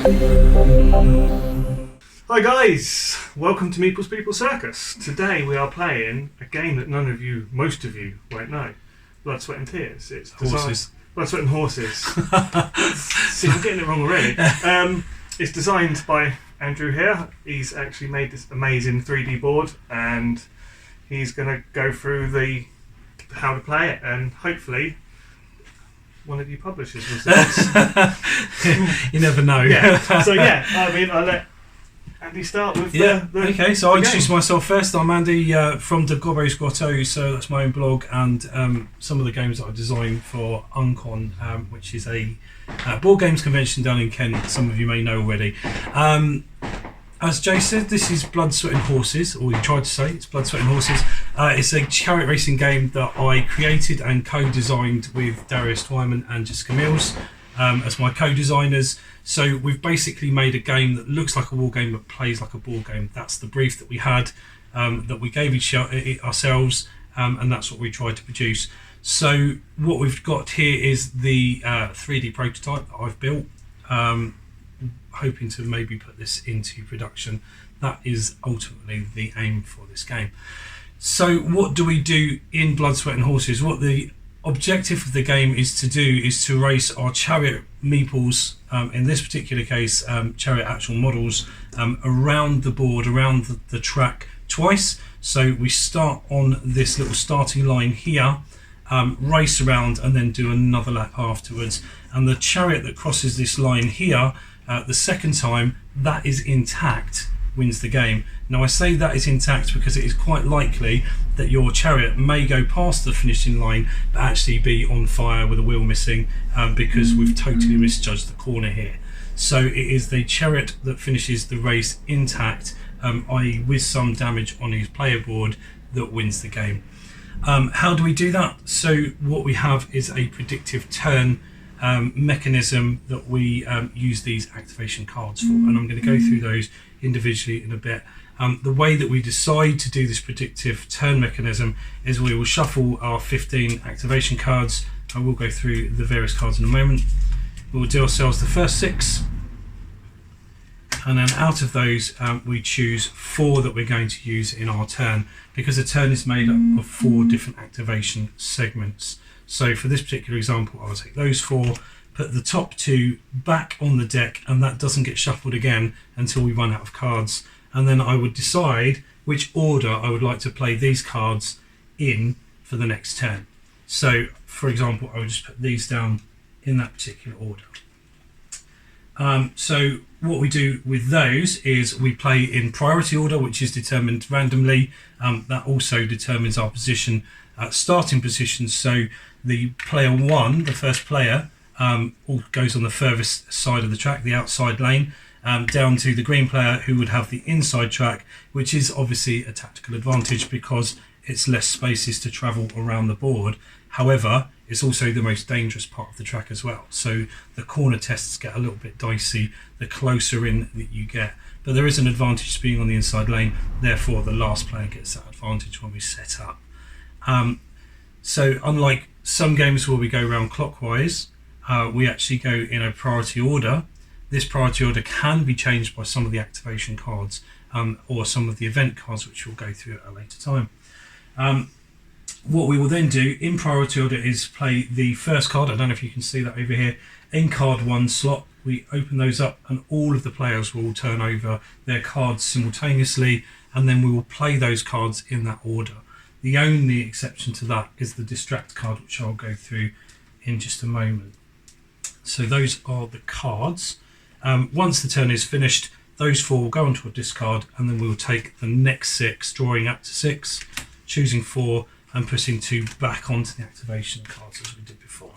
Hi guys, welcome to Meeple's People Circus. Today we are playing a game that most of you won't know. Blood, Sweat and Tears. It's Horses. Blood, Sweat and Horses. See, I'm getting it wrong already. It's designed by Andrew here. He's actually made this amazing 3D board and he's going to go through how to play it and hopefully one of you publishers will say. You never know. Yeah. So yeah, I'll let Andy start with okay, so I'll introduce myself first. I'm Andy from the Gobbo's Grotto, so that's my own blog and some of the games that I designed for Uncon, which is a board games convention down in Kent. Some of you may know already. As Jay said, this is Blood, Sweat and Horses, or he tried to say it's Blood, Sweat and Horses. It's a chariot racing game that I created and co-designed with Darius Twyman and Jessica Mills as my co-designers. So we've basically made a game that looks like a war game but plays like a board game. That's the brief that we had, that we gave ourselves, and that's what we tried to produce. So what we've got here is the 3D prototype that I've built, hoping to maybe put this into production. That is ultimately the aim for this game. So what do we do in Blood, Sweat and Horses? What the objective of the game is to do is to race our chariot meeples, in this particular case chariot actual models, around the board, around the track twice. So we start on this little starting line here, race around and then do another lap afterwards, and the chariot that crosses this line here the second time, that is intact, wins the game. Now I say that is intact because it is quite likely that your chariot may go past the finishing line but actually be on fire with a wheel missing, because we've totally misjudged the corner here. So it is the chariot that finishes the race intact, i.e. with some damage on his player board, that wins the game. How do we do that? So what we have is a predictive turn mechanism that we use these activation cards for, and I'm going to go through those individually in a bit. The way that we decide to do this predictive turn mechanism is we will shuffle our 15 activation cards. I will go through the various cards in a moment. We'll do ourselves the first 6, and then out of those we choose 4 that we're going to use in our turn, because a turn is made up of 4 different activation segments. So for this particular example, I'll take those 4, put the top 2 back on the deck, and that doesn't get shuffled again until we run out of cards. And then I would decide which order I would like to play these cards in for the next turn. So for example, I would just put these down in that particular order. So what we do with those is we play in priority order, which is determined randomly. That also determines our position, starting position. So the player 1, the first player, goes on the furthest side of the track, the outside lane, down to the green player who would have the inside track, which is obviously a tactical advantage because it's less spaces to travel around the board. However, it's also the most dangerous part of the track as well. So the corner tests get a little bit dicey the closer in that you get. But there is an advantage to being on the inside lane, therefore the last player gets that advantage when we set up. So unlike some games where we go around clockwise, we actually go in a priority order. This priority order can be changed by some of the activation cards, or some of the event cards, which we'll go through at a later time. What we will then do in priority order is play the first card. I don't know if you can see that over here. In card 1 slot, we open those up and all of the players will turn over their cards simultaneously, and then we will play those cards in that order. The only exception to that is the distract card, which I'll go through in just a moment. So those are the cards. Once the turn is finished, those 4 will go onto a discard, and then we will take the next 6, drawing up to 6, choosing 4 and putting 2 back onto the activation cards as we did before.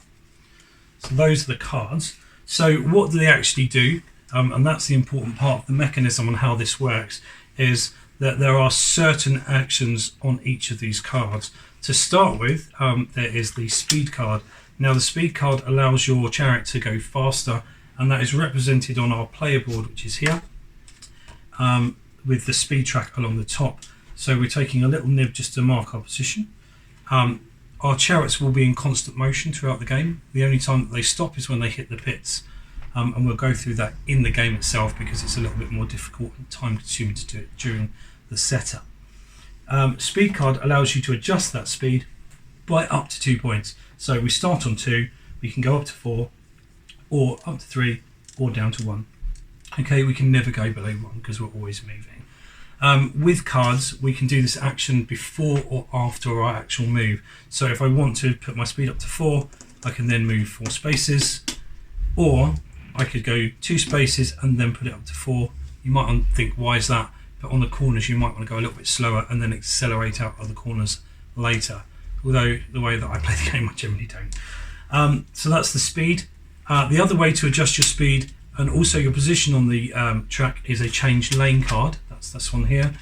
So those are the cards. So what do they actually do? And that's the important part of the mechanism on how this works, is that there are certain actions on each of these cards. To start with, there is the speed card. Now the speed card allows your chariot to go faster, and that is represented on our player board, which is here, with the speed track along the top. So we're taking a little nib just to mark our position. Our chariots will be in constant motion throughout the game. The only time that they stop is when they hit the pits. and we'll go through that in the game itself because it's a little bit more difficult and time consuming to do it during the setup. Speed card allows you to adjust that speed by up to 2 points. So we start on 2, we can go up to 4, or up to 3, or down to 1. Okay, we can never go below 1 because we're always moving. With cards, we can do this action before or after our actual move. So if I want to put my speed up to 4, I can then move 4 spaces, or I could go 2 spaces and then put it up to 4. You might think, why is that? But on the corners, you might want to go a little bit slower and then accelerate out of the corners later. Although the way that I play the game, I generally don't. So that's the speed. The other way to adjust your speed and also your position on the track is a change lane card. That's this one here.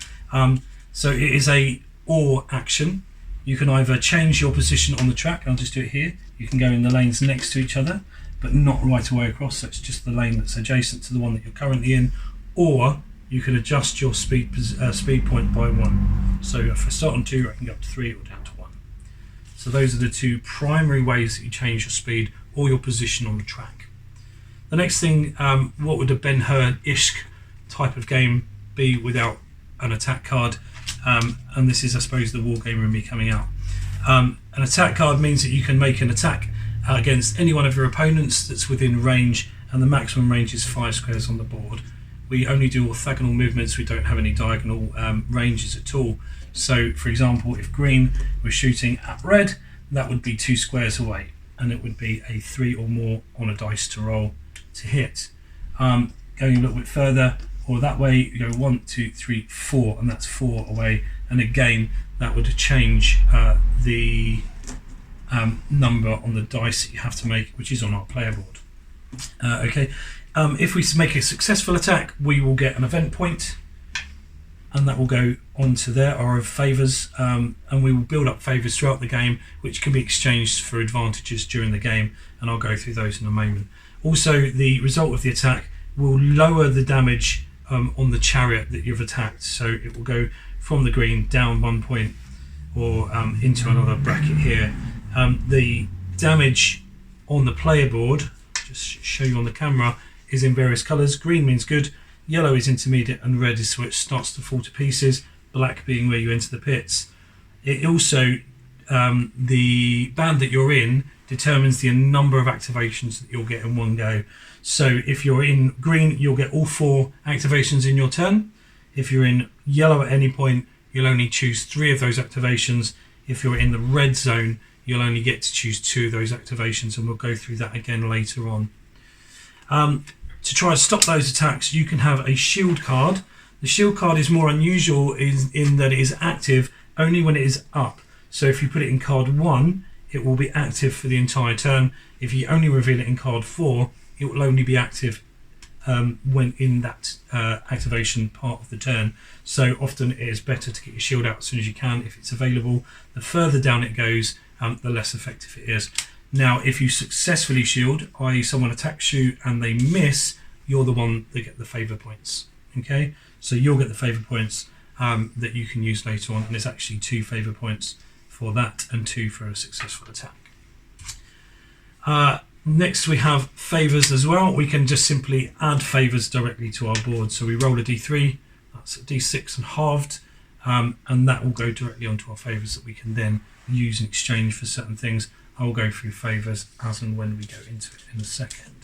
So it is a or action. You can either change your position on the track, I'll just do it here. You can go in the lanes next to each other, but not right away across, so it's just the lane that's adjacent to the one that you're currently in, or you can adjust your speed point by 1. So if I start on 2, I can go up to 3 or down to 1. So those are the 2 primary ways that you change your speed or your position on the track. The next thing, what would a Ben-Hur-ish type of game be without an attack card? And this is, I suppose, the wargamer in me coming out. An attack card means that you can make an attack against any one of your opponents that's within range, and the maximum range is 5 squares on the board. We only do orthogonal movements, we don't have any diagonal ranges at all. So, for example, if green was shooting at red, that would be 2 squares away, and it would be a 3 or more on a dice to roll to hit. Going a little bit further, or that way, you go 1, 2, 3, 4, and that's 4 away. And again, that would change the number on the dice that you have to make, which is on our player board. Okay. If we make a successful attack, we will get an event point, and that will go onto there, our favours, and we will build up favours throughout the game, which can be exchanged for advantages during the game, and I'll go through those in a moment. Also, the result of the attack will lower the damage on the chariot that you've attacked, so it will go from the green down 1 point, or into another bracket here. The damage on the player board, just show you on the camera, is in various colours. Green means good, yellow is intermediate, and red is where it starts to fall to pieces, black being where you enter the pits. It also, the band that you're in determines the number of activations that you'll get in one go. So if you're in green, you'll get all 4 activations in your turn. If you're in yellow at any point, you'll only choose 3 of those activations. If you're in the red zone, you'll only get to choose 2 of those activations, and we'll go through that again later on. To try and stop those attacks, you can have a shield card. The shield card is more unusual in that it is active only when it is up. So if you put it in card 1, it will be active for the entire turn. If you only reveal it in card 4, it will only be active when in that activation part of the turn. So often it is better to get your shield out as soon as you can if it's available. The further down it goes, the less effective it is. Now, if you successfully shield, i.e. someone attacks you and they miss, you're the one that get the favour points. Okay, so you'll get the favour points that you can use later on, and there's actually 2 favour points for that and 2 for a successful attack. Next we have favours as well. We can just simply add favours directly to our board. So we roll a d3, that's a d6 and halved, and that will go directly onto our favours that we can then use in exchange for certain things. I will go through favours as and when we go into it in a second.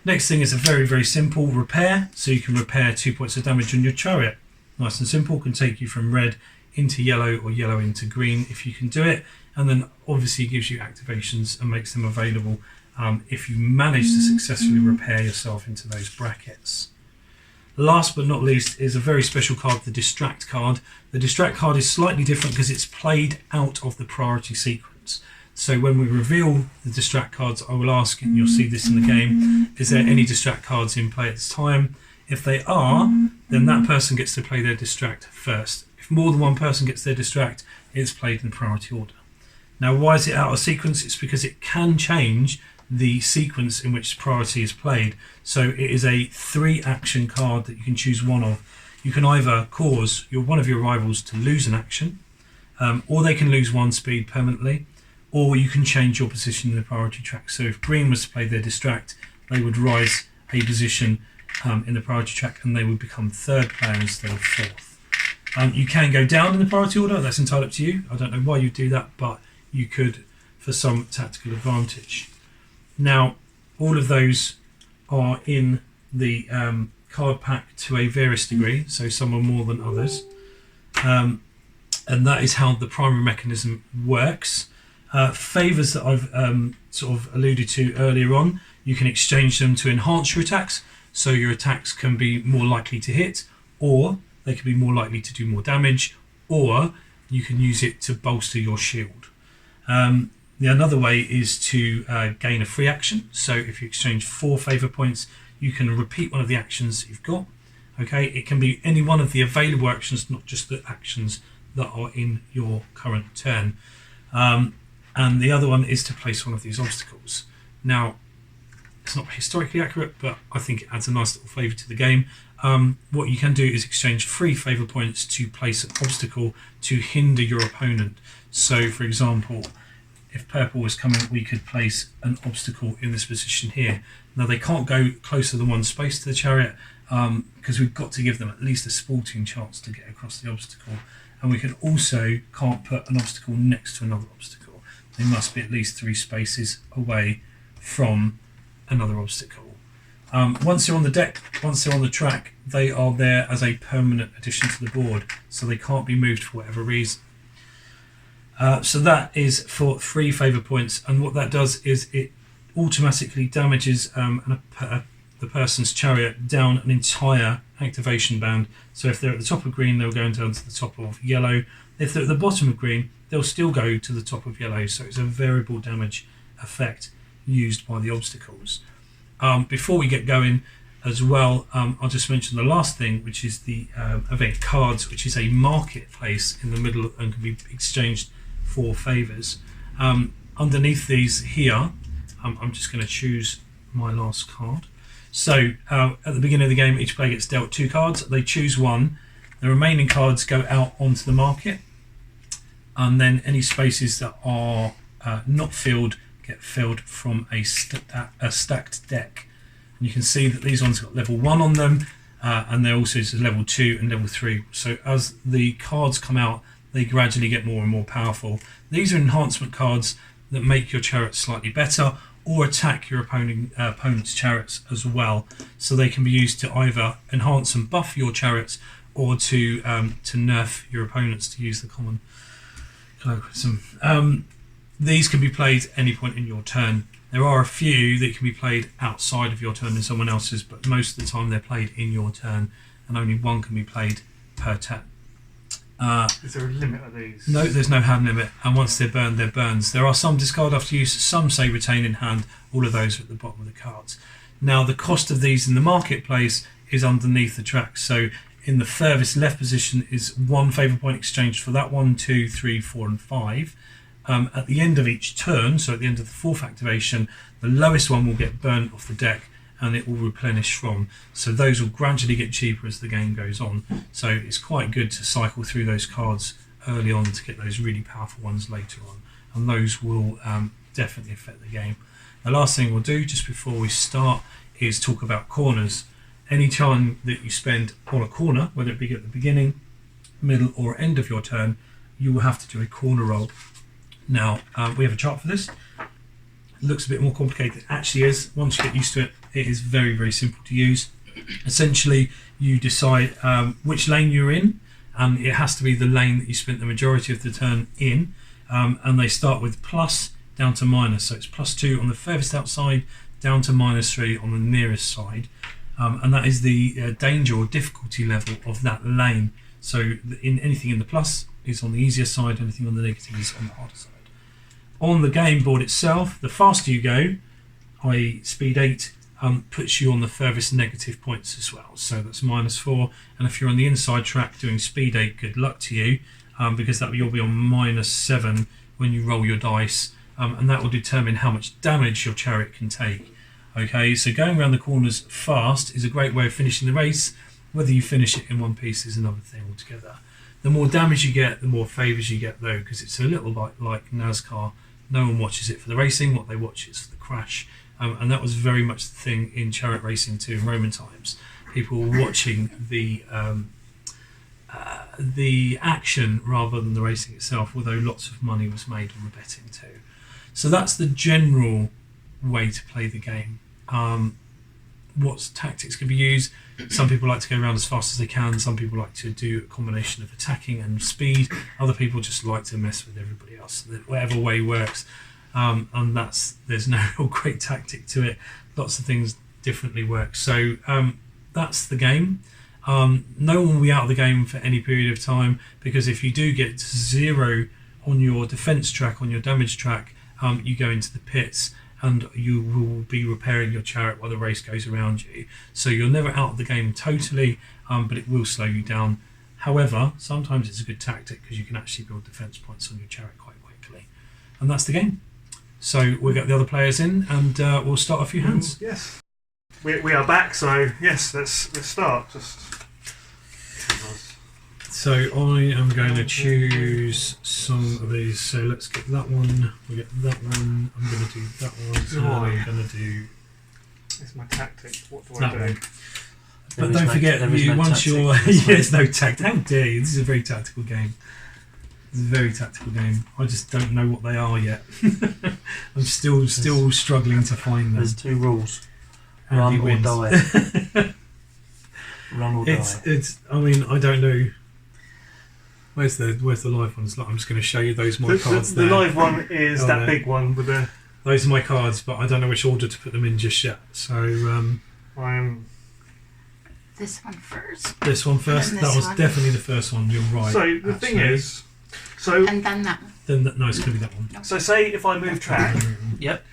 Next thing is a very, very simple repair. So you can repair 2 points of damage on your chariot. Nice and simple, can take you from red into yellow or yellow into green if you can do it. And then obviously gives you activations and makes them available if you manage to successfully repair yourself into those brackets. Last but not least is a very special card, the Distract card. The Distract card is slightly different because it's played out of the priority sequence. So when we reveal the Distract cards, I will ask, and you'll see this in the game, is there any Distract cards in play at this time? If they are, then that person gets to play their Distract first. If more than one person gets their Distract, it's played in priority order. Now, why is it out of sequence? It's because it can change the sequence in which priority is played. So it is a 3 action card that you can choose one of. You can either cause one of your rivals to lose an action, or they can lose 1 speed permanently, or you can change your position in the priority track. So if green was to play their Distract, they would rise a position in the priority track, and they would become third player instead of fourth. You can go down in the priority order. That's entirely up to you. I don't know why you do that, but you could for some tactical advantage. Now, all of those are in the card pack to a various degree, so some are more than others. And that is how the primary mechanism works. Favours that I've sort of alluded to earlier on, you can exchange them to enhance your attacks, so your attacks can be more likely to hit, or they can be more likely to do more damage, or you can use it to bolster your shield. Another way is to gain a free action. So if you exchange 4 favour points, you can repeat one of the actions that you've got. Okay, it can be any one of the available actions, not just the actions that are in your current turn. And the other one is to place one of these obstacles. Now, it's not historically accurate, but I think it adds a nice little flavour to the game. What you can do is exchange 3 favour points to place an obstacle to hinder your opponent. So, for example, if purple was coming, we could place an obstacle in this position here. Now, they can't go closer than 1 space to the chariot because we've got to give them at least a sporting chance to get across the obstacle. And we can also can't put an obstacle next to another obstacle. They must be at least 3 spaces away from another obstacle. Once they're on the deck, once they're on the track, they are there as a permanent addition to the board, so they can't be moved for whatever reason. So that is for 3 favour points, and what that does is it automatically damages the person's chariot down an entire activation band. So if they're at the top of green, they'll go down to the top of yellow. If they're at the bottom of green, they'll still go to the top of yellow. So it's a variable damage effect used by the obstacles. Before we get going as well, I'll just mention the last thing, which is the event cards, which is a marketplace in the middle and can be exchanged for favours. Underneath these here, I'm just going to choose my last card. So at the beginning of the game, each player gets dealt 2 cards. They choose one. The remaining cards go out onto the market, and then any spaces that are not filled get filled from a stacked deck. And you can see that these ones got level 1 on them, and they're also level 2 and level 3. So as the cards come out, they gradually get more and more powerful. These are enhancement cards that make your chariot slightly better, or attack your opponent's chariots as well. So they can be used to either enhance and buff your chariots, or to nerf your opponents, to use the common colloquialism. These can be played at any point in your turn. There are a few that can be played outside of your turn and someone else's, but most of the time they're played in your turn, and only one can be played per turn. Is there a limit of these? No, there's no hand limit, and once they're burned, they're burns. There are some discard after use, some say retain in hand. All of those are at the bottom of the cards. Now, the cost of these in the marketplace is underneath the track. So in the furthest left position is 1 favour point exchanged for that 1, 2, 3, 4 and 5. At the end of each turn, so at the end of the 4th activation, the lowest one will get burnt off the deck, and it will replenish from. So those will gradually get cheaper as the game goes on. So it's quite good to cycle through those cards early on to get those really powerful ones later on. And those will definitely affect the game. The last thing we'll do just before we start is talk about corners. Any time that you spend on a corner, whether it be at the beginning, middle or end of your turn, you will have to do a corner roll. Now, we have a chart for this. It looks a bit more complicated than it actually is. Once you get used to it, it is very, very simple to use. Essentially, you decide which lane you're in, and it has to be the lane that you spent the majority of the turn in, and they start with plus down to minus. So it's +2 on the furthest outside, down to -3 on the nearest side, and that is the danger or difficulty level of that lane. So in anything in the plus is on the easier side, anything on the negative is on the harder side. On the game board itself, the faster you go, i.e. speed 8, puts you on the furthest negative points as well. So that's -4, and if you're on the inside track doing speed 8, good luck to you, because you'll be on -7 when you roll your dice, and that will determine how much damage your chariot can take. Okay, so going around the corners fast is a great way of finishing the race. Whether you finish it in one piece is another thing altogether. The more damage you get, the more favours you get though, because it's a little bit like NASCAR. No one watches it for the racing, what they watch is for the crash and that was very much the thing in chariot racing too in Roman times. People were watching the action rather than the racing itself, although lots of money was made on the betting too. So that's the general way to play the game. What tactics can be used? Some people like to go around as fast as they can. Some people like to do a combination of attacking and speed. Other people just like to mess with everybody else. Whatever way works, and there's no real great tactic to it. Lots of things differently work. So that's the game. No one will be out of the game for any period of time, because if you do get to 0 on your defense track, on your damage track, you go into the pits and you will be repairing your chariot while the race goes around you. So you're never out of the game totally, but it will slow you down. However, sometimes it's a good tactic because you can actually build defense points on your chariot quite quickly. And that's the game. So we'll get the other players in and we'll start a few hands. Yes. We are back, so yes, let's start. So I am going to choose some of these. So let's get that one. We get that one. I'm going to do that one. And I'm going to do. It's my tactic. What do I that do? one. But don't forget, once you're there's no tactic. How dare you? This is a very tactical game. It's a very tactical game. I just don't know what they are yet. I'm still struggling to find them. There's 2 rules. Andy Run or wins. die. Run or die. It's. I mean, I don't know. Where's the live ones? I'm just going to show you those cards the there. live one is that big one with the. Those are my cards, but I don't know which order to put them in just yet. So I'm. This one first. This one first. And That this was one. definitely the first one. You're right. So the thing is, And then that one. then no, it's going to be that one. so say if I move track, Yep.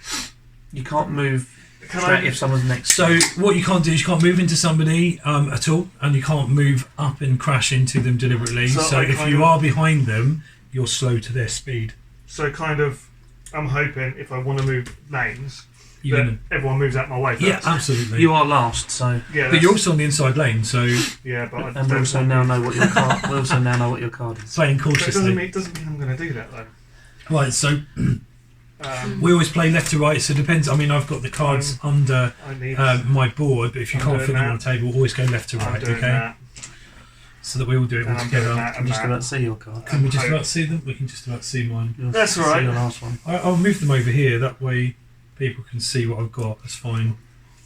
You can't move can straight I? if someone's next. So what you can't do is you can't move into somebody at all, and you can't move up and crash into them deliberately. So So I if kind you of- are behind them, you're slow to their speed. So kind of, I'm hoping if I want to move lanes, You're that gonna, everyone moves out my way first. yeah, absolutely. You are last, so Yeah, But you're also on the inside lane, so yeah, but I and we don't also want- now know what your card. We also now know what your card is. playing But it cautiously. doesn't mean I'm going to do that though. Right, so we always play left to right, so it depends. I mean, I've got the cards under I need. my board, but if you I'm can't doing fit them that. on the table, always go left to I'm right, doing okay? that. So that we all do it And all I'm doing together. that I'm and just that. about to see your card. Can we just about see them? We can just about see mine. You'll That's see all right. your last one. I'll move them over here, that way people can see what I've got. That's fine.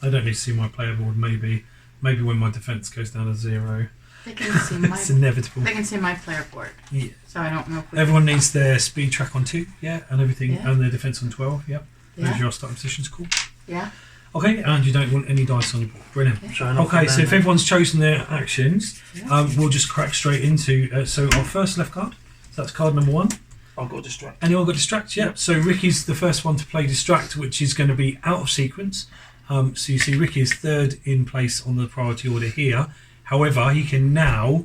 I don't need to see my player board, maybe when my defence goes down to 0. They can see my. It's inevitable. They can see my player board. Yeah. So I don't know if we. Everyone needs their speed track on 2, yeah, and everything, Yeah. and their defence on 12, yep. Those are Yeah. your starting positions, cool. Yeah. Okay, and you don't want any dice on your board. Brilliant. Showing off Okay, the so if band. everyone's chosen their actions, Yeah. we'll just crack straight into. So our first left card. So that's card number 1. I've got distracted. Anyone got distract? Yeah. So Ricky's the first one to play distract, which is going to be out of sequence. So you see Ricky is 3rd in place on the priority order here. However, he can now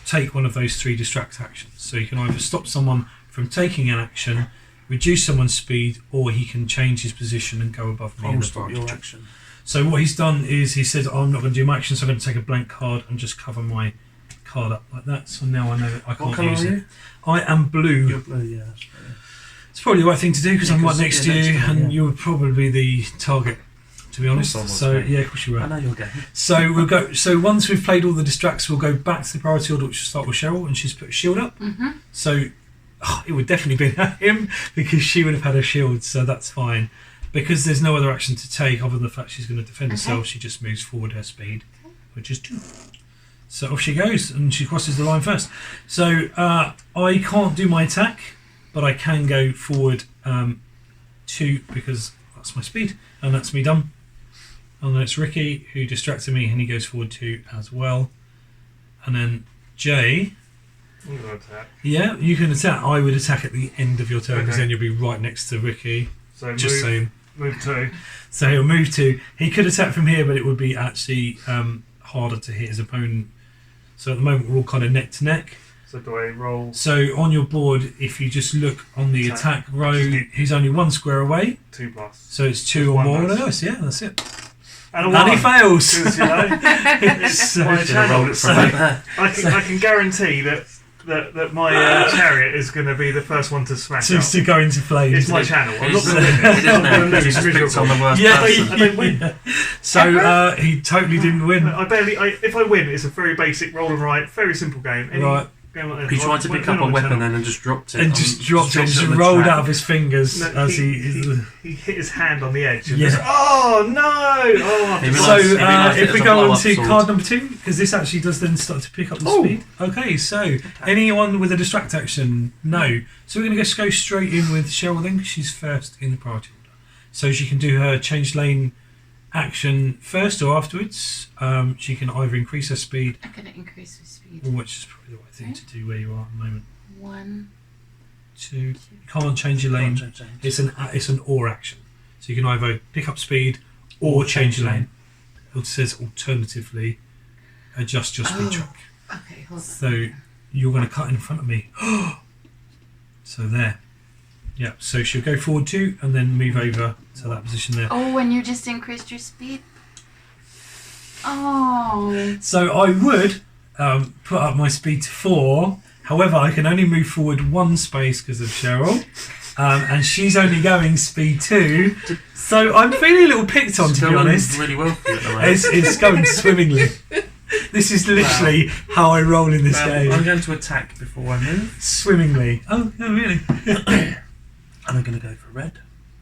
take one of those 3 distract actions. So you can either stop someone from taking an action, reduce someone's speed, or he can change his position and go above me in I'll the stop priority your track. action. So what he's done is he said, I'm not going to do my action, so I'm going to take a blank card and just cover my card up like that. So now I know that I What can't colour use are it. you? I am blue. You're blue, yeah. That's brilliant. It's probably the right thing to do because Yeah, I'm right 'cause next to you're you, next to me, and yeah. you were probably the target, to be honest. I was, So mate. yeah, of course you I were. know your game. So we'll go. So once we've played all the distracts, we'll go back to the priority order, which will start with Cheryl, and she's put a shield up. Mm-hmm. So it would definitely be him because she would have had a shield, so that's fine. Because there's no other action to take other than the fact she's going to defend herself, she just moves forward her speed, which is 2. So off she goes, and she crosses the line first. So I can't do my attack, but I can go forward 2 because that's my speed, and that's me done. And then it's Ricky who distracted me, and he goes forward 2 as well. And then Jay, I'm going to attack. yeah, you can attack. I would attack at the end of your turn because Okay. then you'll be right next to Ricky. So Just saying. move 2. So he'll move 2. He could attack from here, but it would be actually harder to hit his opponent. So at the moment we're all kind of neck to neck. So do I roll So on your board, if you just look on the attack row, he's only 1 square away. 2 plus? So it's 2 or One more. dice. Nice, yeah, that's it. And a And he 1. fails. Because, you know, it's So- my Should have rolled channel. it So from right there. I can guarantee that that my chariot is going to be the first one to smash up. To go into flames. It's my channel. I'm not It going to win this. is I'm now, not going to because you lose. just picked on the worst Yeah, person. I don't win. So he totally didn't win. If I win, it's a very basic roll and write, very simple game. Any Right. game like this, He tried to pick up a weapon then and just dropped it. And just dropped it, just rolled out of his fingers as he hit his hand on the edge. And Yeah. just, oh no! Oh, He So realised if it we was a go on blow-up to sword. card number 2, because this actually does then start to pick up the Oh. speed. Okay, so anyone with a distract action? No. So we're going to just go straight in with Cheryl then, because she's first in the priority order. So she can do her change lane action first or afterwards. She can either increase her speed, I'm gonna increase my speed. which is probably the right thing to do where you are at the moment. 1, 2. You can't change your lane. It's an or action. So you can either pick up speed or change your lane. It says alternatively adjust your speed track. Okay, hold on. So you're going to cut in front of me. So there. Yeah, so she'll go forward 2 and then move over to that position there. Oh, when you just increased your speed? Oh. So I would put up my speed to 4. However, I can only move forward 1 space because of Cheryl. And she's only going speed 2. So I'm feeling a little picked on, to be honest. Really well for you at the moment. It's going swimmingly. This is literally how I roll in this game. I'm going to attack before I move. Swimmingly. Oh, no, really? And I'm going to go for red.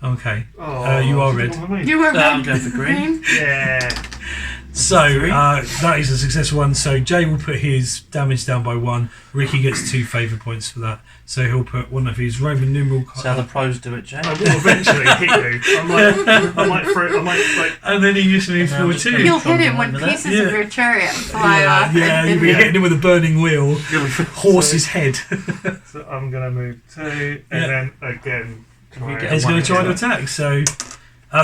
Okay. Oh, you are red. You were I'm red. going for green. Yeah. So that is a successful one. So Jay will put his damage down by 1. Ricky gets 2 favour points for that. So he'll put one of his Roman numeral cards. That's how the pros do it, Jay. I will eventually hit you. I might like. And then he just moves And forward I'll 2. just You'll Come hit him on when with that. pieces Yeah. of your chariot fly off. Yeah, and you'll be hitting him with a burning wheel. Horse's head. So I'm gonna move 2, and then again. we get He's one going to try to again? attack. So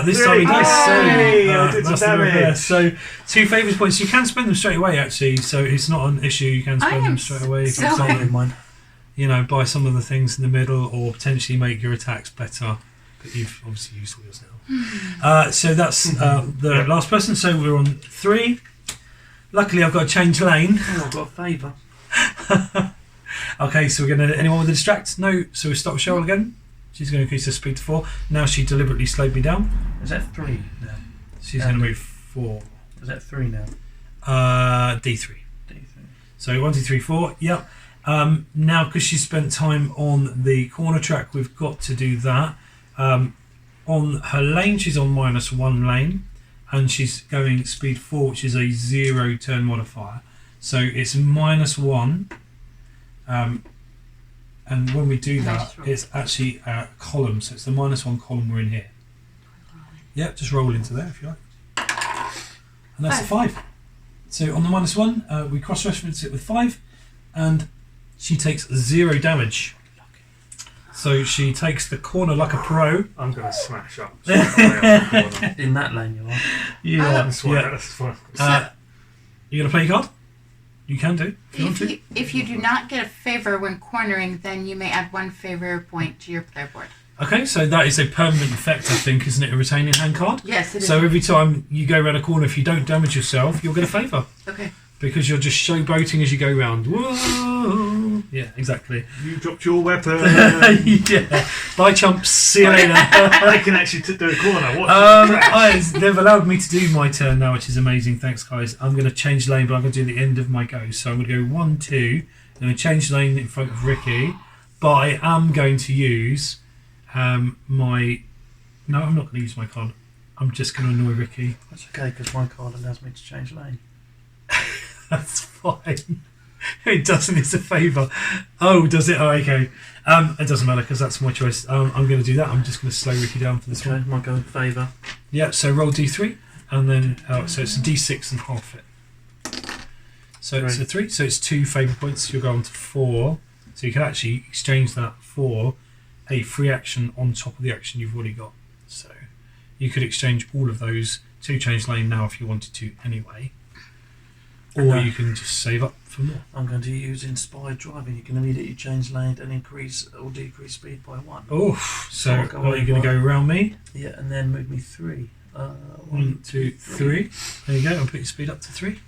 this time he does. Hey, I did that's some the reverse. damage. So 2 favours points. You can spend them straight away, actually. So it's not an issue. You can I spend am them straight away. If so you Sorry, mine. buy some of the things in the middle, or potentially make your attacks better. But you've obviously used all yours now. So that's the last person. So we're on 3. Luckily, I've got to change lane. Oh, I've got a favour. Okay, so we're going to anyone with a distract? No. So we stop Cheryl again. She's going to increase her speed to 4. Now she deliberately slowed me down. Is that 3 now? She's going to move 4. Is that 3 now? D3. D3. So 1, 2, 3, 4. Yep. Now, because she spent time on the corner track, we've got to do that. On her lane, she's on -1 lane, and she's going speed 4, which is a 0 turn modifier. So it's -1. And when we do that, it's actually a column. So it's the -1 column we're in here. Yep, just roll into there if you like. And that's a 5. So on the -1, we cross-reference it with 5, and she takes 0 damage. So she takes the corner like a pro. I'm gonna smash up. Straight away off the corner. In that lane you are. Yeah, That's fine. That's fine. you gonna play your card? You can do if you want to. If you do not get a favor when cornering, then you may add 1 favor point to your player board. Okay, so that is a permanent effect, I think, isn't it? A retaining hand card. Yes, it is. So every time you go around a corner, if you don't damage yourself, you'll get a favour. Okay. Because you're just showboating as you go round. Whoa! Yeah, exactly. You dropped your weapon. Yeah. Bye, chumps. See you later. I can actually do a corner. Watch They've allowed me to do my turn now, which is amazing. Thanks, guys. I'm going to change lane, but I'm going to do the end of my go. So I'm going to go 1, 2. I'm going to change lane in front of Ricky, but I am going to use my... No, I'm not going to use my card. I'm just going to annoy Ricky. That's okay, because my card allows me to change lane. That's fine. It doesn't. It's a favour. Oh, does it? Oh, okay. It doesn't matter because that's my choice. I'm going to do that. I'm just going to slow Ricky down for this Okay, one. might go in favour. Yeah. So roll D3, and then so it's a D6 and half it. So it's a 3. So it's 2 favour points. You'll go on to 4. So you can actually exchange that for a free action on top of the action you've already got. So you could exchange all of those to change lane now if you wanted to anyway. Or you can just save up for more. I'm going to use inspired driving. You can immediately change lane and increase or decrease speed by 1. Oh, so I'll go are you going to over. go around me? Yeah, and then move me 3. 1, 2, 3. There you go. I'll put your speed up to 3.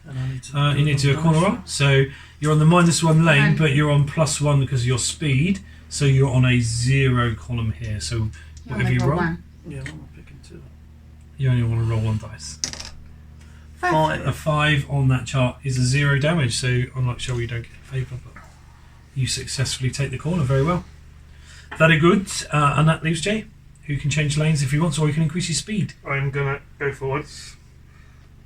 And I need to You need to do a corner roll. So you're on the -1 lane, One. but you're on +1 because of your speed. So you're on a 0 column here. So You whatever only you roll roll, one. Yeah, what am I picking 2? you only want to roll 1 dice. Five. A 5 on that chart is a 0 damage. So unlike Shell, you don't get a favour, but you successfully take the corner very well. Very good. And that leaves Jay, who can change lanes if he wants, or he can increase his speed. I'm gonna go forwards.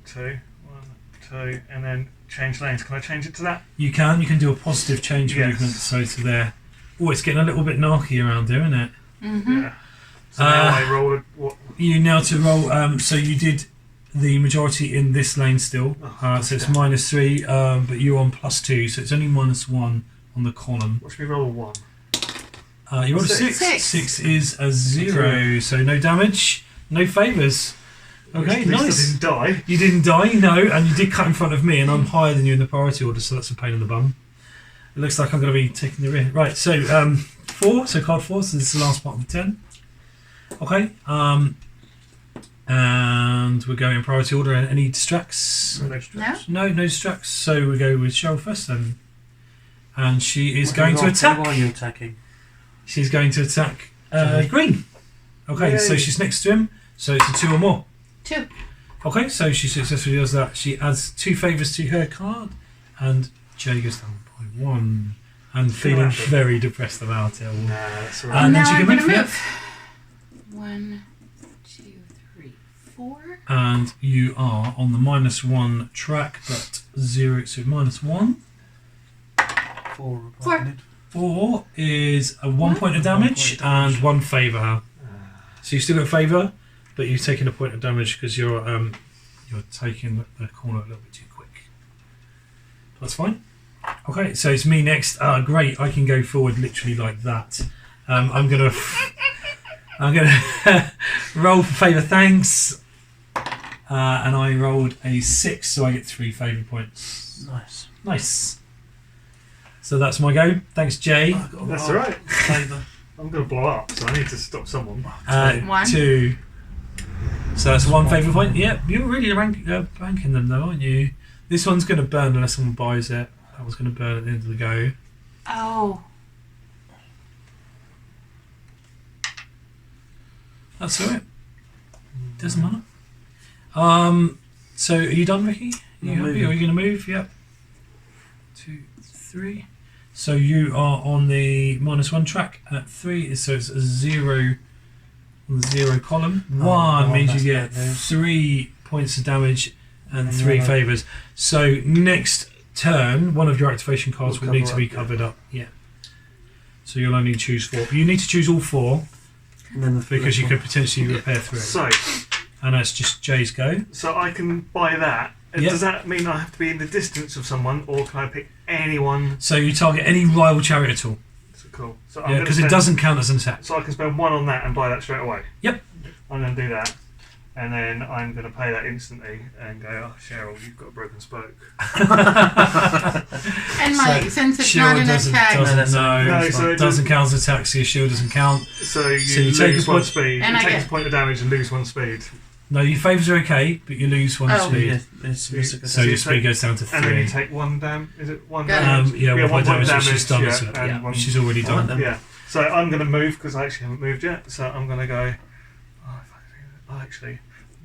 2, 1, 2, and then change lanes. Can I change it to that? You can do a positive change Yes. movement. So to there. Oh, it's getting a little bit narky around there, isn't it? Mm-hmm. Yeah. So now I roll a what? You now to roll. So you did the majority in this lane still. So it's -3, but you're on +2, so it's only -1 on the column. What should we roll? 1. You rolled a 6. 6. 6 is a 0, so no damage, no favours. Okay, At least nice. I didn't die. You didn't die, no, and you did cut in front of me, and I'm higher than you in the priority order, so that's a pain in the bum. It looks like I'm going to be taking the rear. Right, so 4, so card 4, so this is the last part of the 10. Okay, and we're going in priority order. Any distracts? No? No distracts. So we go with Cheryl first then. And she is What going do to you attack. roll? Who are you attacking? She's going to attack Sorry. Green. Okay, so Yay. she's next to him. So it's a 2 or more. 2. Okay, so she successfully does that. She adds 2 favours to her card, and Jay goes down by 1. And feeling happen. very depressed about it all. Nah, that's And alright. then now she I'm can going to move, move. 1, 2, 3, 4. And you are on the -1 track, but 0, so -1. 4. 4. 4 is a 1 point of damage 1 point of damage. and 1 favour. So you still got a favour, but you've taken a point of damage because you're taking the corner a little bit too quick. That's fine. Okay, so it's me next. Great, I can go forward literally like that. I'm gonna roll for favour, thanks. And I rolled a 6, so I get 3 favour points. Nice. Nice. So that's my go. Thanks, Jay. Oh, I've got a That's roll. alright. Favour. I'm going to blow up, so I need to stop someone. 1. 2. So that's 1 favour point. Yep, you're really banking them though, aren't you? This one's going to burn unless someone buys it. That one's going to burn at the end of the go. Oh. That's alright. Doesn't matter. So are you done, Ricky? Are you I'm happy? moving. Are you going to move? Yep. 2, 3. So you are on the -1 track at 3. So it's a 0 on the 0 column. Oh, 1 oh, means that's you get bad news. 3 points of damage and And 3 yellow. favours. So next turn, one of your activation cards Will will need cover to be up, yeah. covered up. Yeah. So you'll only choose 4. But you need to choose all 4 And then the because you flip could potentially repair through it. So, And that's just Jay's go. so I can buy that. Yep. Does that mean I have to be in the distance of someone, or can I pick anyone? So you target any rival chariot at all. So cool. So Yeah, gonna because it spend- doesn't count as an attack. So I can spend 1 on that and buy that straight away. Yep. I'm going to do that. And then I'm going to pay that instantly and go, oh, Cheryl, you've got a broken spoke. And Mike, since it's Shield not an doesn't, attack. doesn't, No, so it doesn't count as attack, so your shield doesn't count. So you, So you take lose a 1 point- speed. And You I take get- a point of damage and lose 1 speed. No, your favours are okay, but you lose 1 Oh. point. speed. Yeah, it's So So you your speed take- goes down to And then you 3. take 1 is it 1 Got it. damage? 1 point damage, which she's done, yeah, so, and yeah, one- which she's already Alright done. then. Yeah. So I'm going to move because I actually haven't moved yet. So I'm going to go. Actually,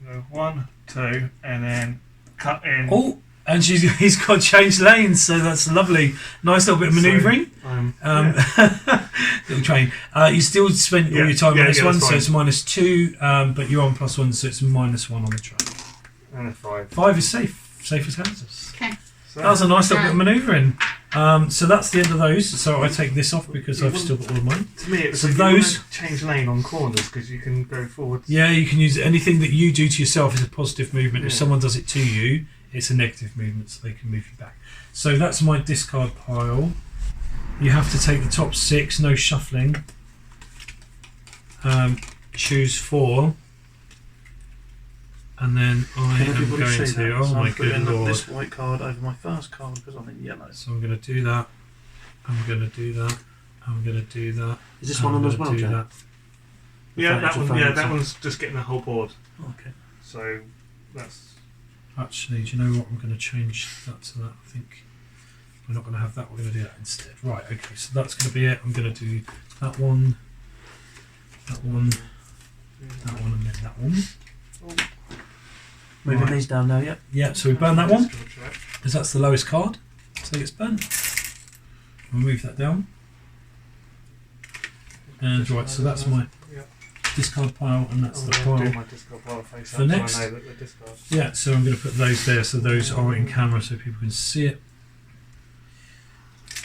go 1, 2, and then cut in. Oh, and he's got changed lanes, so that's lovely. Nice little bit of So, manoeuvring. yeah. Little train. You still spent all Yeah, your time yeah, on this yeah, one, that's so fine. it's -2, but you're on +1, so it's -1 on the track. And a 5. 5 is safe as Kansas. Okay. So That was a nice little bit of Right. manoeuvring. So that's the end of those. So I take this off because I've still got all of mine. to me, it was So like those- you wanna change lane on corners because you can go forward. Yeah, you can use anything that you do to yourself is a positive movement. If Yeah. someone does it to you, it's a negative movement, so they can move you back. So that's my discard pile. You have to take the top 6, no shuffling. Choose 4. And then I Can am everybody going see to. that? Oh So my I'm good putting lord. this white card over my first card because I'm in yellow. So I'm going to do that. I'm going to do that. I'm going to do that. Is this I'm one on as gonna well, do Jack? that. Yeah, that Furniture, one. Yeah, that furniture. one's just getting the whole board. Okay. So that's Actually, do you know what? I'm going to change that to that. I think we're not going to have that. We're going to do that instead. Right. Okay. So that's going to be it. I'm going to do that one, that one, that one, and then that one. Moving these down now, yep. Yeah. So we burn that one because that's the lowest card. So it gets burnt. We'll move that down. And right. So that's my discard pile, and that's the pile for next. Yeah, so I'm going to put those there, so those are in camera, so people can see it.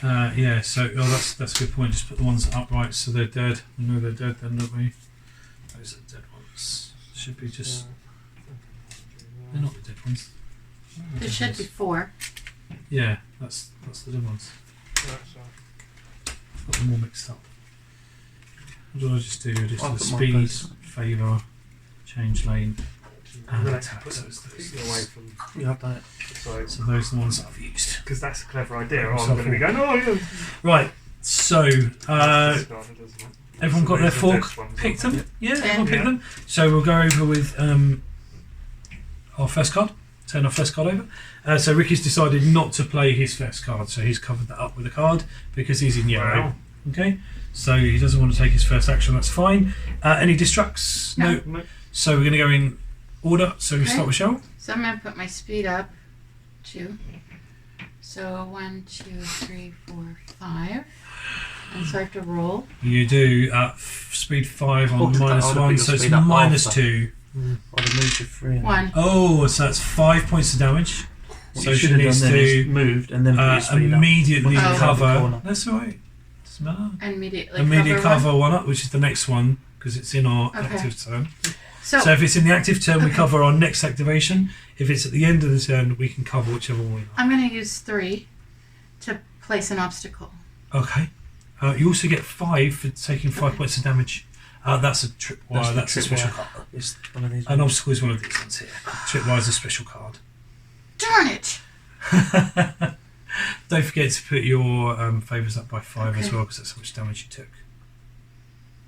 Yeah, so that's a good point. Just put the ones upright, so they're dead. We know they're dead, then, don't we? Those are dead ones. Should be just. They're not the dead ones. There should be 4. Yeah, that's the dead ones. I've got them all mixed up. What do I just do? Just the speed, favour, change lane, and attack. So it's those. You have done it. So those are the ones that I've used. Because that's a clever idea. I'm going to be going, oh, yeah. Right, so everyone got their fork picked them? Yeah, everyone picked them. So we'll go over with our first card. Turn our first card over. So Ricky's decided not to play his first card, so he's covered that up with a card because he's in yellow. Wow. Okay, so he doesn't want to take his first action, that's fine. Any distracts? No. So we're going to go in order, so we start with Cheryl. So I'm going to put my speed up 2. So 1, 2, 3, 4, 5. And start to roll. You do speed 5 on Oh, minus I'll 1, put so your it's speed up minus after. 2. I'd have moved to 3. 1. Oh, so that's 5 points of damage. What So you she should have needs done then is to moved and then put your speed immediately Oh. cover. Corner. That's alright. Doesn't matter. Immediately Immediate cover cover one up, which is the next one, because it's in our Okay. active turn. So, So if it's in the active turn, we cover our next activation. If it's at the end of the turn, we can cover whichever one we like. I'm going to use 3 to place an obstacle. Okay. You also get 5 for taking 5 points of damage. That's a tripwire. That's a special card. It's one of these. An obstacle is one of these ones here. Tripwire is a special card. Darn it! Don't forget to put your favours up by 5 as Okay. well, because that's how much damage you took.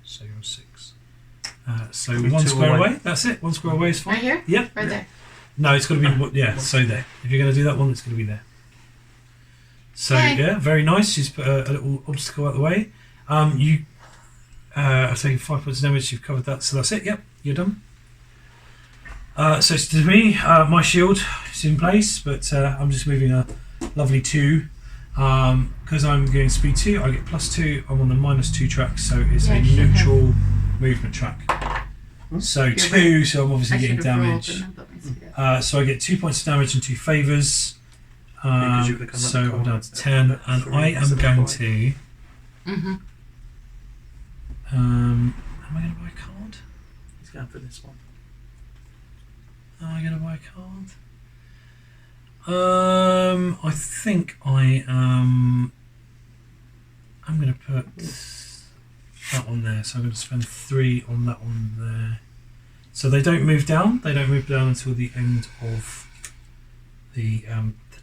So you're on 6. So Probably 1 2 square away. away. That's it. 1 square away is fine. Right here? Yep. Right there. No, it's got to be so there. If you're going to do that one, it's going to be there. So Okay. yeah, very nice. She's put a little obstacle out the way. You are taking 5 points of damage. You've covered that, so that's it. Yep, you're done. So it's to me. My shield is in place, but I'm just moving a lovely 2. Because I'm going speed 2, I get +2. I'm on the -2 track, so it's Yeah, a I should neutral movement track. So You're 2, right. so I'm obviously I getting should have rolled damage. and then put my speed up. So I get 2 points of damage and 2 favours. Because you become So that I'm down to card. 10, and 3 I am instead of going 5. to. Mm-hmm. Am I going to buy a card? He's going for this one. Am I going to buy a card? I think I am. I'm going to put that one there. So I'm going to spend 3 on that one there. So they don't move down. They don't move down until the end of the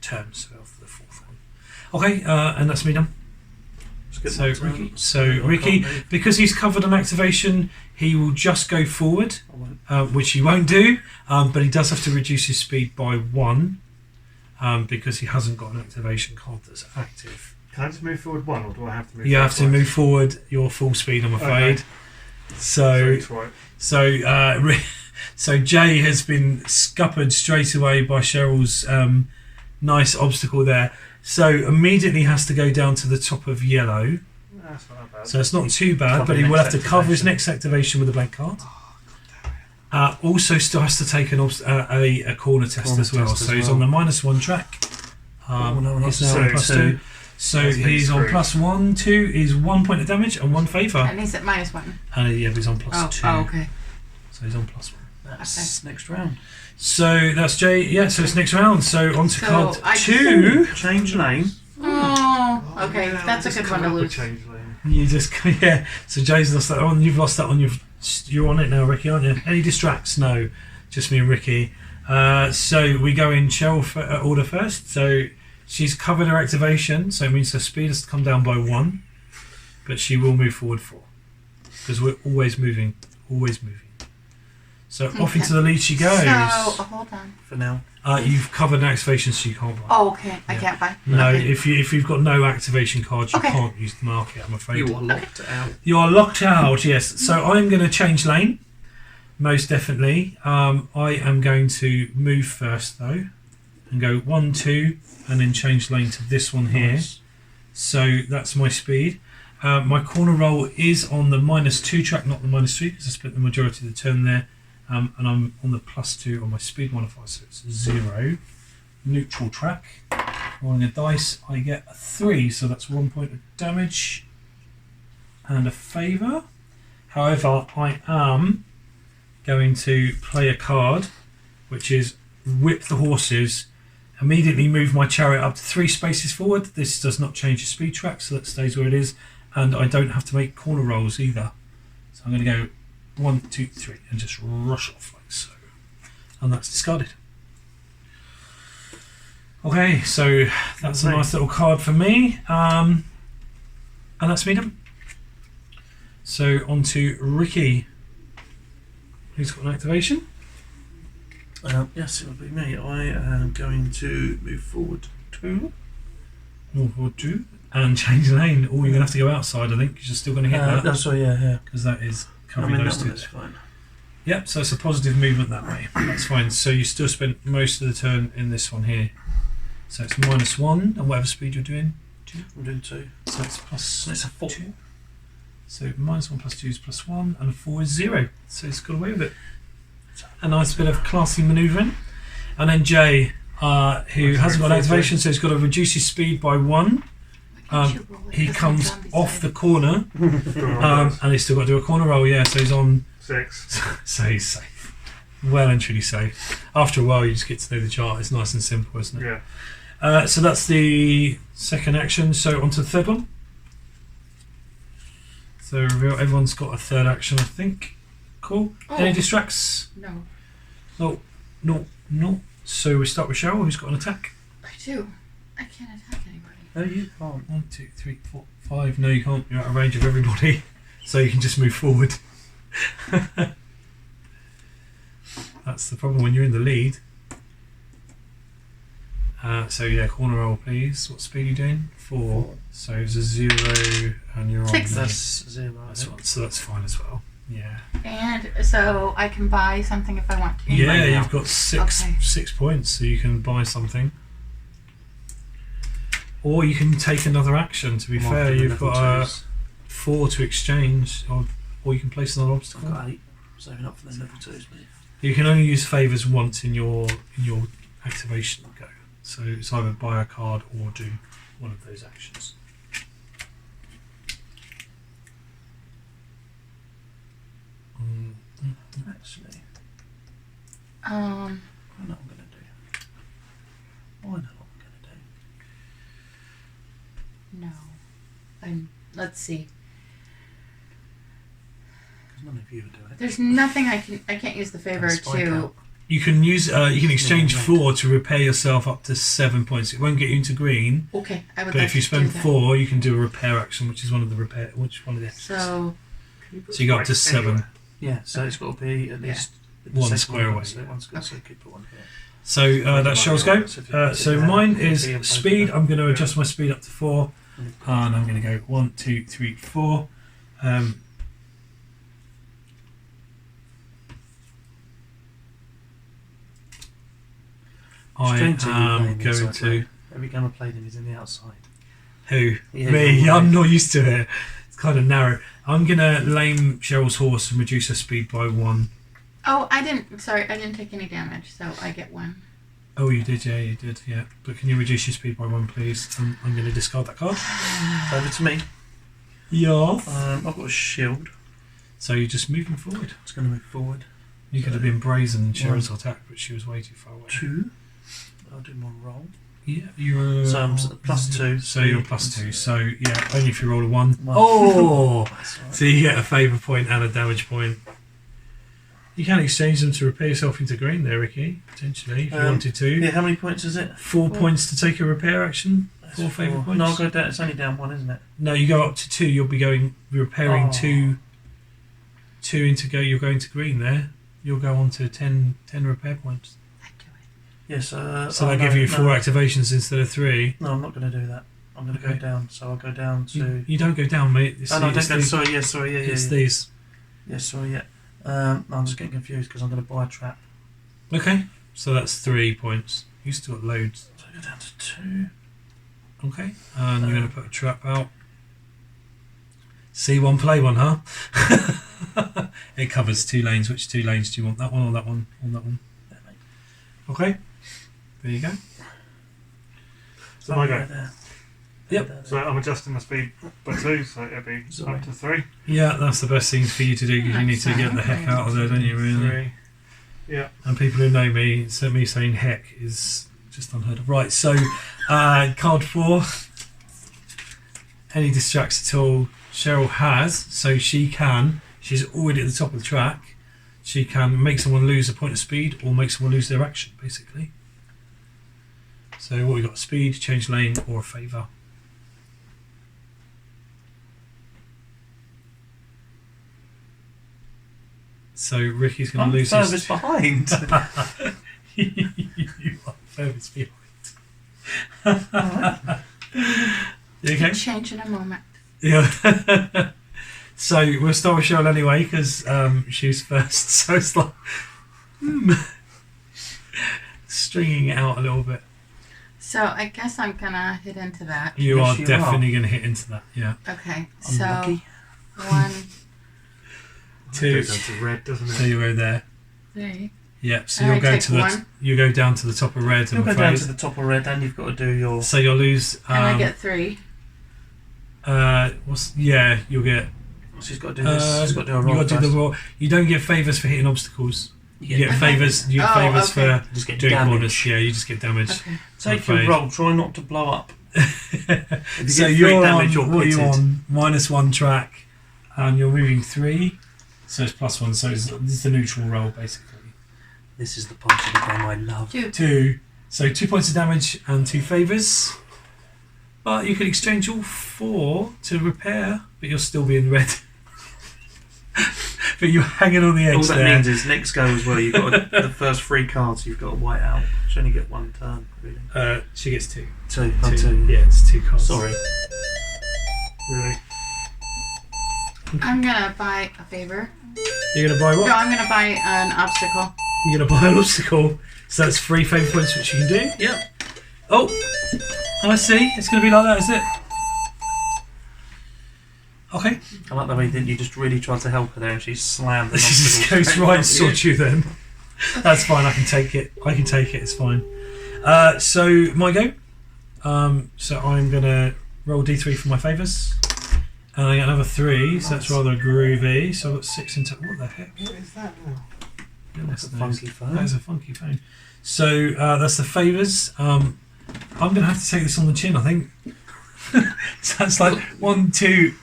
turn. So of the 4th one. Okay, and that's me done. Skip So my turn. Ricky, so I Ricky, can't move. because he's covered an activation, he will just go forward, I won't. which he won't do. But he does have to reduce his speed by 1, because he hasn't got an activation card that's active. Can I just move forward 1, or do I have to move You have to forward move forward your full speed, I'm afraid. Okay. So, twice? Right. so Jay has been scuppered straight away by Cheryl's nice obstacle there. So immediately has to go down to the top of yellow. That's not that bad. So it's not too bad, Cover but he next will have to cover his activation. next activation with a blank card. Also, still has to take a corner test Corner as well. test as So he's well. on the -1 track. no, He's that's now on so- +2. So That's me he's on screwed. +1, 2 is 1 point of damage and 1 favour. And he's at -1. And yeah, he's on +2. Oh, okay. So he's on +1. That's next round. So that's Jay. Yeah, so it's next round. So on to So card I 2. Change lane. Oh, okay. yeah, That's a just good come one to up with lose. change lane. You just yeah. So Jay's lost that one. You've lost that one. You're on it now, Ricky, aren't you? Any distracts? No, just me and Ricky. So we go in Cheryl order first. So she's covered her activation, so it means her speed has to come down by 1, but she will move forward 4 because we're always moving, always moving. So off into the lead she goes. So, hold on. For now. You've covered an activation, so you can't buy. Oh, okay. I Yeah. can't buy. No, Okay. if you've got no activation cards, you Okay. can't use the market, I'm afraid. You are locked out. You are locked out, yes. So I'm going to change lane, most definitely. I am going to move first, though, and go 1, 2, and then change lane to this one here. Nice. So that's my speed. My corner roll is on the -2 track, not the -3, because I spent the majority of the turn there. And I'm on the +2 on my speed modifier, so it's 0. Neutral track. Rolling a dice, I get a 3, so that's 1 point of damage and a favour. However, I am going to play a card, which is whip the horses, immediately move my chariot up to 3 spaces forward. This does not change the speed track, so that stays where it is, and I don't have to make corner rolls either. So I'm going to go 1, 2, 3, and just rush off like so, and that's discarded. Okay, so that's a nice little card for me, and that's me done. So on to Ricky, who's got an activation. Yes, it'll be me. I am going to move forward 2. Or 2, and change lane. Or you're going to have to go outside, I think, because you're still going to hit that, No, sorry, yeah. because that is I covering mean, those that two. one is fine. Yep, so it's a positive movement that way. That's fine. So you still spent most of the turn in this one here. So it's -1 and whatever speed you're doing. I'm doing 2. So it's plus So it's a 4. 2. So -1 plus 2 is +1, and 4 is 0. So it's got away with it. A nice bit of classy manoeuvring. And then Jay, who hasn't got an activation, so he's got to reduce his speed by 1. Why can't you roll it? He That's comes my zombie off side. the corner, and he's still got to do a corner roll. Yeah, so he's on. 6. So he's safe. Well and truly safe. After a while, you just get to know the chart. It's nice and simple, isn't it? Yeah. So that's the second action. So on to the third one. So reveal, everyone's got a third action, I think. Cool. Oh. Any distracts? No. No. So we start with Cheryl, who's got an attack. I do. I can't attack anybody. No, you can't. 1, 2, 3, 4, 5. No, you can't. You're out of range of everybody. So you can just move forward. That's the problem when you're in the lead. So yeah, corner roll, please. What speed are you doing? 4. So it's a 0, and you're on. 6. That's 0. That's right. So that's fine as well. Yeah. And so I can buy something if I want to. Yeah, right now. you've got 6 Okay. 6 points, so you can buy something. Or you can take another action. To be I'm fair, after the you've level got 2s. 4 to exchange, or you can place another I've obstacle. got 8. Saving up for the level 2s, mate. You can only use favours once in your activation go. So it's either buy a card or do one of those actions. Actually, Um. I know what I'm going to do. I know what I'm going to do. No. Let's see. Because none of you would do it. There's nothing I can't use the favor Spike to. out. You can use you can exchange right. 4 to repair yourself up to 7 points. It won't get you into green, Okay, I would but like if you to spend do that. 4, you can do a repair action, which is one of the actions. So So you go up to 7. Yeah, so it's got to be at least the One second square one, away, So yeah. one's good, so Okay. keep it one here. So that's Cheryl's go. So Yeah. mine Yeah. is Yeah. speed. I'm going to adjust my speed up to 4, and I'm going to go 1, 2, 3, 4. I Strange that you am play in the going inside to lane. Every game I played in is in the outside. who Yeah, me. you're I'm right. not used to it. It's kind of narrow. I'm going to lame Cheryl's horse and reduce her speed by 1. I didn't take any damage, so I get 1. Oh, you did, yeah. But can you reduce your speed by 1, please? I'm going to discard that card. Over to me. Yeah. I've got a shield. So you're just moving forward. It's going to move forward. You could have been brazen in Cheryl's attack, but she was way too far away. 2. I'll do my roll. Yeah, you're. So I'm plus 2. So you're plus 2. So yeah, only if you roll a 1. One. Oh! That's all right. So you get a favour point and a damage point. You can exchange them to repair yourself into green there, Ricky, potentially, if you wanted to. Yeah, how many points is it? 4 points to take a repair action. That's 4 favour points. No, I'll go down. It's only down 1, isn't it? No, you go up to 2. You'll be repairing Oh. 2 into go. You're going to green there. you'll go on to 10 repair points. I do it. Yes. So they give you 4 activations instead of 3. No, I'm not going to do that. I'm going to Okay. go down. So I'll go down to. You don't go down, mate. It's, Oh no, it's don't go. these- Sorry. Yeah. Sorry. Yeah. It's Yeah. these. Yeah. Sorry. Yeah. I'm just getting confused because I'm going to buy a trap. Okay, so that's 3 points. You still got loads. So I go down to 2. Okay, and you're going to put a trap out. See one, play one, huh? It covers 2 lanes. Which 2 lanes do you want? That one or that one? Or that one? There, mate. Okay, there you go. So my go. Right there. Yep. There, So I'm adjusting my speed by 2, so it'll be Sorry. up to 3. Yeah, that's the best thing for you to do because you need to get the heck out of there, don't you, really? 3. Yeah. And people who know me, so me saying heck is just unheard of. Right, so card 4. Any distracts at all, Cheryl has, so she's already at the top of the track. She can make someone lose a point of speed or make someone lose their action, basically. So what we got? Speed, change lane, or a favour. So Ricky's going I'm to lose furthest behind. you are furthest behind. You okay? Change in a moment. Yeah. So we'll start with Cheryl anyway because she's first. So it's like stringing it out a little bit. So I guess I'm gonna hit into that. You Yes, are you definitely going to hit into that. Yeah. Okay. So Unlucky. 1, 2. Goes down to red, doesn't it? So you go there. 3. Yep. So And you'll I go take to the. 1. You go down to the top of red. You'll I'm go down afraid. to the top of red, and you've got to do your. So you'll lose. And I get 3. You'll get. She's got to do this. She's got to do a You roll got to do first. the roll. You don't get favours for hitting obstacles. You get Okay. favours. You get Oh, favours okay. for Just get doing damage. corners. Yeah, you just get damage. Okay. Take I'm your afraid. roll. Try not to blow up. If you So get 3 you're damage, on, you're what are you pitted. on? -1 track, and you're moving 3. So it's +1. So it's the neutral roll basically. This is the part of the game I love. 2. 2. So 2 points of damage and 2 favours. But you can exchange all 4 to repair, but you'll still be in red. But you're hanging on the edge All that there. means is next go as well. You've got the first 3 cards. You've got to white out. You only get 1 turn, really. She gets 2. 2. 2. 2. Yeah, it's 2 cards. Sorry. Really? I'm gonna buy a favor. You're going to buy what? No, I'm gonna buy an obstacle. You're going to buy an obstacle. So that's 3 favour points which you can do. Yep. Oh, I see. It's going to be like that, is it? Okay. I like the way that you just really tried to help her there, and she slammed. She just goes right and sorts you then. That's fine. I can take it. It's fine. So my go. So I'm gonna roll d3 for my favours, and I get another 3. So that's rather groovy. So I've got 6 into. What the heck? What is that now? Goodness That's a knows. funky phone. That is a funky phone. So that's the favours. I'm gonna have to take this on the chin. I think. So that's like 1, 2,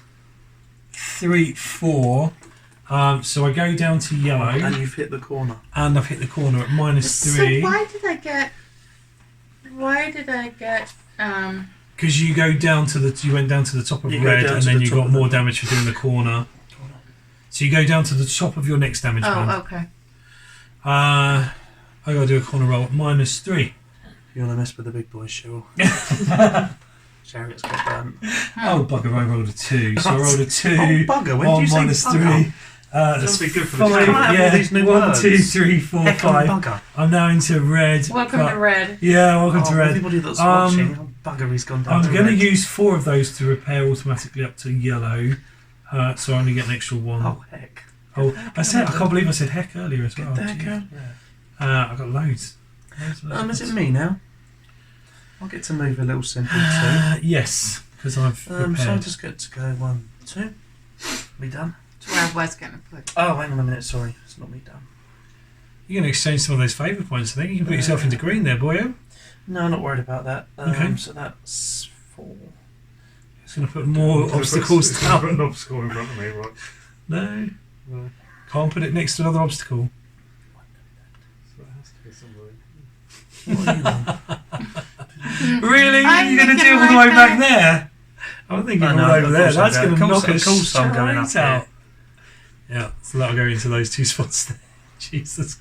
3, 4. So I go down to yellow, And you've hit the corner. and I've hit the corner at -3. So why did I get? Because you go down to you went down to the top of You go red, down and to then the you top got of more the- damage for doing the corner. So you go down to the top of your next damage band. Oh, okay. I got to do a corner roll at -3. You want to mess with the big boys, Cheryl. Chariot's got burnt. Oh bugger! I rolled a 2, so I rolled a 2 Oh, bugger, when did on you say -3. bugger? That's That'd be good for the 5. channel. Come out with all these new 1, words. 2, 3, 4, Heck on 5. bugger. I'm now into red. Welcome but- to red. Yeah, welcome to Oh, red. everybody that's watching, oh, bugger, he's gone down I'm to going to red. use 4 of those to repair automatically up to yellow, so I only get an extra 1. Oh, heck. I can't believe I said heck earlier as well. Get the heck Jeez. out of there. I've got loads. Is it me now? I'll get to move a little simple too. Yes, because I've So I repaired. just get to go 1, 2. Me done? That's where I was gonna put. Oh, hang on a minute, sorry. It's not me done. You're going to exchange some of those favour points, I think. You can put yourself into green there, boyo. No, I'm not worried about that. Okay. So that's 4. It's going to put more obstacles It's gonna put an down. obstacle in front of me, right? No, No. can't put it next to another obstacle. So it has to be somewhere. What are you on? Really? I'm You're going to thinking do all the right way back there. there? I'm thinking I know, all over of there. course I'm That's going- going to of knock course- us of course I'm going up straight out. there. Yeah, so that'll go into those 2 spots there. Jesus.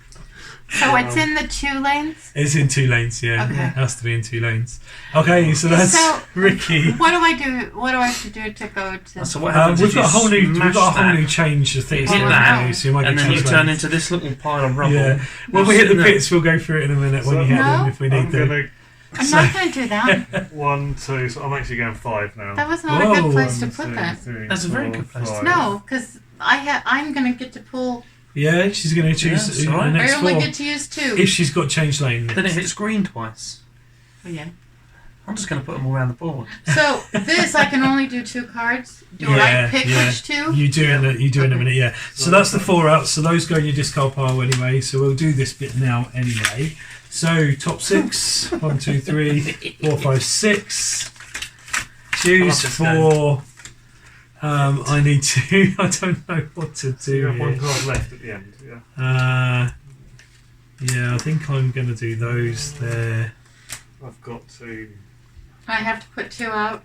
So it's in the 2 lanes? It's in 2 lanes, yeah. Okay. It has to be in 2 lanes. Okay, so that's So, Ricky. What do I do? What do I have to do to go to... So what happens We've if got a whole you new, smash that, change of things. hit now, that, so you might and get then you changed turn lanes. into this little pile of rubble. Yeah. When we hit the pits, we'll go through it in a minute when So- you hit No. them if we need I'm to. gonna I'm not going to do that. 1, 2. So I'm actually going 5 now. That was not a Whoa. good place to 1, put 2, that. 3, That's a very 4, good place to 5. No, because I'm going to get to pull... Yeah, she's going to choose that's the all right. next I only 4 get to use 2. if she's got change lane. Then it hits green twice. Oh, yeah. I'm just going to put them all around the board. So this, I can only do 2 cards. Do I pick which 2? You do in a Okay. minute, yeah. So that's the 4 out. So those go in your discard pile anyway. So we'll do this bit now anyway. So top 6, 1, 2, 3, 4, 5, 6. Choose this 4. I need to. I don't know what to So you do have 1 here. card left at the end. Yeah. Yeah, I think I'm going to do those there. I've got to. I have to put 2 out.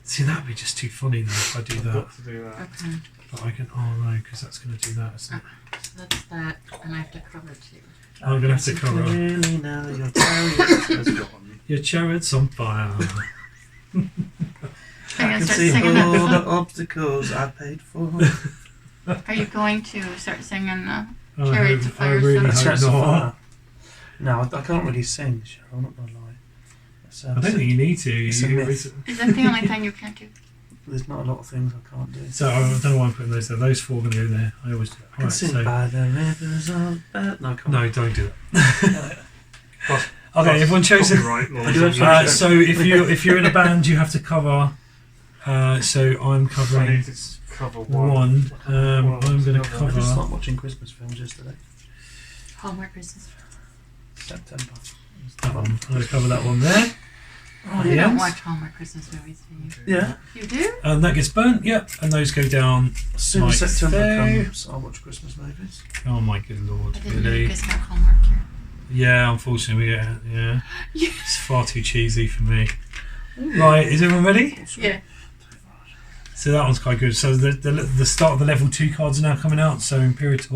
See, that'd be just too funny though if I do I've that. got to do that. Okay. But I can. Oh no, because that's going to do that, isn't it? So that's that. And I have to cover 2. I'm going to have to cover up. Clearly now your chariot has gone. Your chariot's on fire. I'm I going can to start see singing all that the obstacles I paid for. song. Are you going to start singing I Chariots hope- of I Fire really stuff? hope Chariots of not. Fire. No, I can't really sing, Cheryl. I'm not going to lie. I don't think you need to. It's a You- myth. Is that the only thing you can't do? There's not a lot of things I can't do. So I don't know why I'm putting those there. Those 4 are going to go there. I always do. I can Right, sing so by the rivers of bad. No, come no, on. don't do that. Plus- Okay, everyone chose it. Copyright laws. I do have So if you're in a band, you have to cover. So I'm I need covering to cover 1. 1. I'm going to I just cover. started watching Christmas films yesterday. Hallmark Christmas. September. That one. I'm going to cover that one there. Oh, You yes. don't watch Hallmark Christmas movies, do you? Yeah. You do? And that gets burnt. Yep. And those go down. As soon as Like September there. comes, I'll watch Christmas movies. Oh my good lord, I didn't know you really? guys got Hallmark here. Yeah, unfortunately, yeah. Yeah. It's far too cheesy for me. Right, is everyone ready? Yeah. So that one's quite good. So the start of the level 2 cards are now coming out. So Imperator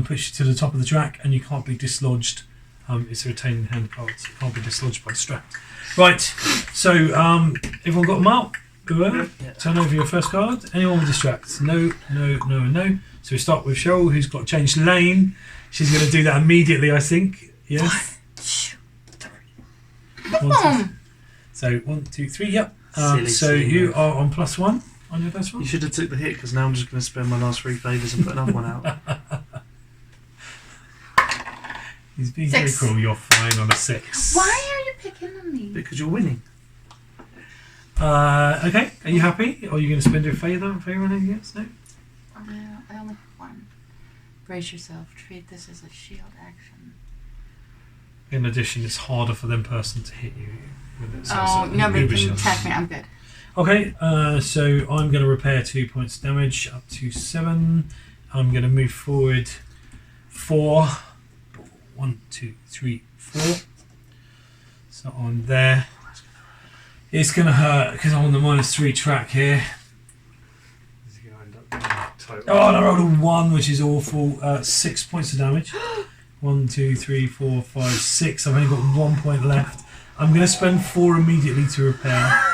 puts you to the top of the track, and you can't be dislodged. It's a retaining hand card, so you can't be dislodged by distract. Right. So everyone got them out? Whoever. Yeah. Turn over your first card. Anyone with distract? No, no, no, and no. So we start with Cheryl, who's got changed lane. She's going to do that immediately, I think. Yes. 1, 2, Boom! so 1, 2, 3. Yep. Silly, So silly you move. are on +1 on your first You one. should have took the hit because now I'm just going to spend my last 3 favours and put another one out. He's being very 6. cruel. You're fine on a 6. Why are you picking on me? Because you're winning. Okay. Are you happy? Or are you going to spend your favour on anything else? No. I only have 1. Brace yourself. Treat this as a shield action. In addition, it's harder for them person to hit you. With it, so Oh, it's a nobody uber can shield. attack me. I'm good. Okay, so I'm going to repair 2 points damage up to 7. I'm going to move forward 4. 1, 2, 3, 4. So on there. It's going to hurt because I'm on the -3 track here. Is he going to end up total? Oh, and I rolled a 1, which is awful. 6 points of damage. 1, 2, 3, 4, 5, 6. I've only got 1 point left. I'm going to spend 4 immediately to repair.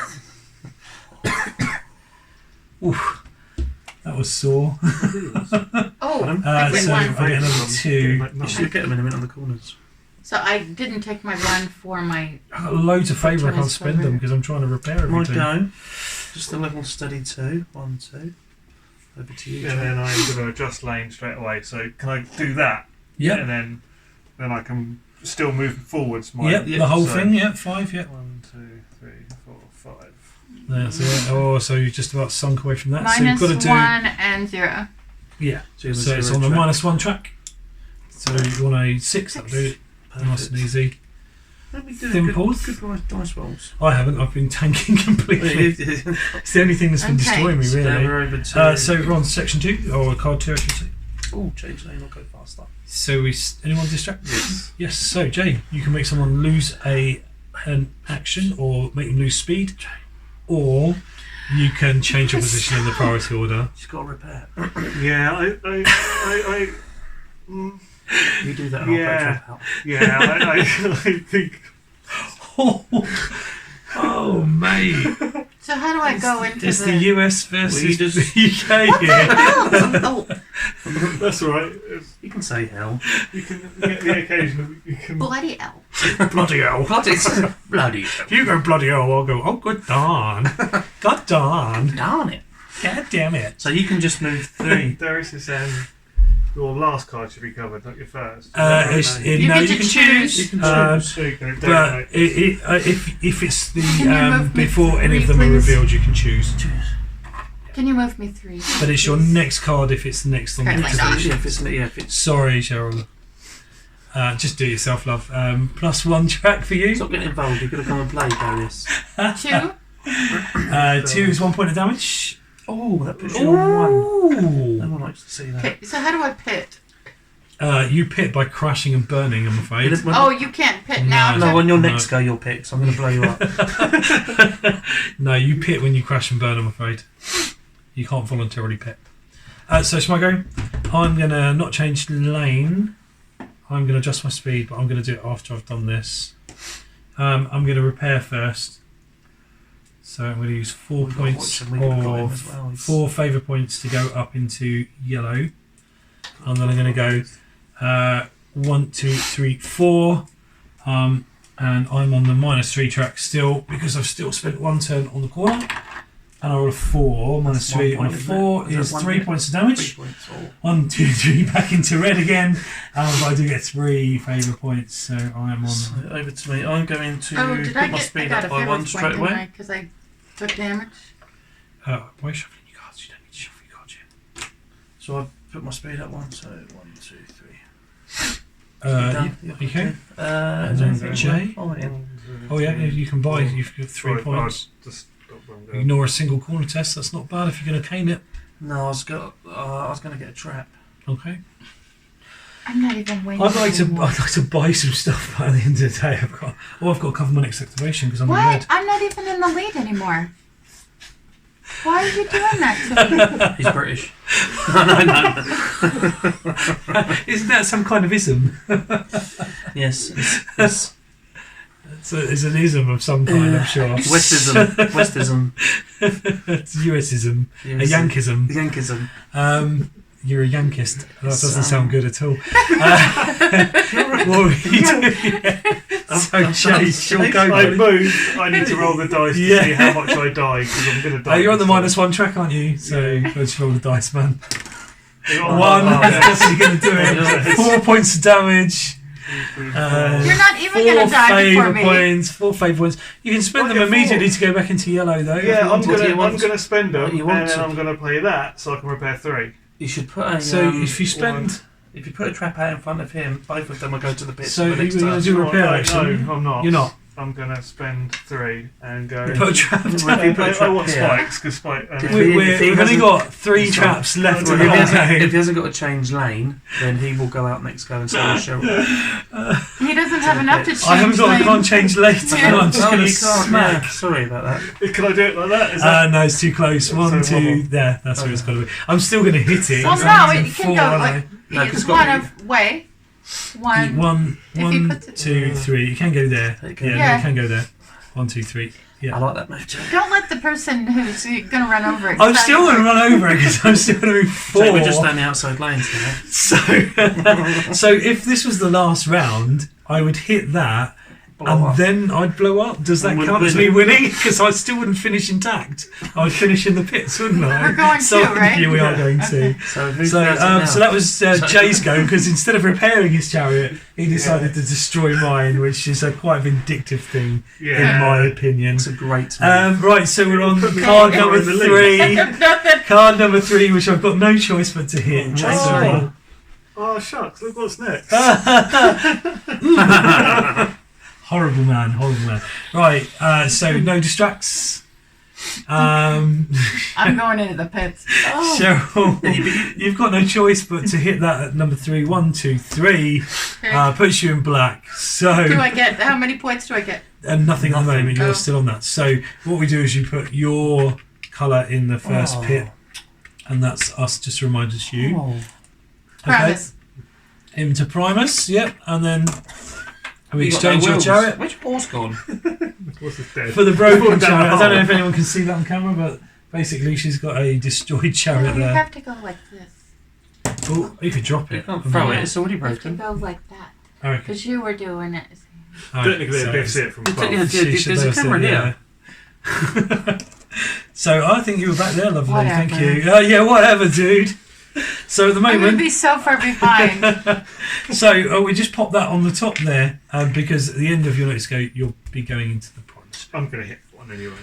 Oof, that was sore. Oh, I get So 1. I get another 2. You should get them in a minute on the corners. So I didn't take my 1 for my... I've got loads of favour. I can't Twice spend them favour. because I'm trying to repair My everything. go. Just a level steady 2. 1, 2. Over to you. And Jay. then I'm going to adjust lane straight away. So can I do that? Yep. And then I can still move forwards. Yep, yeah, the whole so- thing. Yep, 5. Yep. 1, 2, 3, 4, 5. That's it. Oh, so you've just about sunk away from that. So minus you've got to do. 1 and 0. Yeah. So you have a So it's zero on the track. -1 track. So you want a 6. That'll do it. Nice and easy. Let me do Dimples. good dice rolls. I haven't. I've been tanking completely. It's the only thing that's been Okay. destroying me, So now really. we're over to... So we're on section 2, or card 2, I should say. Oh, change lane, I'll go faster. So anyone distracted? Yes. So Jay, you can make someone lose an action, or make them lose speed, or you can change your position in the priority order. She's got to repair. Yeah, You do that and I'll Yeah. put a trap out. Yeah, I think. Oh, mate. So how do I go into It's the... the US versus Well, you just- the UK here. Oh, That's all right. You can say hell. You can get the occasion. You can. bloody hell. Bloody hell. Bloody If you go bloody hell, I'll go, oh, good darn. God darn. darn it. God damn it. So you can just move 3. Darius is saying your last card should be covered, not your first. You You no, get you to can choose. choose. You can choose. So you can But donate. if it's Can you the move me before any of three, them are please? revealed, you can choose. Can you move me 3? But it's your please? next card if it's the next on the Apparently list. not. If it's Sorry, Cheryl. Just do it yourself, love. +1 track for you. Stop getting involved. You're going to come and play, Darius. 2? 2 is 1 point of damage. Oh, that puts you on 1. No Ooh. one likes to see that. Okay, so how do I pit? You pit by crashing and burning, I'm afraid. Oh, you can't pit now. No. No, on your No. next go, you'll pick, so I'm going to blow you up. No, you pit when you crash and burn, I'm afraid. You can't voluntarily pit. So it's my go. I'm going to not change lane. I'm going to adjust my speed, but I'm going to do it after I've done this. I'm going to repair first. So I'm going to use 4 We've got to points watch him, we've got him of as well. He's- 4 favour points to go up into yellow. And then I'm going to go 1, 2, 3, 4. And I'm on the -3 track still because I've still spent 1 turn on the corner. And I roll a 4. That's -3 1 on a point, isn't 4 it? Is is that 1 3 hit? points of 3 damage. points. Oh. 1, 2, 3 back into red again. But I do get 3 favour points, so I am on. So over to me. I'm going to Oh, did put I my get... I speed got up a by 1 favorite straight point, didn't I? away. Because I took damage. Why are you shuffling your cards? You don't need to shuffle your cards yet. So I put my speed up 1. So 1, 2, 3. You okay? And then then J. Oh, in. Oh yeah, you can buy. You've got 3 Sorry, points. I'll just stop where I'm going. Ignore a single corner test. That's not bad if you're going to cane it. No, I was going to get a trap. Okay. I'm not even waiting. I'd like anymore. to buy some stuff by the end of the day. I've got to cover my next activation because I'm in What? red. I'm not even in the lead anymore. Why are you doing that to me? He's British. no. Isn't that some kind of ism? Yes. It's It's an ism of some kind, I'm sure. Westism. It's USism. A Yankism. Yankism. You're a Yankist. That doesn't sound good at all. So, Chase, you'll go. I move. I need to roll the dice to see how much I die because I'm going to die. You're on the this time. -1 track, aren't you? So let's roll the dice, man. You're on 1, one. that's definitely going to do it. 4 points of damage. You're not even 4 going to die before favour me. points. 4 favour points. You can spend I'll them get 4. immediately to go back into yellow, though. if Yeah, you I'm wanted. What do you want? going to spend them, You want and then to- I'm going to play that so I can repair 3. You should put a. So if you spend. If you put a trap out in front of him, both of them will go to the pit. So for you're the next going to turn. do repair No, action? I'm not. You're not. I'm going to spend 3 and go. You put a trap Well, down. if you put a I trap want here- spikes because spike. If We've only hasn't- got 3 Sorry. traps left Well, in the If he, whole hasn't, if game. he hasn't got to change lane, then he will go out next go and steal a Cheryl. He doesn't have enough to change. I haven't got. I lane. can't change later. Yeah. I'm just Oh, going to you can't, smack. yeah. Sorry about that. Can I do it like that? Is that No, it's too close. 1, So 2, one there. That's where it's got to be. I'm still going to hit it. Well, So no, I'm it using can 4, go aren't like No, it's it's one got of way. One. 1, If he 1, puts it- 2, 3. You can go there. It can- Yeah, Yeah. you can go there. 1, 2, 3. I Yeah. like that move, Jay. Don't let the person who's going to run over it. I'm still going to run over it because I'm still going to move So 4. we're just down the outside lanes now. So if this was the last round, I would hit that. And then I'd blow up. Does that And we'd count as win. me winning? Because I still wouldn't finish intact. I would finish in the pits, wouldn't I? We're going so, to, right? Yeah, we are Yeah. going to. So who's So, does it now? so that was Jay's go because instead of repairing his chariot, he decided to destroy mine, which is a quite vindictive thing, Yeah. in my opinion. It's a great move. Right, so we're on Put me card in number the lead. 3. Nothing. Card number 3, which I've got no choice but to hit. Oh, Jay's So- lane. Oh shucks! Look what's next. Horrible man, horrible man. Right, so no distracts. I'm going into the pits. Oh. Cheryl, you've got no choice but to hit that at number 3. 1, 2, 3. Puts you in black. So Do I get how many points do I get? nothing at the Nothing. moment. You're Oh. still on that. So what we do is you put your colour in the first Oh. pit, and that's us. Just to remind us you. Oh. Okay. Promise. him to Primus. Yep, and then we You got exchange no your wheels. chariot Which ball's gone? What's this dead? for the broken Down the chariot. I don't know hole. if anyone can see that on camera, but basically she's got a destroyed chariot You there. have to go like this. Oh, you could drop You it. can't throw it. Yeah. It's already You have to broken. go like that. Okay. Because you were doing it. Technically, so they've seen it from Yeah, above. yeah, she should there's a have camera said, here. yeah. So I think you were back there, lovely. Thank Whatever. you. Yeah, whatever, dude. So at the I'm going to moment, be so far behind. so we just pop that on the top there because at the end of your next go, you'll be going into the pond. I'm going to hit one anyway.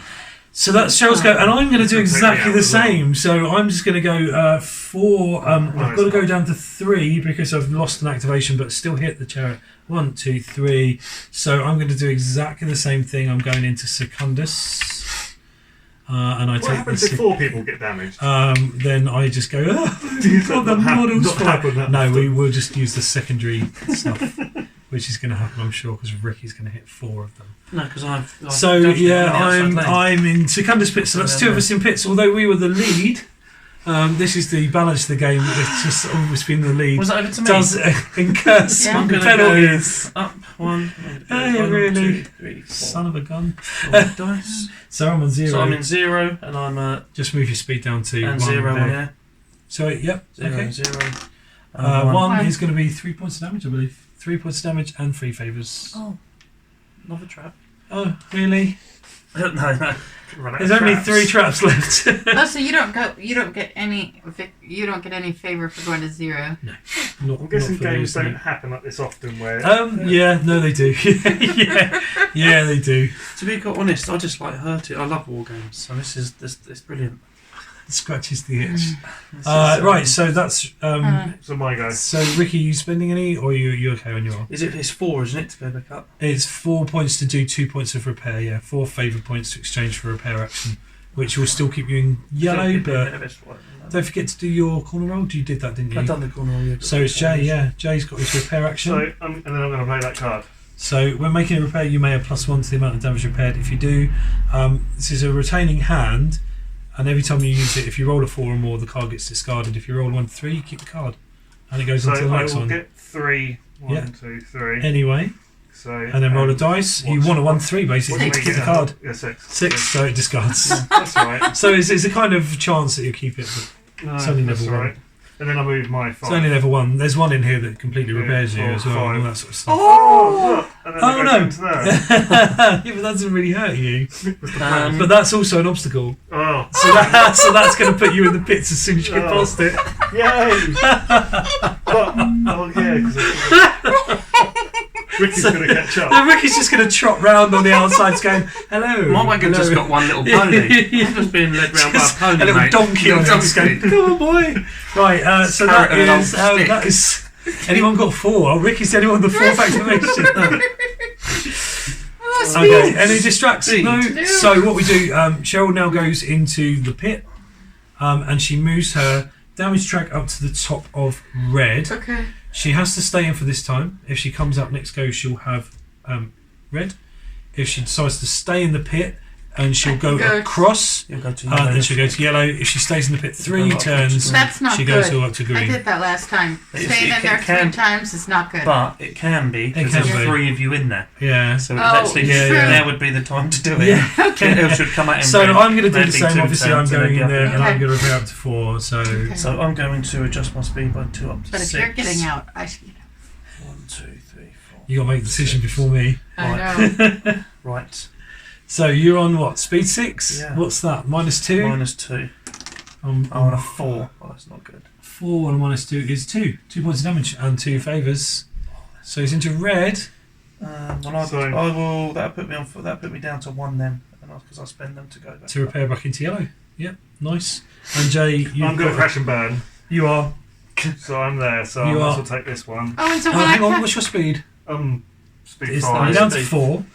So that's Cheryl's go, and I'm going to do It's gonna take exactly me out the as well. same. So I'm just going to go 4. I've got to it's go not. down to 3 because I've lost an activation, but still hit the chariot. 1, 2, 3. So I'm going to do exactly the same thing. I'm going into Secundus, and I What take happens the. if 4 people get damaged? Then I just go. Oh, you've got the Not hap- models not for happen that No, often. we will just use the secondary stuff, which is going to happen, I'm sure, because Ricky's going to hit 4 of them. No, because I've So definitely yeah, on the outside lane. I'm in Secundus pit. So that's 2 of us in pits. Although we were the lead, this is the balance of the game. It's just always been the lead. Was that over to me? Does incur some I'm gonna penalties. Up 1. Hey, 1, really? 2, 3, 4. Son of a gun. 4 dice. So I'm on 0. So I'm in 0, and I'm Just move your speed down to 1. and 0 there. yeah. So yep. 0, Okay. 0. 1 One. is going to be 3 points of damage, I believe. 3 points of damage and 3 favours. Oh, another trap. Oh, really? No. Run out There's of only traps. 3 traps left. Oh, so you don't go. You don't get any. You don't get any favor for going to 0. Not, I'm guessing not for games those, no. don't happen like this often where... Yeah, no, they do. yeah, they do. To be quite honest, I just like hurt it. I love war games, so this is it's brilliant. Scratches the itch. This is, Right, so that's So my go. so Ricky, you spending any, or you okay on your? It's 4, isn't it, to go back up? It's 4 points to do 2 points of repair. Yeah, 4 favour points to exchange for repair action, which will still keep you in yellow. But don't forget to do your corner roll. You did that, didn't I've you? done the corner roll, yeah. So it's Jay. Yeah, Jay's got his repair action. So, and then I'm going to play that card. So when making a repair, you may have +1 to the amount of damage repaired. If you do, this is a retaining hand, and every time you use it, if you roll a 4 or more, the card gets discarded. If you roll 1 to 3, you keep the card, and it goes So on to the I next will one. get 3. 1, Yeah. 2, 3. Anyway, So, and then roll a dice. You what's- want a 1 3 what basically do to they keep the get? card. Yeah, 6. 6, so it discards. That's all right. So it's a kind of chance that you keep it, but No, It's only that's level all one. right. And then I move my 5. it's only level 1. There's one in here that completely Yeah, repairs you 4, as well, and all 5. that sort of stuff. Oh, look! And then Oh, I go no. down to there. Yeah, but that doesn't really hurt you. Um, But that's also an obstacle. Oh, So that's going to put you in the pits as soon as you get Oh. past it. yay! But, oh yeah, because Ricky's going to catch up. Then Ricky's just going to trot round on the outside going, hello. my wagon hello. just got one little pony. I'm just being led round by a Just pony, a little mate. donkey on it. Just going, donkey. come on, boy. Right, so that Carrot and an is, old stick. that is... Anyone got 4? Oh, Ricky's the only one with the 4th activation. Oh, Okay, any distracts? Speed. No. No. So what we do, Cheryl now goes into the pit, and she moves her damage track up to the top of red. Okay. She has to stay in for this time. If she comes up next go, she'll have red. If she decides to stay in the pit, and she'll go Go- across, You'll go to then she'll go to yellow. If she stays in the pit 3 Go up turns, to That's not she good. goes all up to I green. did that last time. It- Staying it in there can- 3 times is not good. But it can be, because can there's be. 3 of you in there. Yeah. So Oh, actually, yeah, yeah. now would be the time to do it. Yeah. It should come out in So red. I'm going to do Red the be same. 2 Obviously, I'm turns and going then in there, the and I'm Okay. going to repair up to 4. So Okay. So I'm going to adjust my speed by 2 up to But 6. if you're getting out, I should get out. 1, 2, 3, 4. you got to make the decision before me. I know. Right. So you're on what? Speed 6? Yeah. What's that? -2? -2. I'm I'm on a 4. Oh, that's not good. 4 and -2 is 2. 2 points of damage and 2 favours. So he's into red. Well, So- I will. That'll put me on. That'll put me down to 1 then, because I'll spend them to go back. To repair back into yellow. Yep, nice. And Jay, you've I'm going to got- crash and burn. You are. So I'm there, so You I might are. as well take this one. Oh, and so Oh, when hang I on, what's your speed? Speed It's 5. you're down to Speed. 4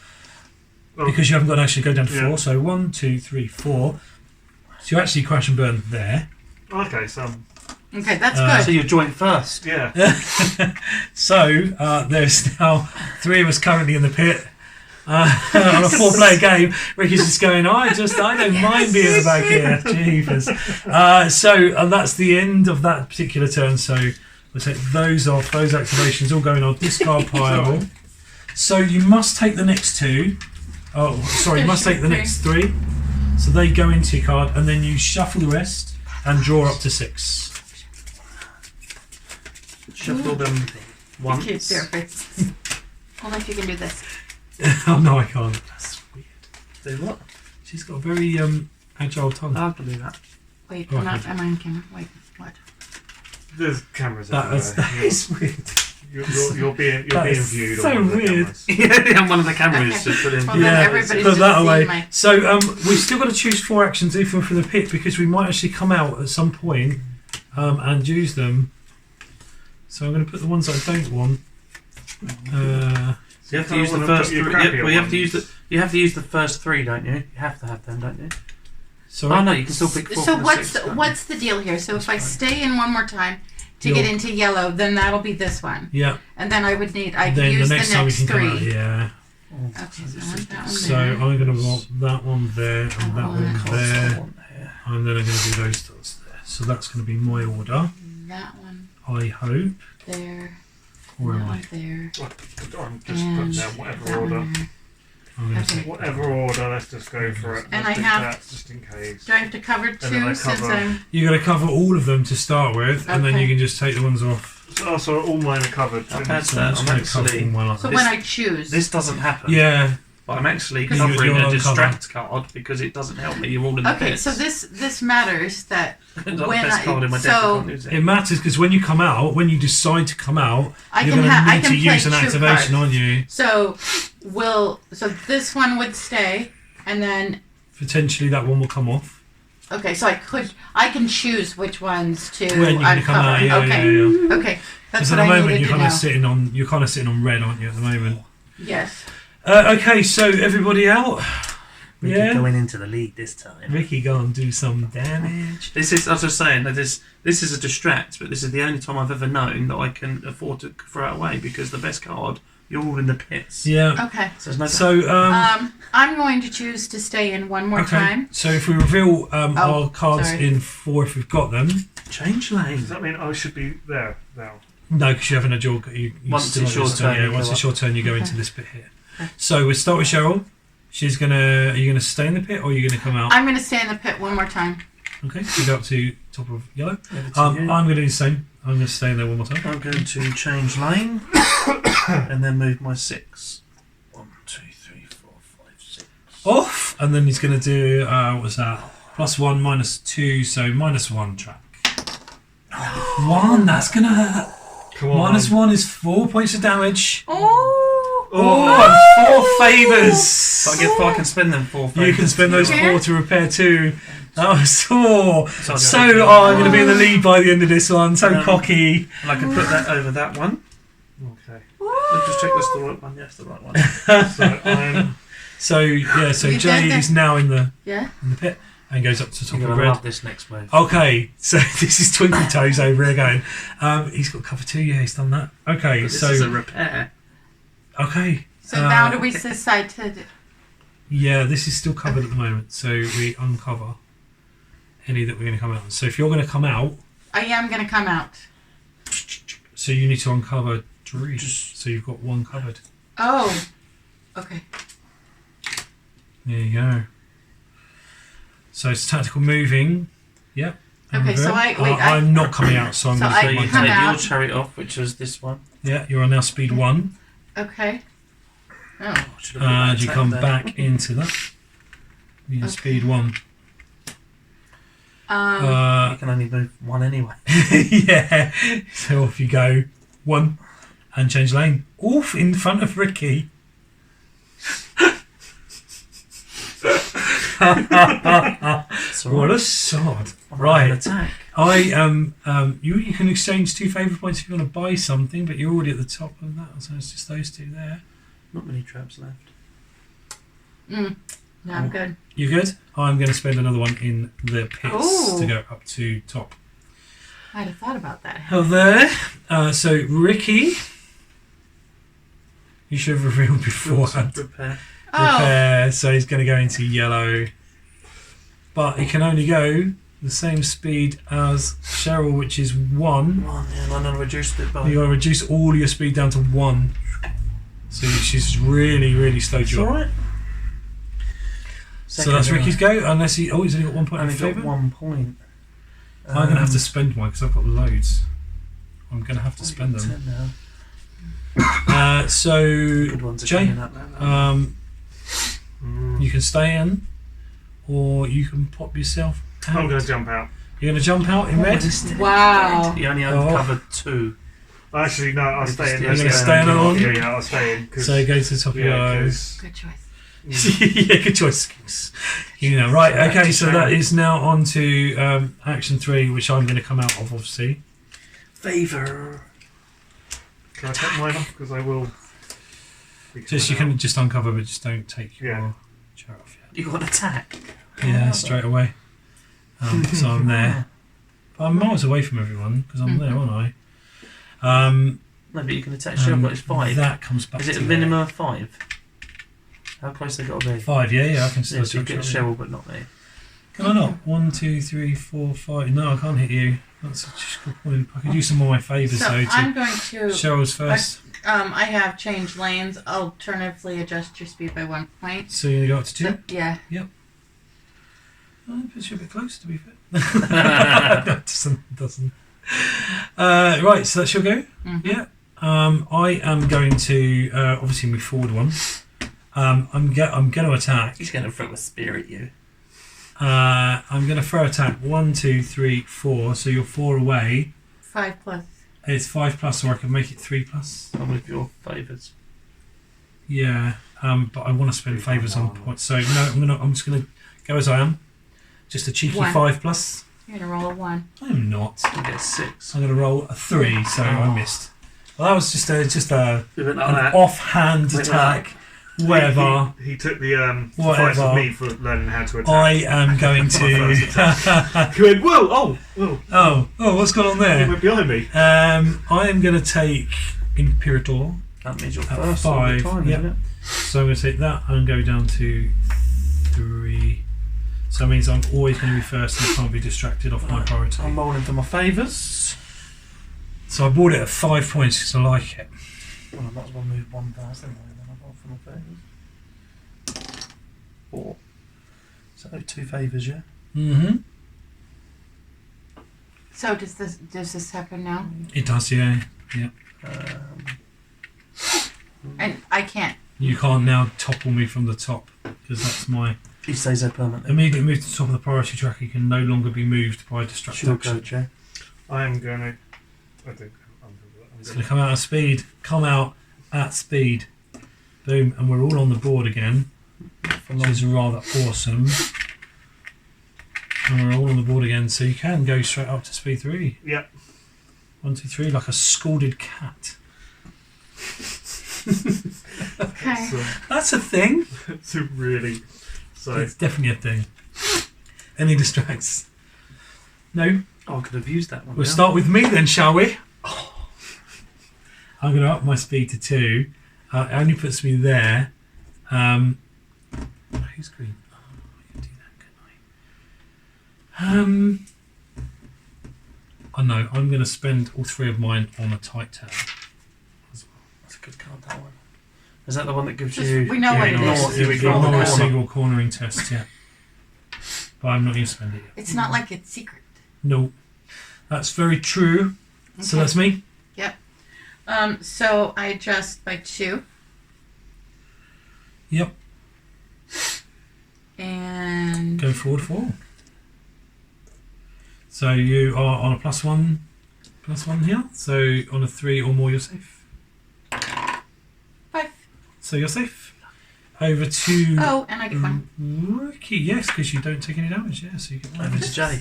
Oh, because you haven't got to actually go down to Yeah. 4. So 1, 2, 3, 4. So you actually crash and burn there. okay, so okay, that's Uh, So good. you're joint first. yeah. So there's now 3 of us currently in the pit. On a 4-player game, Ricky's just going, I don't mind being in the back here. Jeepers. So that's the end of that particular turn. So We'll take those off. Those activations all go in our discard pile. So you must take the next 2. Oh, sorry, you must take the next 3. So they go into your card, and then you shuffle the rest and draw up to 6. Shuffle them once. Cute therapist. Only if you can do this. Oh no, I can't. That's weird. Do what? She's got a very agile tongue. I have to do that. Wait, Oh, am I okay. on camera? Wait, what? There's cameras That everywhere. is weird. You're being That is viewed. so on one of the weird. cameras. Yeah, I'm one of the cameras. Okay. Just put in. Well, then Yeah, everybody's put just that seeing away. my- So we've still got to choose 4 actions even for the pit because we might actually come out at some point and use them. So I'm going to put the ones I don't want. You have to I use the wanna first put your 3. crappier Well, you have to ones. use the. You have to use the first 3, don't you? You have to have them, don't you? Sorry. Oh no, you can still pick 4 So from the what's 6, can't you? what's the deal here? So if I stay in one more time to You'll- get into yellow, then that'll be this one, Yeah. and then I could Then use the next time we can come 3. out. Yeah. Okay, so I want that one So there. I'm going to want that one there and that one Cards I there. want here. And then I'm going to do those dots there. So that's going to be my order. That one I hope. there. Or that am I? one there. I'm just And putting down whatever that order. one there. I'm going to Okay. say Whatever order, let's just go for it. And Let's I do have- that just in case. Do I have to cover then I 2 since cover- I'm... you're going to cover all of them to start with, and then Okay. you can just take the ones off. So all mine are covered. I've had So I'm that. just I'm going to cover actually. all mine up. So This- when I choose... This doesn't happen. Yeah. But I'm actually Because covering you're a on distract card because it doesn't help me. You're all in the Okay, pits. so this matters that It's not the when best I- card in my deck. I so- can't use It it. matters because when you come out, when you decide to come out, I you're can going to I need can to play use an 2 activation, cards. aren't you? So this one would stay, and then Potentially that one will come off. okay, so I can choose which ones to When you're going to come out, uncover. yeah, Okay, yeah, yeah. okay, that's Because at what the I moment needed you're to kind know. of sitting on red, aren't you? At the moment. Yes. Okay, so everybody out. We Yeah. keep going into the lead this time. Ricky, go and do some damage. This is, I was just saying, that this is a distract, but this is the only time I've ever known that I can afford to throw it away because the best card, you're all in the pits. Yeah. Okay. So there's no. So I'm going to choose to stay in one more okay. time. So if we reveal our cards sorry. in 4, if we've got them, Change lane. Does that mean I should be there now? no, because you haven't had your. You Once still it's have your this turn, Yeah, you once go it's your turn, you go into this bit here. Okay. So we'll start with Cheryl. She's gonna. Are you gonna stay in the pit or are you gonna come out? I'm going to stay in the pit one more time. Okay. So you go up to top of yellow. Over to I'm you. gonna do the same. I'm gonna stay in there one more time. I'm going to change lane and then move my 6. 1, 2, 3, 4, 5, 6. Off, and then he's gonna do. What's that? +1, -2, so -1 track. 1. That's gonna hurt. Come on. -1 is 4 points of damage. Oh! Oh, and 4 favours. So I can spend them 4. You can spend those Yeah. 4 to repair 2. That was 4. So So, I'm going to be in the lead by the end of this one. So cocky. And I can put that over that one. Okay. Let's just check that's the right one. Yes, the right one. So I'm. So, yeah, so You Jay did that. is now in the Yeah? pit and goes up to top I'm of going to red. love this next move. Okay, so this is Twinkle Toes over again. He's got cover 2. Yeah, he's done that. Okay, But this so is a repair. okay. So now do we decide to... Yeah, this is still covered at the moment. So we uncover any that we're going to come out. So if you're going to come out, I am going to come out. so you need to uncover 3. So you've got 1 covered. Oh. Okay. There you go. So it's tactical moving. Yep. Okay, so I'm not coming out, so I'm So going I to So take you my come take turn. your out. chariot off, which was this one. Yeah, you're on now speed 1. Okay. Oh. I should have put that And you attack come there. back into that. You're Okay. speed 1. You can only move 1 anyway. Yeah. So off you go. 1. And change lane. Oof, in front of Ricky. So What a sod. I'm Right. on attack. You can exchange 2 favour points if you want to buy something, but you're already at the top of that, so it's just those 2 there. Not many traps left. No, I'm good. You good? I'm going to spend another one in the pits Ooh. to go up to top. I'd have thought about that. Oh, there. So Ricky, you should have revealed beforehand. Repair. Oh. Repair. So he's going to go into yellow, but he can only go the same speed as Cheryl, which is 1. Oh, yeah, and I'm gonna reduce it by. You got to reduce all your speed down to 1. So she's really, really slowed you up. Alright. So that's Ricky's go, unless he's only got 1 point in Only got favour. 1 point. I'm going to have to spend mine because I've got loads. I'm going to have to spend them. 10 now. So, Good ones are Jay, coming up now. you can stay in, or you can pop yourself out. I'm going to jump out. You're going to jump out in red? Wow. You only uncovered 2. Actually, no, I'll stay in. You're going to stay in on? Yeah, I'll stay in. So go to the top of your eyes. Good choice. Yeah, good choice. You know, right, okay, so that is now on to action 3, which I'm going to come out of, obviously. Favour. Can I take mine off? Because I will. Just you can just uncover, but just don't take your chair off yet. You got an attack. Yeah, straight away. So I'm there. But I'm miles away from everyone because I'm there, aren't I? No, but you can attack Cheryl, but it's 5. That comes back. Is it to a minimum of 5? How close they got to be? 5, yeah, I can still Yeah, so you get Cheryl. Cheryl, but not me. Can I not? 1, 2, 3, 4, 5. No, I can't hit you. That's just a good point. I could use some of my favours So though. I'm going to. Cheryl's first. I have changed lanes. Alternatively, adjust your speed by 1 point. So you're going to go up to 2? So, yeah. Oh, but you're a bit close, to be fair. doesn't. Right, so that's your go. Mm-hmm. Yeah. I am going to obviously move forward 1. I'm going to attack. He's going to throw a spear at you. I'm going to throw attack 1, 2, 3, 4. So you're 4 away. 5 plus. It's 5 plus, or I can make it 3 plus. I'm with your favours. Yeah. But I want to spend favours on points. So no, I'm just going to go as I am. Just a cheeky 1. 5 plus. You're going to roll a 1. I'm not. You get 6. I'm going to roll a 3, so I missed. Well, that was just an Like that. offhand attack. Whatever. He took the advice Whatever. of me for learning how to attack. I am going to. He went, whoa, oh, what's going on he there? went behind me. I am going to take Imperator. That means you're At first all 5, the time, yep. isn't it? So I'm going to take that and go down to 3. So that means I'm always going to be first and can't be distracted off my priority. I'm rolling for my favours. So I bought it at 5 points because I like it. Well, I might as well move 1 first, then I'll roll for my favours. 4. So 2 favours, yeah? Mm-hmm. So does this happen now? It does, yeah. And I can't. You can't now topple me from the top because that's my. He stays there permanently. Immediately move to the top of the priority track. You can no longer be moved by distract Sure, action. coach, yeah? I'm going to. It's going to come out at speed. Come out at speed. Boom, and we're all on the board again, which is rather awesome. And we're all on the board again, so you can go straight up to speed 3. Yep. 1, 2, 3, like a scalded cat. Okay. That's a thing. So really. So It's definitely a thing. Any distracts? No. Oh, I could have used that one. We'll now. start with me then, shall we? I'm going to up my speed to 2. It only puts me there. Who's green? Oh, I can do that, can I? I know. I'm going to spend all 3 of mine on a tight tail. That's a good card, that one. Is that the one that gives Just- you... we know what it ignore- is. you Yeah, ignore ignore the Not a corner. single cornering test yet. But I'm not going to spend it yet. It's not like it's secret. No. That's very true. So Okay. that's me. So I adjust by 2. Yep. And Go forward 4. So you are on a +1 here. So on a 3 or more, you're safe. 5. So you're safe. Over to Oh, and I get 1. Ricky. Yes, because you don't take any damage. Yeah, so you get 1. Over to Jay.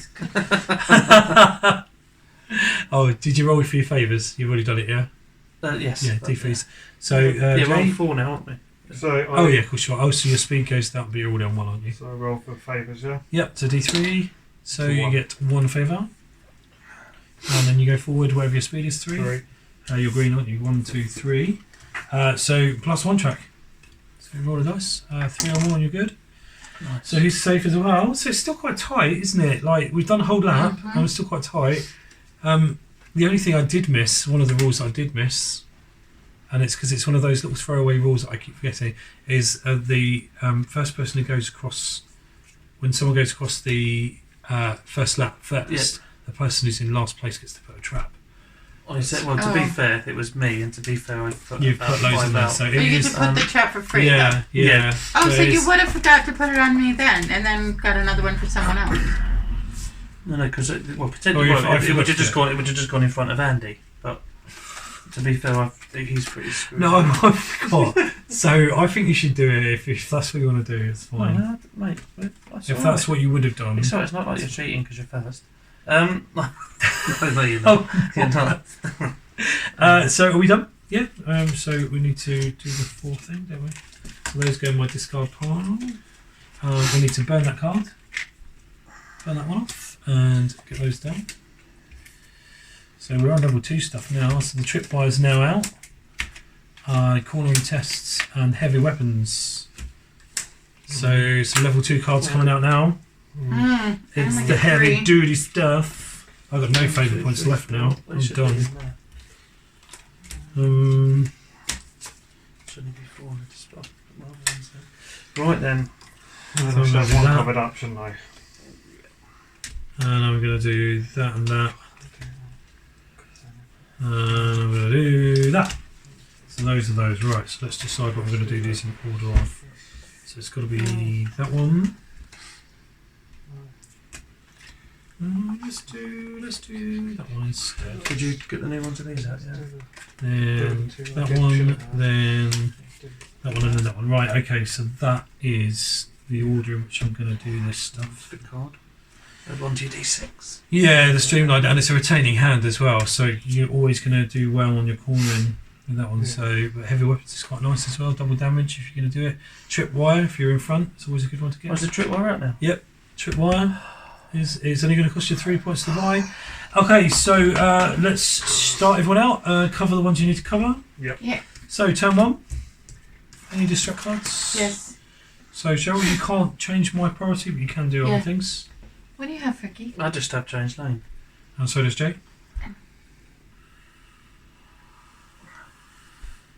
Oh, did you roll for your favours? You've already done it, yeah. Yes. Yeah, D3s. So Yeah, we're on Jay. 4 now, aren't we? So I, Oh yeah, cool, sure. Oh, so your speed goes. That'll be already on 1, aren't you? So I roll for favours, yeah. Yep. So D3. So To you 1. get 1 favour, and then you go forward wherever your speed is 3. You're green, aren't you? 1, 2, 3. So +1 track. So roll a dice. 3 or more, and you're good. Nice. So he's safe as well. So it's still quite tight, isn't it? Like, we've done a whole lap, Mhm. and it's still quite tight. The only thing I did miss, one of the rules I did miss, and it's because it's one of those little throwaway rules that I keep forgetting, is the first person who goes across, when someone goes across the first lap first, Yes. the person who's in last place gets to put a trap. I said, well, to be Oh. fair, it was me, and to be fair, I put You've about put loads 5 in there, out. so it But you get is. to put the trap for free. Yeah, though. yeah. Oh, so But you it's- would have forgot to put it on me then, and then got another one for someone else. No, because Or potentially if I it forgot would have to just do it. gone. It would have just gone in front of Andy. But to be fair, I think he's pretty screwed. No, I forgot. So I think you should do it if that's what you want to do. It's Oh, fine. no, mate. That's If all that's right. what you would have done. It's all right, it's not like you're cheating because you're first. No, you're not. You're not. So are we done? Yeah. So we need to do the fourth thing, don't we? So those go in my discard pile. We need to burn that card. Burn that one off and get those done. So we're on level 2 stuff now. So the tripwire's now out. Cornering tests and heavy weapons. So some level 2 cards coming out now. It's the heavy duty stuff. I've got no favourite points left now. They I'm should be done. in there. Shouldn't be 400 to spot. Right then. I So should I'm have gonna one do that. covered up, shouldn't I? And I'm going to do that and that. And I'm going to do that. So those are those. Right, so let's decide what we're going to do these in order of. So it's got to be that one. Let's do that one instead. Did you get the new ones of these out? Yeah. Then that one, then that one, and then that one. Right, okay, so that is the order in which I'm going to do this stuff. Good card. Add one to your D6. Yeah, the streamlined, and it's a retaining hand as well, so you're always going to do well on your cornering with that one. Yeah. So, but heavy weapons is quite nice as well, double damage if you're going to do it. Tripwire, if you're in front, it's always a good one to get. Where's the tripwire out now? Tripwire is only going to cost you 3 points to buy. Okay, so let's start everyone out. Cover the ones you need to cover. Yep. Yeah. So, turn 1. Any distract cards? Yes. So, Cheryl, you can't change my priority, but you can do Yeah. other things. What do you have, Ricky? I just have changed lane. And so does Jay.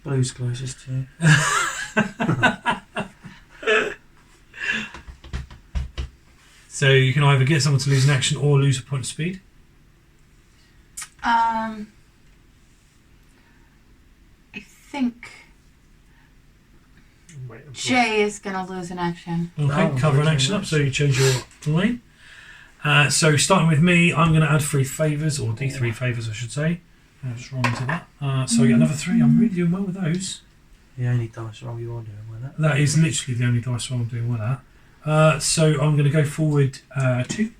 Blue's closest to you. So you can either get someone to lose an action or lose a point of speed. I think Wait until- Jay is gonna lose an action. Okay, Oh, cover an okay, action up, nice. so you change your lane. So starting with me, I'm going to add 3 favours, or D3 favours I should say. I'll just roll into that. So I get another 3, I'm really doing well with those. The only dice roll you are doing with that. That is literally the only dice roll I'm doing well at. So I'm going to go forward 2.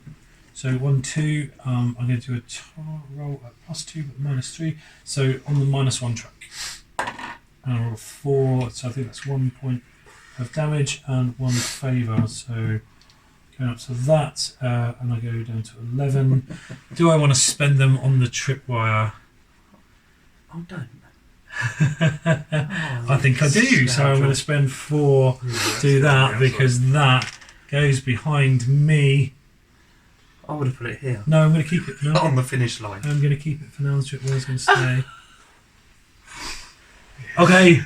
So 1, 2, I'm going to do a roll at +2 but -3. So on the -1 track. And I roll 4, so I think that's 1 point of damage and 1 favour. So going up to that, and I go down to 11. Do I want to spend them on the tripwire? Oh, don't. I think I do. So I'm going to spend 4 to do that because that goes behind me. I would have put it here. No, I'm going to keep it for now. On the finish line. I'm going to keep it for now. The tripwire's going to stay. Okay,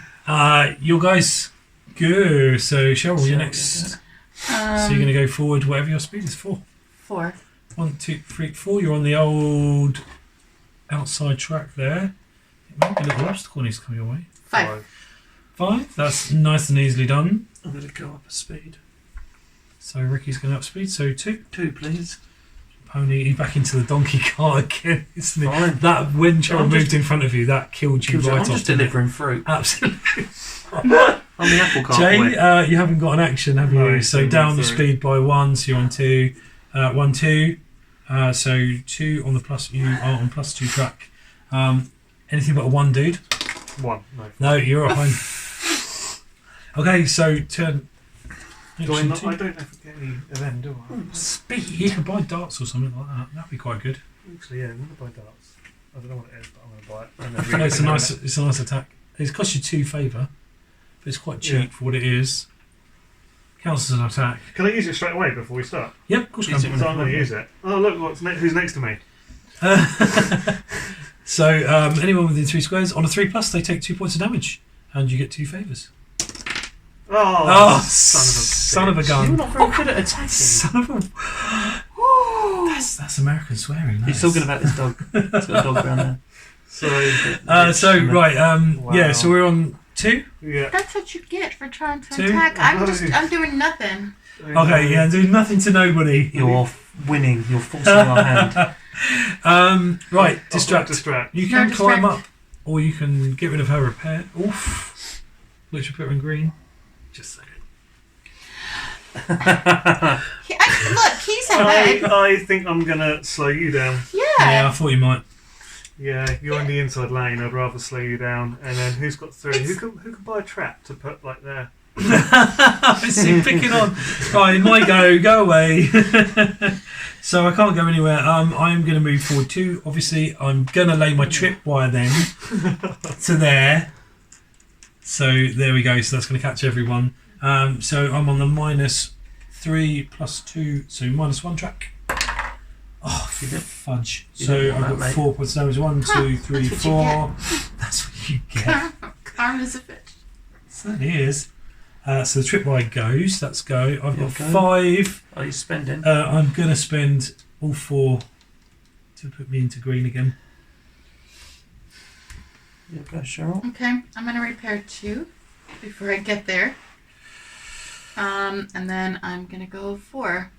you guys go. So Cheryl, you're next. So you're going to go forward whatever your speed is. 4. 4. 1, 2, 3, 4. You're on the old outside track there. It might be a little obstacle needs to come your way. 5. 5. That's nice and easily done. I'm going to go up a speed. So Ricky's going up speed. So 2. 2, please. Pony, you're back into the donkey cart again, isn't it? Fine. That when Cheryl I'm moved just- in front of you, that killed you right I'm off. just didn't it? delivering fruit. Absolutely. I'm the apple cart Jay, boy. you haven't got an action, have No, you? he's So still down the through. speed by 1, so you're on 2. 1, 2. So 2 on the plus. You are on +2 track. Anything but a 1, dude? 1. No. No, you're at home. Okay, so turn. Do I, action not, 2. I don't have to get any of them, do I? You Speed. could buy darts or something like that. That'd be quite good. Actually, yeah, I'm going to buy darts. I don't know what it is, but I'm going to buy it. And then No, it's a read nice. It's a nice attack. It costs you 2 favour, but it's quite cheap Yeah. for what it is. Counts as an attack. Can I use it straight away before we start? Yep, of course you Use can. it So I'm going to use it. Oh, look, who's next to me? So anyone within 3 squares on a 3+, they take 2 points of damage, and you get 2 favours. Oh, son of a You're gun! not very good at attacking. Son of a. That's American swearing. that He's is. talking about this dog. He's got a dog around there. Sorry. Right, Wow. yeah. So we're on 2. Yeah. That's what you get for trying to 2? attack. I'm doing nothing. Okay, yeah, doing nothing to nobody. You're winning. You're forcing your hand. Right, I've got distract. distract. You can No, climb distract. up, or you can get rid of her repair. Oof. Which will put her in green. Just saying. Look, he's ahead. I think I'm going to slow you down. Yeah, Yeah. I thought you might. Yeah, you're in the inside lane. I'd rather slow you down. And then who's got 3? Who can buy a trap to put like there? I see picking on. Right, my go away. So I can't go anywhere. I'm going to move forward 2. Obviously, I'm going to lay my tripwire then to there. So there we go. So that's going to catch everyone. So I'm on the -3 + 2, so -1 track. Oh, fudge. You So don't want I've that, got mate. 4 points of damage. 1, 2, 3, That's what you 4. That's what you get. Karma's a bitch. Certainly is. So the tripwire goes. That's go. I've got Yeah, go. 5. Are you spending? I'm going to spend all 4 to put me into green again. Yeah, go, Cheryl. Okay, I'm gonna repair 2 before I get there. And then I'm gonna go 4.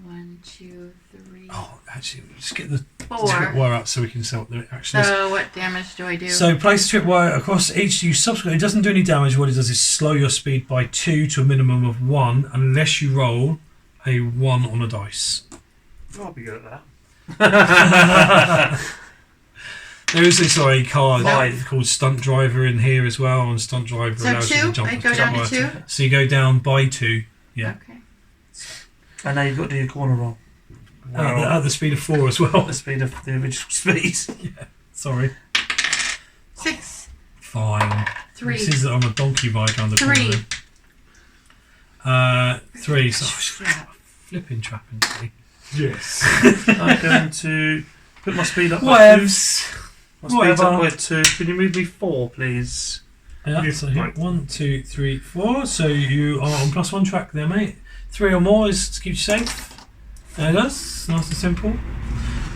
1, 2, 3, Oh, actually, just get the 4. tripwire up so we can see what the action is. So what damage do I do? So place the tripwire across each you subsequently. It doesn't do any damage. What it does is slow your speed by 2 to a minimum of 1, unless you roll a 1 on a dice. I'll be good at that. There is this card Five. called Stunt Driver in here as well, and Stunt Driver So allows you 2? to jump I off go the down to tripwire. 2? So you go down by 2. Yeah. Okay. And now you've got to do your corner roll. At the speed of 4 as well. At the speed of the original speed. Sorry. 6, Fine. 3. This is on a donkey ride around the 3. corner. 3. So Trap. flipping trapping. See. Yes. I'm going to put my speed up by 2. Whatevs. My speed's up Whatever. by 2. Can you move me 4, please? Yeah, Yes, so right. 1, 2, 3, 4. So you are on +1 track there, mate. 3 or more is to keep you safe. There it is. Nice and simple.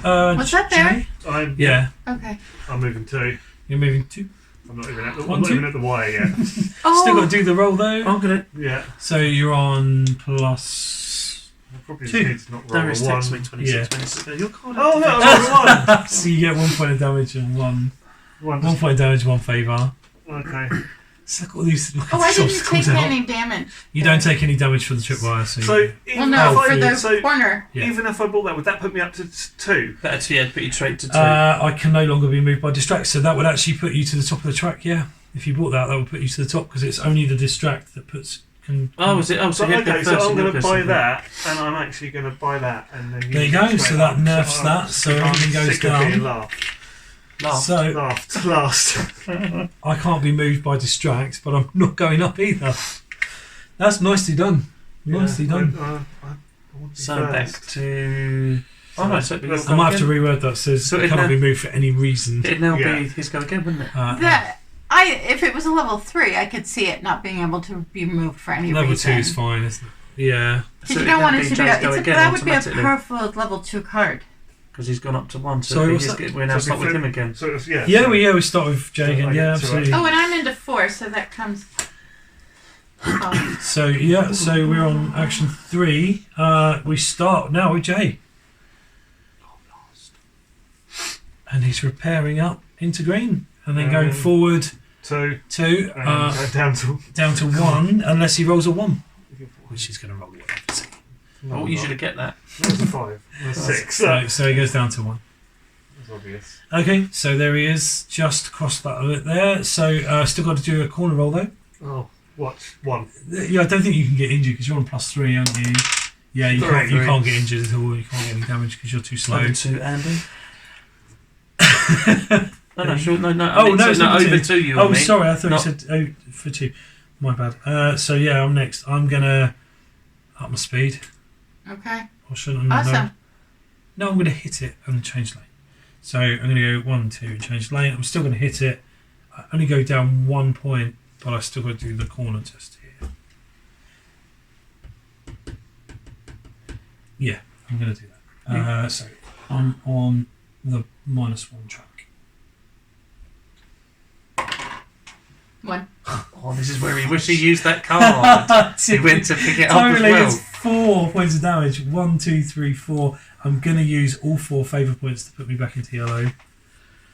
What's that there? I'm Yeah. Okay. I'm moving 2. You're moving 2. I'm not even at the, One, I'm not two. even at the wire yet. Oh, Still got to do the roll though. I'm going to... Yeah. So you're on +. I probably 2. just need to not roll Darius a 1. texted me 26 minutes ago. Your card Oh no, activated. I rolled a So you get 1 point of damage and 1 1. 1 point of damage, 1 favour. Okay. So look at all these. Look oh, at I these didn't obstacles take out. any damage. You don't take any damage for the tripwire. So you- even Well, no, if for I, the so corner. Yeah. even if I bought that, would that put me up to 2? Better to, yeah, put you straight to 2. I can no longer be moved by distract, so that would actually put you to the top of the track. Yeah, if you bought that, that would put you to the top because it's only the distract that puts. Oh, is it? Oh, so So you okay, go so first I'm and going you'll to go buy second. that, and I'm actually going to buy that, and then There you use go. it So straight that up. nerfs I'm that. So sick everything goes of being down. laughed. Laugh. So Laughed. Last. I can't be moved by distract, but I'm not going up either. That's nicely done. Nicely done. I want to be So back first. to... Oh no, so it'd be your I I might have to go again. reword that. Says So it it cannot now- be moved for any reason. It'd now Yeah. be his go again, wouldn't it? That if it was a level 3, I could see it not being able to be moved for any Level reason. 2 is fine, isn't it? Yeah. Because So you it'd don't now want it be to be. Jay's go again That would be a automatically. perfect level 2 card. Because he's gone up to 1, so Sorry, it'd what's be his that? go- we're now So stuck with before- him again. So it's, yeah. Yeah, so- we start with Jay So again. I Yeah, get to absolutely. Oh, and I'm into 4, so that comes. off. So yeah, so we're on action 3. We start now with Jay, and he's repairing up into green, and then going forward 2. 2 And down to. down to 1, unless he rolls a 1, which he's going to roll a 1. No, Oh, you should have get that. That's a 5. That's 6. So he goes down to 1. That's obvious. Okay, so there he is, just across that a bit there. So still got to do a corner roll though. Oh, what? 1. Yeah, I don't think you can get injured because you're on +3, aren't you? Yeah, you can't. You 3. can't get injured at all. You can't get any damage because you're too slow. Over to Andy. No, sure, no. Oh, I mean, no, so, it's no, number over 2. to you. Oh, I mean. sorry, I thought Not- you said for 2. My bad. So yeah, I'm next. I'm gonna Up my speed. Okay. Or shouldn't I? Awesome. No, I'm going to hit it and change lane. So I'm going to go 1, 2, and change lane. I'm still going to hit it. I only go down 1 point, but I still got to do the corner test here. Yeah, I'm going to do that. So I'm on the -1 track. 1. Oh, this is where he wished he used that card. He went to pick it up as Totally, well. it's 4 points of damage. 1, 2, 3, 4. I'm going to use all 4 favour points to put me back into yellow.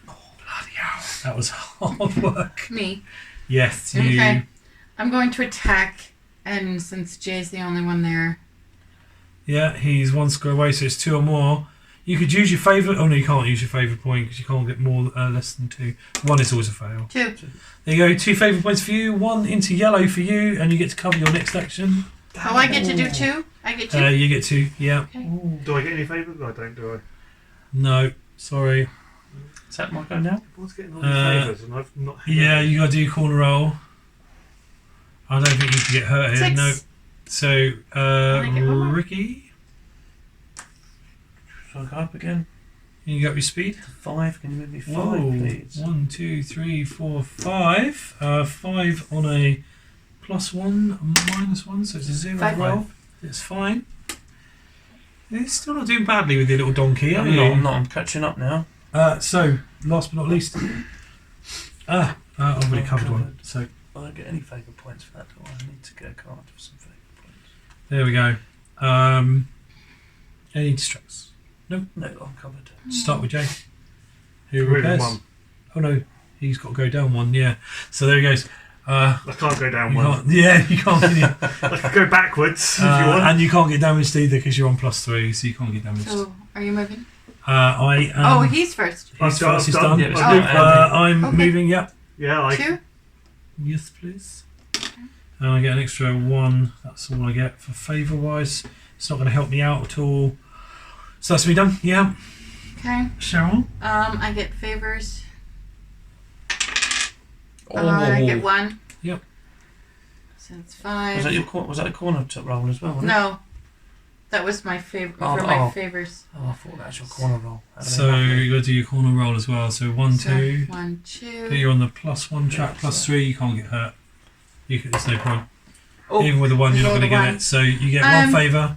Oh, bloody hell. That was hard work. Me. Yes, you. Okay. I'm going to attack, and since Jay's the only one there. Yeah, he's 1 square away, so it's 2 or more. You could use your favourite. Oh no, you can't use your favourite point because you can't get more less than 2. 1 is always a fail. 2. There you go. 2 favourite points for you. 1 into yellow for you, and you get to cover your next action. Oh, I get to do 2? I get 2? You get 2. Yeah. Okay. Do I get any favours? I don't, do I? No, sorry. Is that my go now? Everyone's getting all the favours, and I've not. Had Yeah, any. you got to do your corner roll. I don't think you can get hurt here. 6. No. So, I get 1 more? Ricky, Shall I go up again? you got your speed. 5. Can you move me 5, Whoa. please? 1, 2, 3, 4, 5. 5 on a +1, -1, so it's a 0 5. roll. It's fine. You're still not doing badly with your little donkey, are I'm you? not. I'm catching up now. So, last but not least. I've already covered one. So, I don't get any favour points for that, do I? I need to get a card for some favour points. there we go. Any distracts? No, I'm covered. Start with Jay. Who Really repairs? 1. Oh no, he's got to go down 1, yeah. So there he goes. I can't go down You 1. can't, yeah, you can't. Can you? I could go backwards if you want. And you can't get damaged either because you're on +3, so you can't get damaged. So, are you moving? I am. Oh, he's first. He's first, he's done. Yeah, it's I've not moved. I'm Okay. moving, yep. Yeah, I 2? Yes, please. And I get an extra 1. That's all I get for favour wise. It's not going to help me out at all. So that's me done. Yeah. Okay. Cheryl. I get favors. Oh. I get 1. Yep. So it's 5. Was that a corner top roll as well? Wasn't it? No. That was my favorite for Oh, my oh. favors. Oh, I thought that was your corner roll. That'd So been lovely. you got to do your corner roll as well. So 1, 2. 1, But 2. you're on the +1 track, Yeah, +3. You can't get hurt. There's no point. Oh, Even with the 1, you're not roll going to the get 1. it. So you get 1 favour.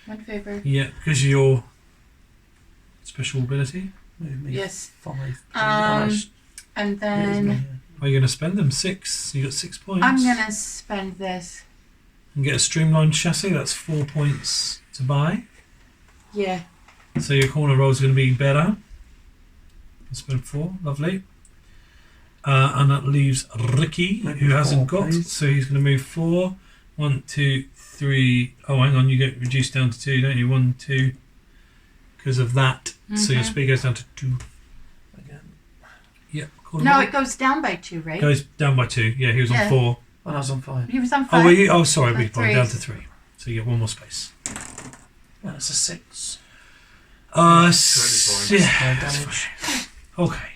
1 favor. Yeah, because of your special ability. Move me Yes. 5. And then Are you going to spend them? 6. You got 6 points. I'm gonna spend this. And get a streamlined chassis. That's 4 points to buy. Yeah. So your corner roll is going to be better. I'll spend 4. Lovely. And that leaves Ricky, Maybe who hasn't 4, got. please. So he's going to move 4. 1, 2, 3. Oh, hang on. You get reduced down to 2, don't you? 1, 2. Because of that. So your Mhm. speed goes down to 2. Again. Yep. Corner No, roll. it goes down by 2, right? Goes down by 2. Yeah, he was Yeah. on 4. When I was on 5. He was on 5. Oh, were you? Oh, sorry. That's We've gone 3. down to 3. So you get 1 more space. That's a 6. Yeah. No That's damage. fine. Okay.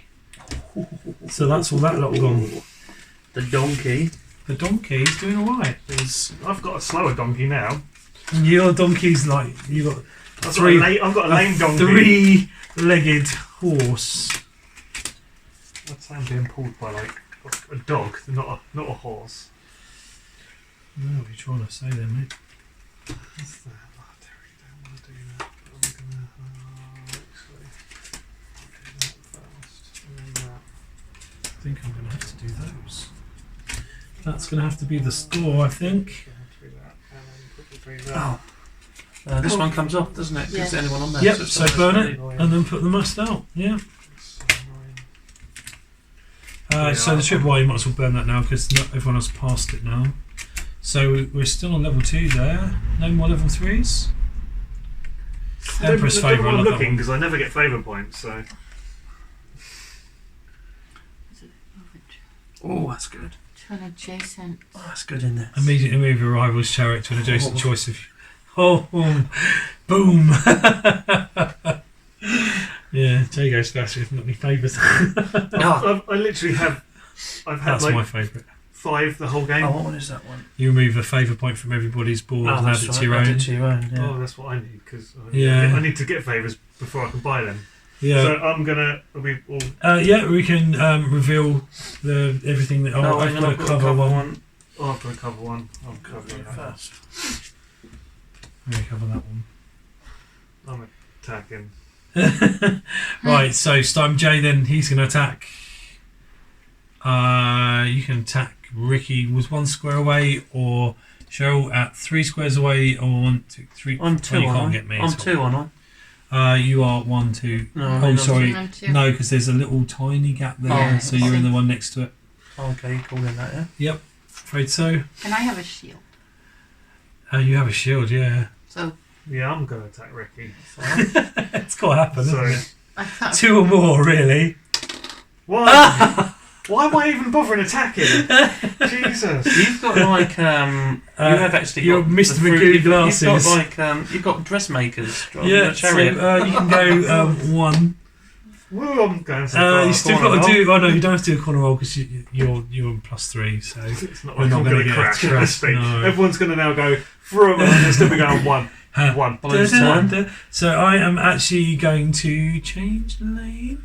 So that's all that lot gone. The donkey The donkey's doing alright. is. I've got a slower donkey now. Your donkey's like you got I've Three- got a lame donkey. 3-legged horse. I'd say I'm being pulled by like a dog, not a horse. No, what are you trying to say then, mate? What's that? Oh, Terry, don't want to do that. But I'm gonna actually do that first. And then that. I think I'm going to have to do those. That's going to have to be the store, I think. Gonna have to do that. And then quickly do that. Oh. This one comes off, doesn't it? Is Yeah. anyone on there? Yep, it's so not burn necessarily- it and then put the must out. Yeah. It's so annoying. So the tripwire, you might as well burn that now because not everyone has passed it now. So we're still on level 2 there. No more level 3s. Empress I don't favour, I want love that looking one. because I never get favour points. So Oh, that's good. To an adjacent. Oh, that's good in there. Immediately move your rival's chariot to an adjacent choice of. Oh, boom! Yeah, Jay goes first. If not any favours. Oh, I literally have. I've had That's like my favourite. 5 the whole game. Oh, what one is that one? You remove a favour point from everybody's board and add that's it right. to your Add own. it to your own. Yeah. Oh, that's what I need because Yeah. I need to get favours before I can buy them. Yeah. So I'm gonna. We all. Yeah, we can reveal everything that. Oh, I've got a cover one. Oh, I've got a cover one. I'll cover it that first. I'm going to cover that one. I'm attacking. Right, so Stime J then, he's going to attack. You can attack Ricky was 1 square away, or Cheryl at 3 squares away, or 1, 2, 3. I'm 2 you on. can't get me. I'm 2 on. You are 1, 2. No, Oh, sorry. I'm 2. No, because there's a little tiny gap there, Oh, so you're in the one next to it. Okay, you calling that, yeah? Yep, afraid so. And I have a shield. You have a shield, yeah. So Yeah, I'm gonna attack Ricky. It's got to happen, So isn't it? I thought 2 or more, really. why? Why am I even bothering attacking? Jesus. You've got like you have actually your got Mr. the fruit- Magoo you've glasses. got like you've got dressmakers driving Yeah, a so chariot. you can go 1. Woo, I'm going so far. You still got to do. Oh no, you don't have to do a corner roll because you're on +3. So It's not We're like not I'm gonna going to get crash a at this trust, speed. no. Everyone's going to now go through and they'll still be going 1. 1. Blue's turn. So I am actually going to change the lane.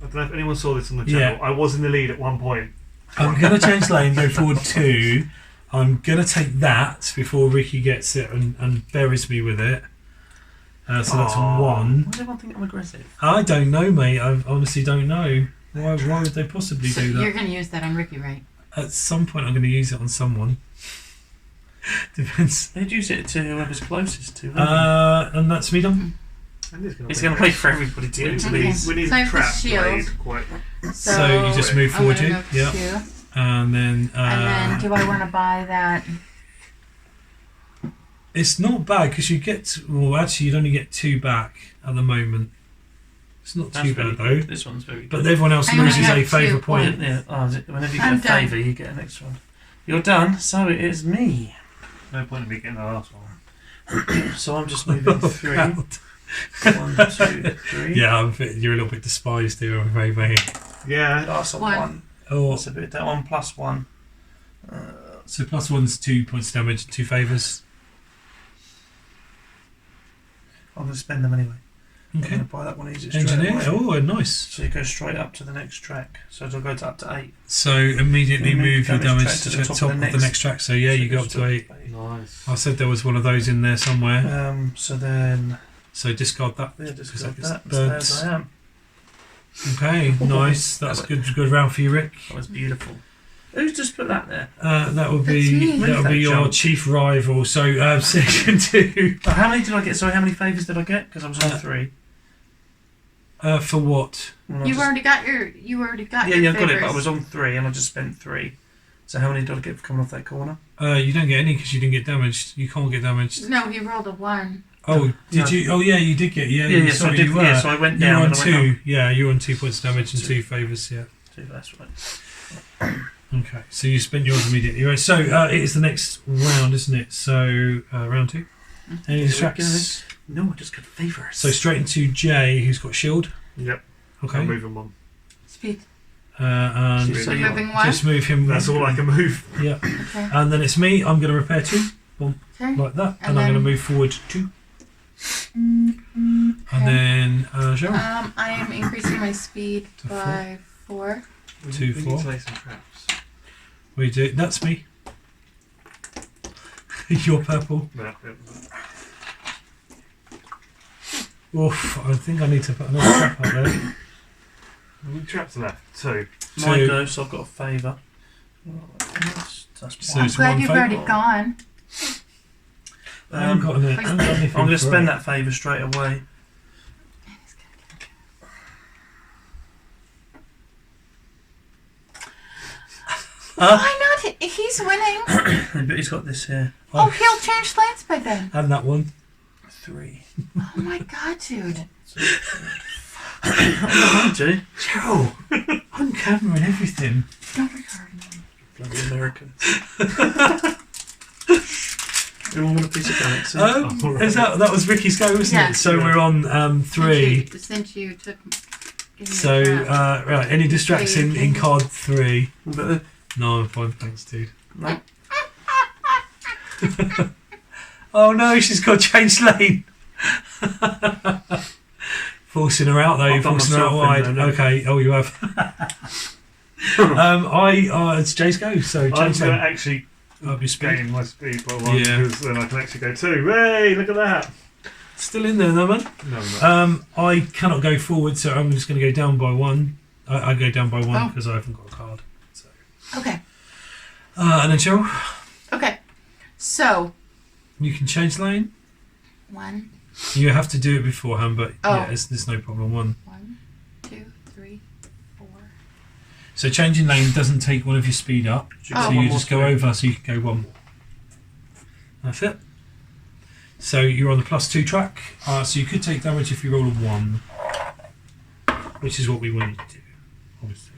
I don't know if anyone saw this on the channel. Yeah. I was in the lead at one point. I'm going to change lane, go forward 2. I'm going to take that before Ricky gets it and buries me with it. So that's Aw. 1. Why does everyone think I'm aggressive? I don't know, mate. I honestly don't know. Why would they possibly so do you're that? going to use that on Ricky, right? At some point, I'm going to use it on someone. Depends. They'd use it to whoever's closest to. And that's me done. And it's It's going to wait for everybody to get into Okay. these. We need So I a have the trap shield. blade quite. So you just move I'm forward gonna 2. move Yeah. 2. And then. And then do I want to buy that? It's not bad because you get. Well, actually, you'd only get 2 back at the moment. It's not That's too really bad though. good. This one's very good. But everyone else I only loses have a 2 favour point. Yeah, whenever you I'm get a done. favour, you get an extra one. You're done, so it is me. No point in me getting the last one. So I'm just moving 3. 1, 2, 3. Yeah, you're a little bit despised here, I'm afraid, mate. Yeah. That's a 1. 1. Oh, That's a bit. That one plus 1. so +1's 2 points of damage, 2 favours. I'm going to spend them anyway. I'm Okay. going to buy that one easy straight Engineer. away. Oh, nice. So you go straight up to the next track. So it'll go to up to 8. So immediately You move your damage damage track to the top of the next track. So yeah, So you it go goes up to 8. Nice. I said there was one of those in there somewhere. So then, So discard that. yeah, just Because got that that. gets And burnt. stay as I am. Okay, nice. That's good round for you, Rick. That was beautiful. Who's just put that there? That would That's be me. that would be your Jump. chief rival. So section 2. Oh, how many did I get? Sorry, how many favours did I get? Because I was on 3. For what? Well, I You've just- already got your. You already got Yeah, your yeah, I got it, but I favors. was on 3 and I just spent 3. So how many did I get for coming off that corner? You don't get any because you didn't get damaged. You can't get damaged. No, he rolled a 1. Oh, did No. you? Oh, yeah, you did get. Yeah, Yeah, so I sorry, did. you were. Yeah, so I went You were down on and I went 2. up. Yeah, you were on 2 points of damage and 2. 2 favours. Yeah. 2, that's right. Okay, so you spent yours immediately. Right, so it is the next round, isn't it? So round 2. Any Here we distracts? No, I just got favours. So straight into Jay, who's got shield. Yep. Okay. I'm moving 1. Speed. And So I'm you- moving 1. just move him. That's all I can move. Yeah. Okay. And then it's me. I'm going to repair 2, Okay. like that, and And I'm going to then- move forward 2. And then Cheryl. I am increasing my speed To by 4. We 2, need 4. to lay some traps. We do. That's me. You're purple. Yeah. Oof, I think I need to put another trap out there. How many traps left? 2. My So- go, so I've got a favour. That's So one. it's Glad one you've favour. already gone. I haven't got any. I haven't got anything I'm going to for spend it. that favour straight away. Why not? He's winning. But he's got this here. Oh, he'll change lanes by then. And that one. 3. Oh my god, dude. Mind you, Cheryl! On camera and everything. Don't record me. bloody Americans. Everyone want a piece of galaxy? Is that was Ricky's go, wasn't Yeah. it? So we're on 3. Since you took. Give me So a trap. right, any distracts in card 3. But No, I'm fine, thanks, dude. No. Oh no, she's got to change lane. Forcing her out though, I've you're done forcing her out myself wide. in there, Okay, oh you have. It's Jay's go, so I'm change going to lane. actually Up your speed. gain my speed by 1 Yeah. because then I can actually go 2. Hey, look at that. Still in there though, man. No, I'm not. I cannot go forward, so I'm just going to go down by 1. I go down by 1 Oh. because I haven't got a card. So. Okay. And then Cheryl, Okay. So you can change lane. 1, You have to do it beforehand, but Oh. yeah, there's no problem. 1. 1, 2, 3, 4. So changing lane doesn't take one of your speed up. Should Oh. So one you more just go through. over, so you can go 1 more. That's it. So you're on the +2 track. So you could take damage if you roll a 1, which is what we want you to do, obviously.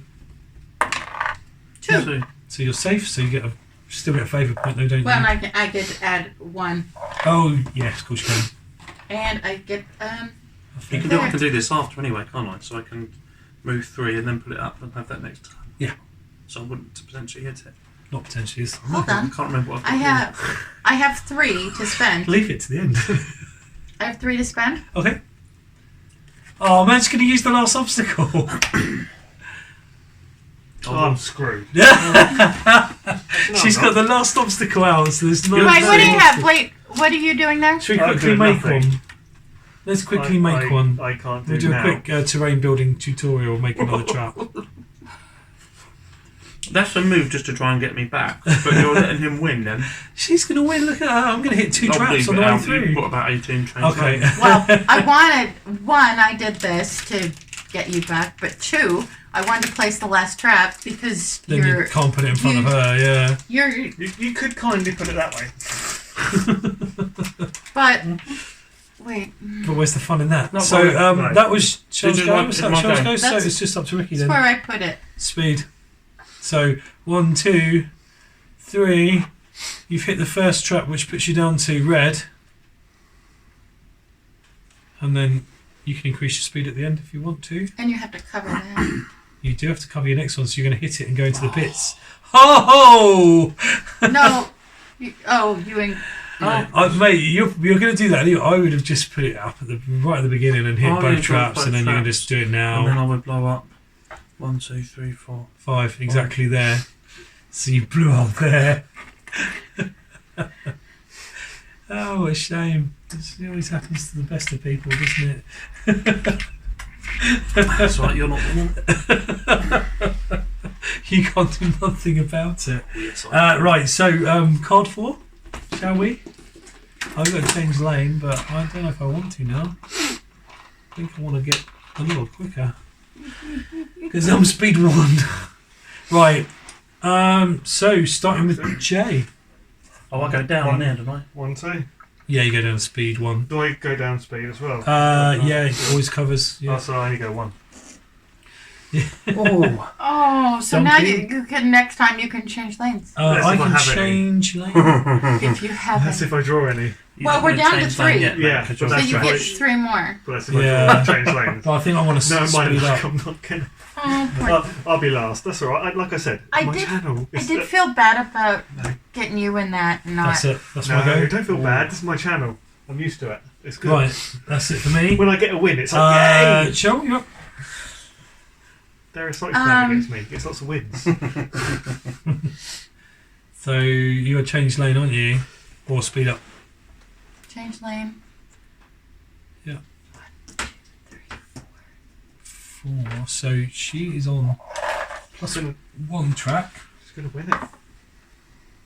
2. Two. So you're safe. So you get still get a favour point, though, don't Well, you? and I get to add 1, Oh yes, of course you can. and I get You can do. I can do this after anyway, can't I? So I can move 3 and then put it up and have that next time. Yeah. So I wouldn't potentially hit it. Not potentially. This time. Hold I on. can't remember what I've got. I have 3 to spend. Leave it to the end. I have 3 to spend. Okay. Oh, man's going to use the last obstacle. Oh, I'm screwed. She's got the last obstacle out, so there's no. Wait, what do you no- have? Wait, what are you doing there? Should we I'm quickly doing make nothing. one? Let's quickly make one. I can't do We'll do now. a quick terrain building tutorial, make another trap. That's a move just to try and get me back. But you're letting him win then. She's going to win, look at her. I'm going to hit 2 I'll traps leave on it the way out. through. You've got about 18 trains. Okay. Well, I wanted 1, I did this to get you back, but 2, I wanted to place the last trap because Then you can't put it in front of her, yeah. you're, You could kindly put it that way. but wait, But where's the fun in that? No, So right. that was Cheryl's Did you go. want- Was it's that my Cheryl's go. go? So That's- it's just up to Ricky that's then. where I put it. Speed. So 1, 2, 3. You've hit the first trap, which puts you down to red. And then you can increase your speed at the end if you want to. And you have to cover that. You do have to cover your next one, so you're going to hit it and go into the pits. Ho ho! No, you Mate, you're going to do that anyway. I would have just put it up right at the beginning and hit Oh, both yeah, traps, both and then you can traps. just do it And then now. I would blow up. 1, 2, 3, 4. 5, exactly there. So you blew up there. Oh, what a shame. It always happens to the best of people, doesn't it? That's right, you're not the one. You can't do nothing about it. Yes, Right, so card 4, shall we? I've got to change lane, but I don't know if I want to now. I think I want to get a little quicker. Because I'm speed 1. Right, so starting with Jay. Oh, I go down there, don't I? 1, 2. Yeah, you go down to speed 1. Do I go down speed as well? Yeah, it always covers. Oh, Yeah. so I only go 1. Oh. Oh, so now Donkey. you can next time you can change lanes That's I if I can have any. change lane. if you That's haven't. if I draw any. Well, we're down to 3. Yeah, but So that's you right. get 3 more. But that's if Yeah. I draw change lanes. But I think I want to No, my speed luck, up. I'm not gonna. Oh, poor. I'll be last. That's all right. Like I said, I my did- channel. I Is did feel bad about getting you in that and not. That's it. That's no, my go. don't feel bad. This is my channel. I'm used to it. It's good. Right, that's it for me. When I get a win, it's like yay. Cheryl, you're up. There is something playing against me. It's lots of wins. So you're change lane, aren't you? Or speed up. Change lane. 4. So she is on +1 track, She's gonna win it.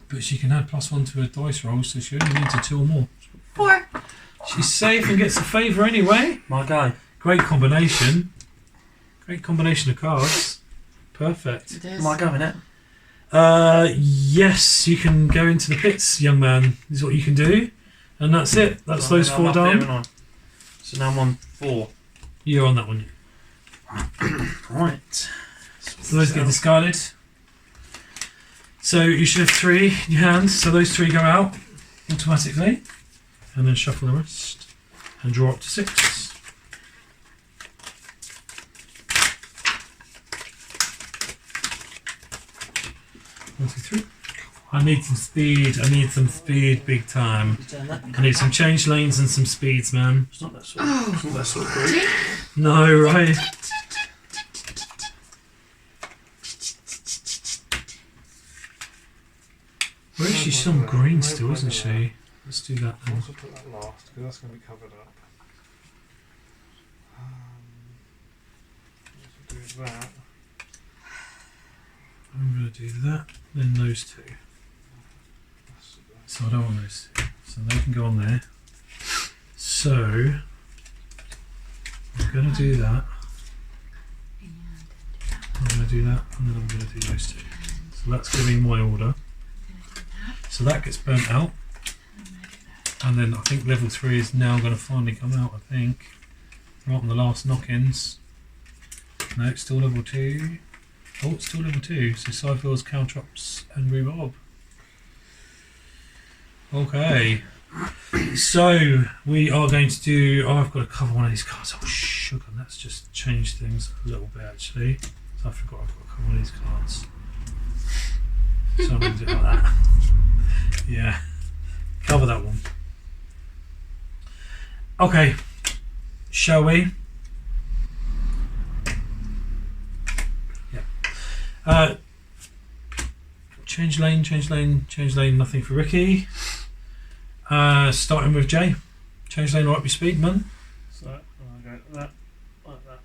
but she can add +1 to her dice roll, so she only needs a 2 or more. 4. She's safe and gets a favour anyway. My guy. Great combination. Great combination of cards. Perfect. It is. My guy, innit? Yes, you can go into the pits, young man, is what you can do. And that's it. That's So those I'm 4 up there, done. aren't I? So now I'm on 4. You're on that one. Right. So those get discarded. So you should have 3 in your hand. So those 3 go out automatically. And then shuffle the rest. And draw up to 6. 1, 2, 3. I need some speed. Big time. I need some change lanes and some speeds, man. It's not that sort of group. No, right? Where is she? Some green still, isn't she? Let's do that then. I'll put that last because that's going to be covered up. Let's do that. I'm going to do that, then those two. So I don't want those two. So they can go on there. So I'm going to do that. I'm going to do that, and then I'm going to do those two. So that's going to be my order. So that gets burnt out. And then I think level 3 is now going to finally come out, I think. Right on the last knock-ins. No, it's still level 2. Oh, it's still level 2. So Cyphils, Caltrops and Rhubarb. Okay. So we are going to do... Oh, I've got to cover one of these cards. Oh, sugar. Let's just change things a little bit, actually. So I forgot I've got to cover one of these cards. So I'm going to do it like that. Yeah. Cover that one. Okay. Shall we? Yeah. Change lane. Nothing for Ricky. Starting with Jay. Change lane, right, be speed, man. So I'm going to go like that.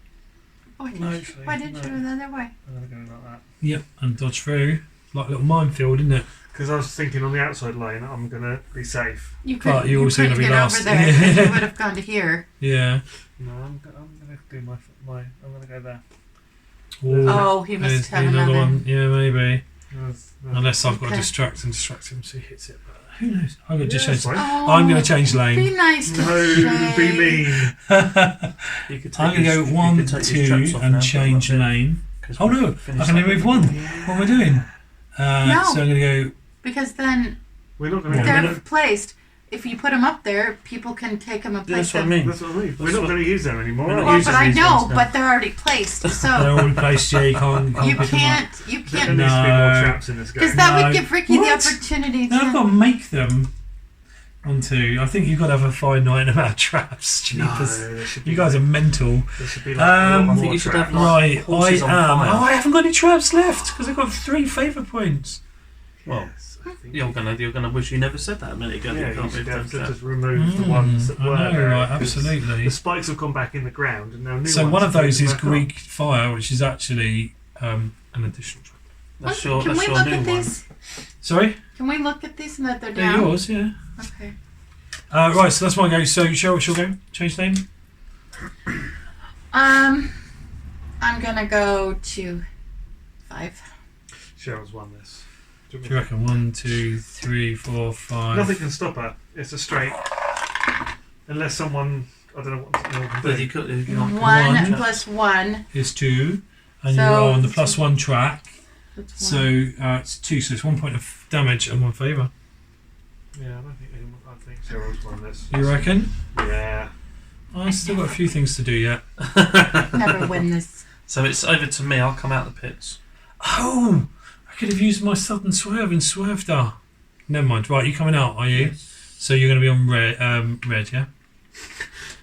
Oh, No, actually, why didn't you go the other way? I'm going to go like that. Yep, and dodge through. Like a little minefield, isn't it? Because I was thinking on the outside lane, I'm going to be safe. You But could. you're You also couldn't gonna be get last. over there. 'Cause you would have gone to here. Yeah. No, I'm going to do my. I'm going to go there. Ooh, Oh, he must there's have another another. one. Yeah, maybe. There's- Unless I've got to Okay. distract him so he hits it. But who knows? I'm going to just Yeah, change. that's fine. Oh, I'm going to change Be lane. nice to No, Shay. be mean. You could take I'm going to your- go you 1, could take your 2, straps off now, and put them change up there, lane. 'cause Oh we've no! I finished can only that. move one. What am I doing? No. So I'm going to go. Because then We're not going to. Yeah, they're placed. If you put them up there, people can take them and Yeah, place that's what I them. mean. That's what I mean. We're That's not what- going to use them anymore. We're not are we? Well, using but I these know, ones now. but they're already placed. They're So all placed. Yeah, you can't you pick 'em up. can't. You There can't. needs to be more No. traps in this game. Because that No. would give Ricky What? the opportunity No, I've got to. to make them. Onto. I think you've got to have a finite amount of traps. No, Jeepers. there should be, You guys are mental. there should be like a lot I more think you should have, traps. like, Right, I horses on am. fire. Oh, I haven't got any traps left because I've got 3 favour points. Well, Yes, I think You're gonna wish you never said that a minute ago. yeah, you you can't should move have those to down. just remove the ones that I were know, there. right, 'cause absolutely. The spikes have gone back in the ground, and now new So ones one of have those been is back up. Greek fire, which is actually an additional trap. That's your, Can that's we your look new at one. these? Sorry? Can we look at these and that they're They're down? yours, yeah. Okay. Right, so that's my go. So, Cheryl, she'll go. Change name. I'm gonna go to 5. Cheryl's won this. Do you reckon? 1, 2, 3, 4, 5. Nothing can stop her. It's a straight. Unless someone, I don't know what someone can But do. you could, you might- One One. plus 1. Is 2, and So- you're on the +1 track. That's So one. it's 2, so it's 1 point of damage and 1 favour. Yeah, I think Cheryl's won this. You reckon? Yeah. I've still got a few things to do yet. Never win this. So it's over to me. I'll come out the pits. Oh! I could have used my sudden swerve and swerved her. Never mind. Right, you coming out, are you? So you're going to be on red, yeah?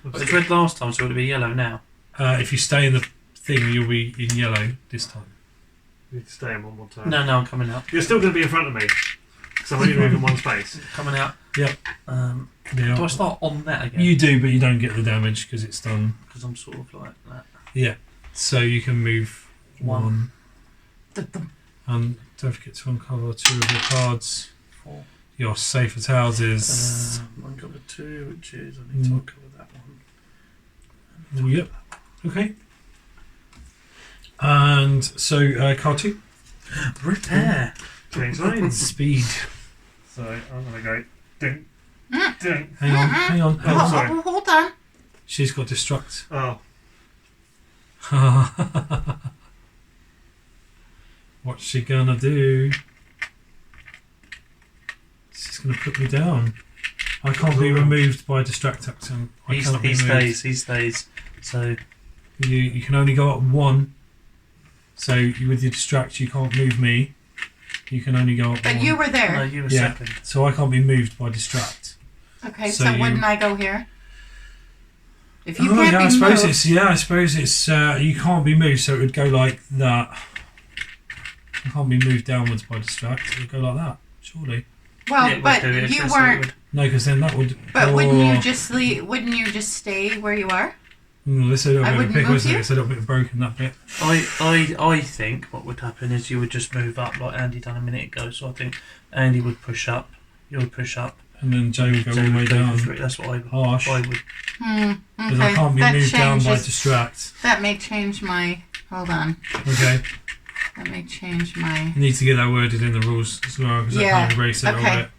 It was red last time, so it'll be yellow now. If you stay in the thing, you'll be in yellow this time. You need to stay in one more time. No, I'm coming out. You're still going to be in front of me. Because I'm only moving one space. Coming out. Yep. Yeah. Do I start on that again? You do, but you don't get the damage because it's done. Because I'm sort of like that. Yeah. So you can move one. And don't forget to uncover 2 of your cards. 4. Your safe as houses. Uncover 2, which is I need to uncover that one. Yep. Okay. And so card 2. Repair. Change lanes. Speed. So I'm going to go. Ding. Mm. Ding. Hang on. Oh, sorry. Hold on. She's got destruct. Oh. What's she gonna do? She's gonna put me down. I can't be removed by distract action. I He cannot be removed. stays. So You can only go up 1. So with your distract, you can't move me. You can only go up But one. you were No, there. you were Yeah. second. So I can't be moved by distract. Okay, So so you- wouldn't I go here? If you Oh, can't yeah, be I suppose moved, it's I suppose it's you can't be moved, so it would go like that. You can't be moved downwards by distract. It would go like that, surely. well, Yeah, it would but do it, you yes, it weren't. would. No, because then that would. But wouldn't oh. you just leave? Wouldn't you just stay where you are? It's a little I bit of a wouldn't pick, move wasn't it? you? It's a little bit broken, that bit. I think what would happen is you would just move up like Andy done a minute ago. So I think Andy would push up, you would push up, And then Joe would go all Joe the way would go down. for it. That's what I would. Harsh. I would. Because Okay. I can't be that moved down by changes. distract. That may change my. Hold on. Okay. That may change my. You need to get that worded in the rules as well, because Yeah, that kind of erase it a little okay. bit.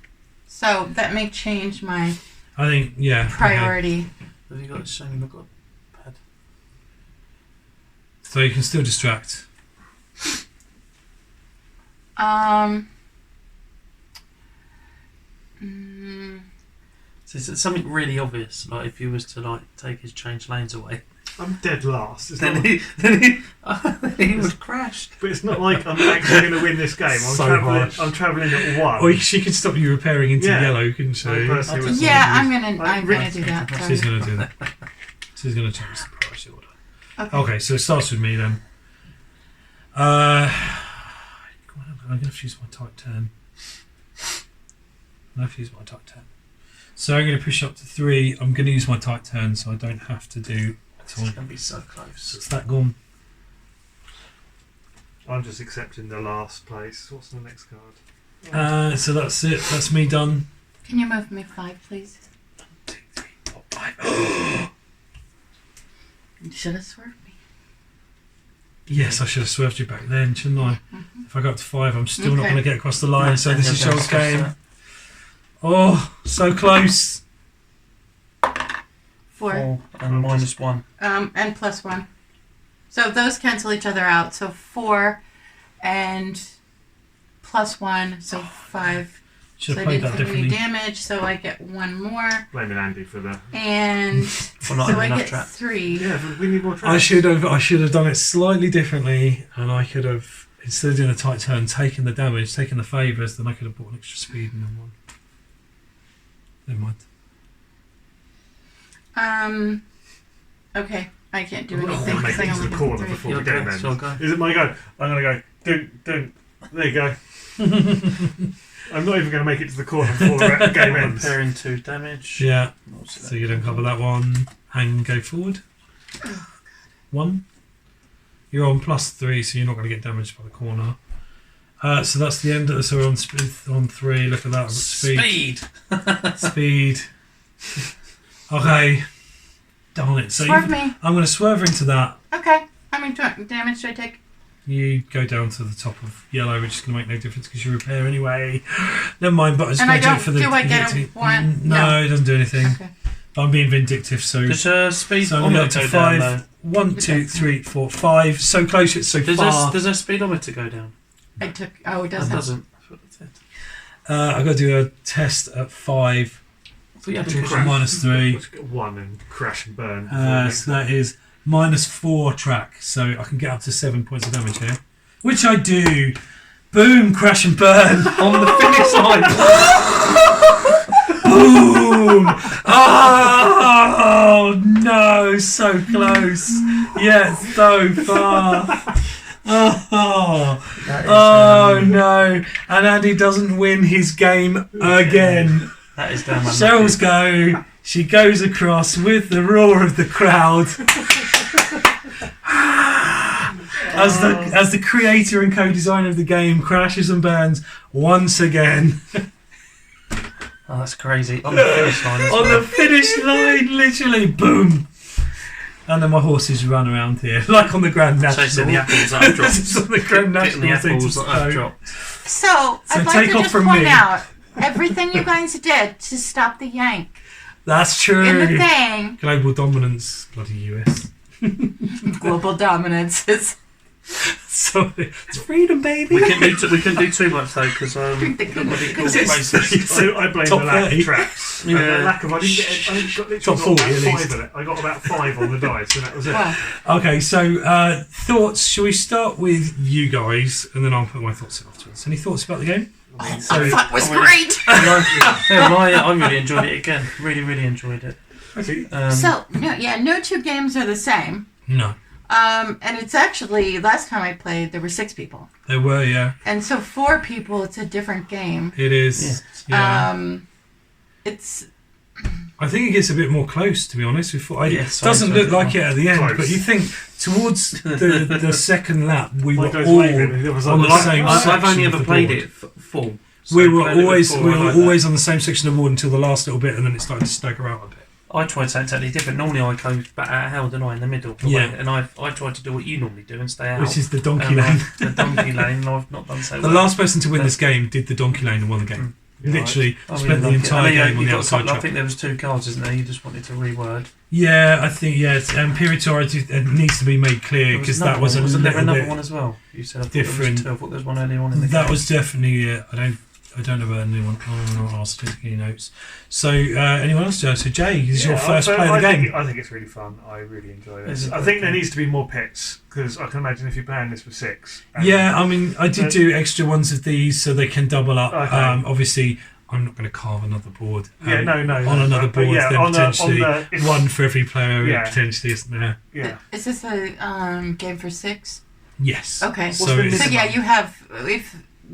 So that may change my I think, yeah. okay. priority. Have you got the same? I've got a pad. So you can still distract. Mm, So it's something really obvious. Like if you was to like take his change lanes away, I'm dead last. It's then not, he would crash. but it's not like I'm actually going to win this game. So harsh. I'm travelling at one. Or she could stop you repairing into Yeah. yellow, couldn't she? I personally would- yeah, I'm I gonna really do that. She's Sorry. going to do that. She's going to change the priority order. Okay. Okay, so it starts with me then. I'm going to use my type 10. I'm going to use my type 10. So I'm going to push up to 3. I'm going to use my type 10 so I don't have to do It's at all. going to be so So close. it's that gone. I'm just accepting the last place. What's the next card? So that's it. That's me done. Can you move me 5, please? 2, 3, 4, 5. You should have swerved me. Yes, I should have swerved you back then, shouldn't I? Mhm. If I go up to 5, I'm still not Okay. going to get across the line. So this is Yeah, Joel's that's- game. Oh, so close. 4. And -1. And +1. So those cancel each other out. So 4 and +1, so 5. Should So have I played didn't that take any differently. damage, so I get 1 more. Blaming Andy for the. And For not so having I enough get traps. 3. Yeah, but we need more I tracks. should have done it slightly differently, and I could have, instead of doing a tight turn, taken the damage, taken the favours, then I could have bought an extra speed and then won. Never mind. Okay, I can't do I'm not anything going to make because I it to only the get corner 3. before You'll the game go, ends. so I'll go. Is it my go? I'm going to go. Don't. There you go. I'm not even going to make it to the corner before the game I'm ends. repairing 2 damage. Yeah, What's so that? you don't cover that one. And go forward. 1. You're on +3, so you're not going to get damaged by the corner. So that's the end. So we're on 3. Look at that. Speed. Speed. Okay. Darn it. So Swerve me. I'm going to swerve into that. Okay. How many damage do I take? You go down to the top of yellow, which is going to make no difference because you repair anyway. Never mind, but I just And going I to do it don't- for the. do I get a vindictive- one? No, No. it doesn't do anything. Okay. I'm being vindictive, so. Does speed So I'm going speedometer to go down 5. though? 1, 2, 3, 4, 5. So close, it's so far. Does a speedometer go down? I took. Oh, it That doesn't. doesn't. That's what it said. I've got to do a test at 5. I thought you had to Crash. crash. -3. Let's get 1 and crash and burn. So that is -4 track. So I can get up to 7 points of damage here. Which I do. Boom, crash and burn. On the finish line. Boom! Oh no, so close. Yet so far. Oh no. And Andy doesn't win his game again. That is damn unlucky. Cheryl's go. She goes across with the roar of the crowd. As the creator and co-designer of the game crashes and burns once again. Oh, that's crazy. On the finish line. as On well. the finish line, literally, boom. And then my horses run around here, like on the Grand National. Chasing the apples that I've dropped. It's on the Grand Getting the National apples that I've thing. dropped. So I'd like take to off just from point me. out everything you guys did to stop the yank That's in the true. thing. Global dominance, bloody US. Global dominance is. So it's freedom, baby. We couldn't do too much though because Drink the what do you call Because it? it's- Races. So I blame Top the lack 30. of traps. Yeah. The lack of I got literally Top got 40 about at least. 5 of it. I got about 5 on the dice, and that was it. Well, Okay, so thoughts. Shall we start with you guys, and then I'll put my thoughts in afterwards. Any thoughts about the game? I So- thought it was I really- great. I really enjoyed it again. Really enjoyed it. Okay. So no two games are the same. No, And it's actually last time I played there were 6 people, there were. Yeah, and so 4 people it's a different game. it is. Yeah. It's I think it gets a bit more close, to be honest. Before it Yes, doesn't I look agree. like it at the end, Close. but you think towards the second lap, we Like were those all waving, there was on like the the- same I've section only of ever the played board. it full. We So were played it always before, I like always on the same section of the board until the last little bit, and then it started to stagger out a bit. that. I tried something totally different. Normally I go back out of hell, don't I, in the middle. Yeah. And I tried to do what you normally do and stay out. Which is the donkey And lane. The donkey lane, and I've not done so The well. last person to win this game did the donkey lane and won the game. Literally I spent the like it. entire I mean, game on you the got a outside couple, I track. think there was 2 cards, isn't there? You just wanted to reword. Yeah, I think Piritori needs to be made clear There because another that was one. a Wasn't there little another bit one as well? You said I thought different. There was 2. I thought there was one earlier on in the That game. was definitely I don't know about anyone. I'm not asked to take any notes. So anyone else? So Jay, this is your first play of the game. I think it's really fun. I really enjoy It's this. a I good think there game. needs to be more pits because I can imagine if you're playing this for 6. and- Yeah, I mean, I did do extra ones of these so they can double up. Okay. Obviously, I'm not going to carve another board. Yeah, no. On another but board, yeah, then on potentially if- one for every player, Yeah. potentially, isn't there? Yeah. Is this a game for 6? Yes. Okay. So the it's- So yeah, you have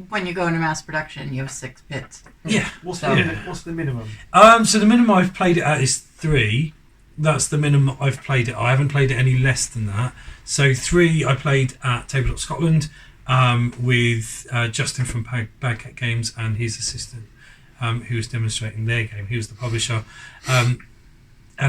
when you go into mass production, you have 6 pits. Yeah. What's So- the minimum? So the minimum I've played it at is 3. That's the minimum I've played it. I haven't played it any less than that. So 3 I played at Tabletop Scotland with Justin from Bagcat Games and his assistant, who was demonstrating their game. He was the publisher, and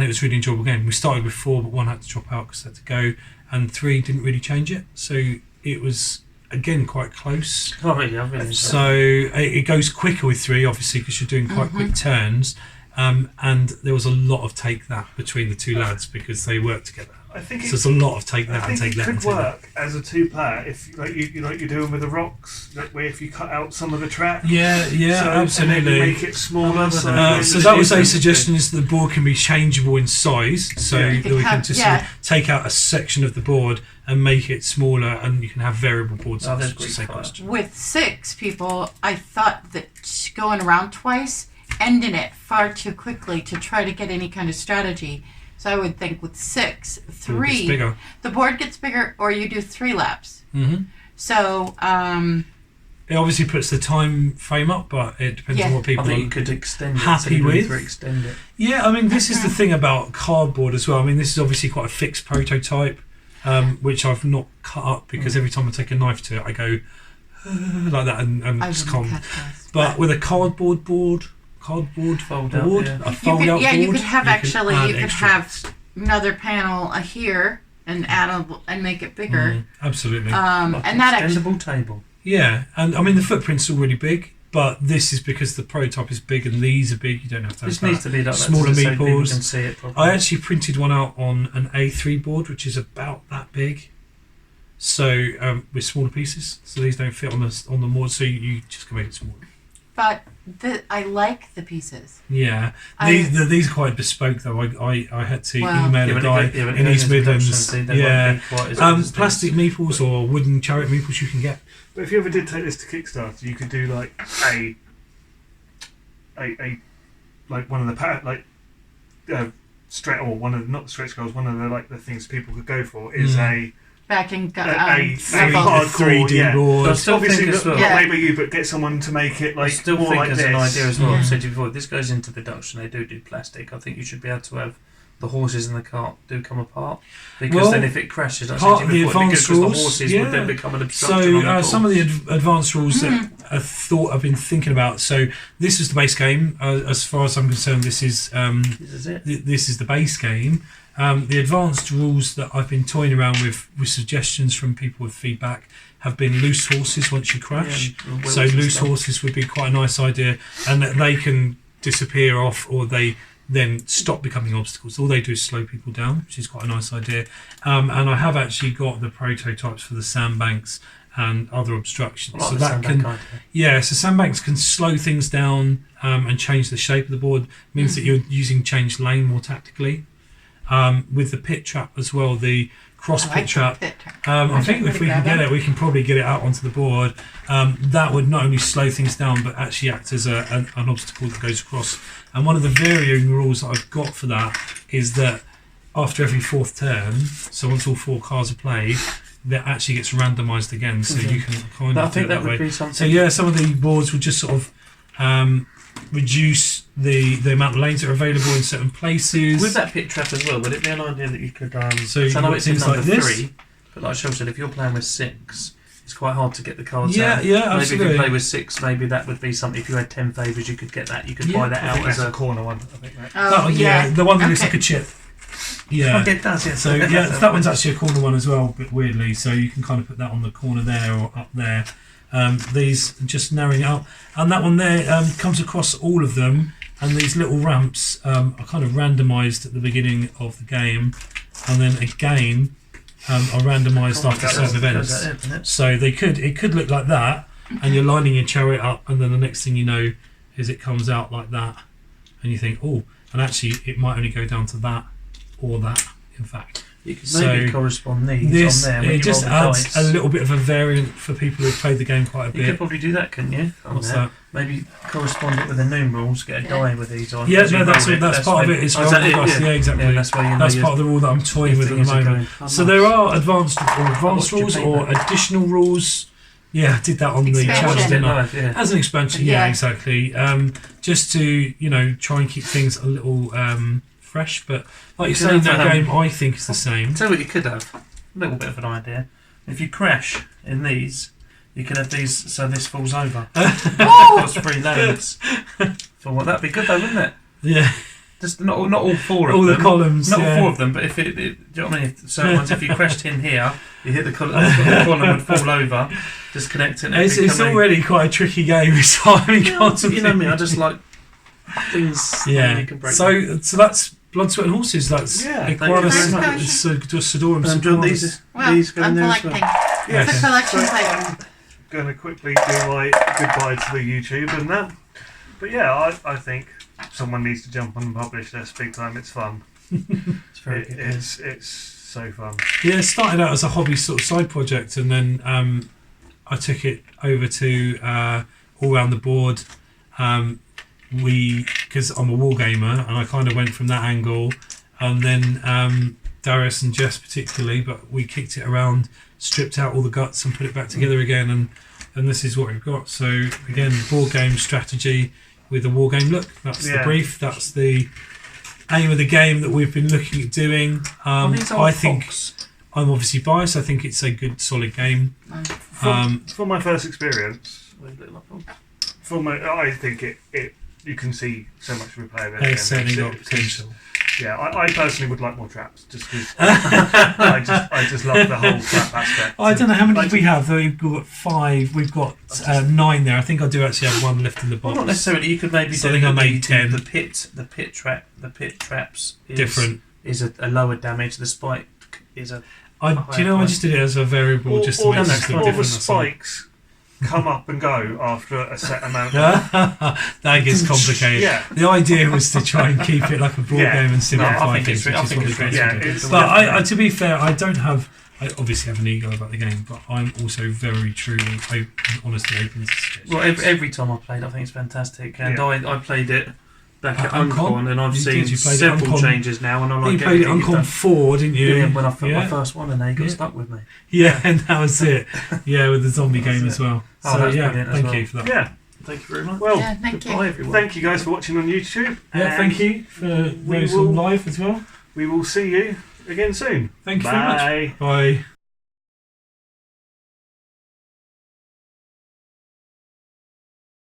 it was a really enjoyable game. We started with 4, but 1 had to drop out because it had to go, and 3 didn't really change it. So it was again quite close. Oh, really? I've really enjoyed So it goes quicker with 3, obviously, because you're doing quite quick turns. And there was a lot of take that between the 2 lads because they work together. I think So there's a lot of take I that and think take it that and could take that. work as a 2-player if like you're doing with the rocks, like where if you cut out some of the track. Yeah, so, and absolutely. maybe make it smaller. So So that was a suggestion: is that the board can be changeable in size, so Yeah. You that can we can have- just yeah. sort of take out a section of the board and make it smaller, and you can have variable board Oh, size. that's which is great a fun. question. With 6 people, I thought that going around twice, ending it far too quickly to try to get any kind of strategy. So I would think with 6, It's 3, bigger. the board gets bigger, or you do 3 laps. Hmm. So It obviously puts the time frame up, but it depends on Yeah. what I people think are. you could extend it. happy instead of doing with. 3, extend it. Yeah, I mean, this is the thing about cardboard as well. I mean, this is obviously quite a fixed prototype, which I've not cut up because every time I take a knife to it, I go like that and I just wouldn't can't. cut those. But with a cardboard board, Fold out, board, yeah. a You fold could, out yeah, board, you could have actually, add you could extra. have another panel here and add and make it bigger. Absolutely. Like And an that actually, extendable table. Yeah, and I mean the footprint's still really big, but this is because the prototype is big and these are big. You don't have to have This needs that. to be like Smaller that so people meeples. can see it properly. I actually printed one out on an A3 board, which is about that big. So with smaller pieces, so these don't fit on the board. So you just can make it smaller. but I like the pieces. Yeah, I- these are quite bespoke though. I had to Wow. email Yeah, a but guy it- yeah, but it in goes East into production, Midlands. so they won't Yeah, be quite as good as plastic these. meeples or wooden chariot meeples you can get. But if you ever did take this to Kickstarter, you could do like a like one of the stretch or one of not the stretch goals. One of the like the things people could go for is a Backing a level. hardcore 3D yeah. board. I still Obviously, think as well. Yeah. maybe you, but get someone to make it I like still more think like as this. an idea as well. Yeah. I've said to you before, this goes into production. They do plastic. I think you should be able to have the horses in the cart do come apart because Well, then if it crashes, I part said of to you the before, advanced because the rules, horses yeah. would then become an obstruction on So the some of the course. advanced rules that I have been thinking about. So this is the base game. As far as I'm concerned, this is This is it. this is the base game. The advanced rules that I've been toying around with suggestions from people with feedback have been loose horses once you crash. Yeah, and So wheels and loose stuff. horses would be quite a nice idea, and that they can disappear off, or they then stop becoming obstacles. All they do is slow people down, which is quite a nice idea. And I have actually got the prototypes for the sandbanks and other obstructions. I like So the that sandbank can, idea. yeah, so sandbanks can slow things down and change the shape of the board. Means that you're using change lane more tactically. With the pit trap as well, the cross I pit like trap. the pit trap. I think if we can get it, we can probably get it out onto the board. That would not only slow things down, but actually act as an obstacle that goes across. And one of the varying rules that I've got for that is that after every fourth turn, so once all 4 cards are played, that actually gets randomised again. So you can kind But I of do think it that that would way. be something. So yeah, some of the boards would just sort of reduce the amount of lanes that are available in certain places. With that pit trap as well, would it be an idea that you could? So I know you it's in things number like this? 3, but like Shel said, if you're playing with 6, it's quite hard to get the cards Yeah, out. yeah, Maybe absolutely. if you play with 6, maybe that would be something. If you had 10 favours, you could get that. You could Yeah, buy that I out think as that's a a. corner one. I think that. Oh, The one that looks Okay. like a chip. Yeah. Oh, it does, yes. So yeah, that one's actually a corner one as well, but weirdly. So you can kind of put that on the corner there or up there. These just narrowing it up, and that one there comes across all of them. And these little ramps are kind of randomised at the beginning of the game, and then again are randomised after certain events. So it could look like that, and you're lining your chariot up, and then the next thing you know is it comes out like that, and you think, oh, and actually it might only go down to that or that. In fact, You could maybe So correspond these this on there. When it you just roll the adds dice. a little bit of a variant for people who've played the game quite a You could bit. probably do that, couldn't you? On What's there? that? Maybe correspond it with the numerals, get a die with these on. Yeah, as you no, that's roll it. that's part of it. It's Oh, is that roll it? dice. Yeah, exactly. Yeah, that's where you know That's your- part of the rule that I'm toying your with at the fingers are moment. going. Oh, So nice. there are advanced What's your rules paper? or additional rules. Yeah, I did that on the Expansion. challenge, didn't I? Live, yeah. As an expansion, yeah, Yeah. exactly. Just to try and keep things a little fresh. But like you You say, can that have, game I think is the same. Tell you what you could have. A little bit of an idea. If you crash in these, you can have these so this falls over. Costs 3 lanes. For what that'd be good though, wouldn't it? Yeah, Just not all 4 of all them. the columns. Not yeah. all 4 of them, but if it do you know what I mean? If certain ones, if you crashed in here, you hit the column would fall over. Disconnect it. And it'd It's become a- already quite a tricky game. It's hard. You know me. I just like things. Yeah. You can break. So that's Blood, Sweat and Horses. That's Yeah, thank Iguanas. you very much. Sedorum. And do you want these Well, these go in I'm there as collecting. well. Yeah, It's a collection item. going to quickly do my goodbye to the YouTube and that. But yeah, I think someone needs to jump on and publish this big time. It's fun. It's very good. It's so fun. Yeah, it started out as a hobby sort of side project, and then I took it over to all around the board. Because I'm a war gamer, and I kind of went from that angle, and then Darius and Jess particularly, but we kicked it around, stripped out all the guts, and put it back together again, and this is what we've got. So again, board game strategy with a war game look. That's the Yeah. brief. That's the aim of the game that we've been looking at doing. I think I'm obviously biased. I think it's a good, solid game. For my first experience, I think it you can see so much replayability. It's certainly got It's- potential. Yeah, I personally would like more traps, just because I just love the whole trap aspect. I don't know how many Like- we have. Though we've got 5. We've got 9 there. I think I do actually have 1 left in the Well, box. not necessarily. You could maybe So I do think I the- made 10. The pit traps is Different. Is a lower damage. The spike is a. Do you know? I just did it as a variable Or, just or, to make the- it look or the different. that's all. spikes come up and go after a set amount. That gets complicated. Yeah. The idea was to try and keep it like a board Yeah. game and No, simplify I think things, it's. I which is think what it's we're really trying yeah, to do. it's- But to be fair, I obviously have an ego about the game, but I'm also very truly open, honestly open to suggestions. Well, every time I played, I think it's fantastic, and Yeah. I played it back at Uncon? Uncon, and I've You seen did, you played it several Uncon. changes now, and I like You played it everything you've Uncon done. 4, didn't you? Yeah, when I put my Yeah. first one, and they got Yeah. stuck with me. Yeah, and that was it. Yeah, with the zombie game That's as well. Oh, So that's yeah, brilliant as thank well. you for that. Yeah. Thank you very much. Well, Yeah, thank you. Goodbye, everyone. thank you guys for watching on YouTube. Yeah, and thank you for those will- on live as well. We will see you again soon. Thank you Bye. very much. Bye.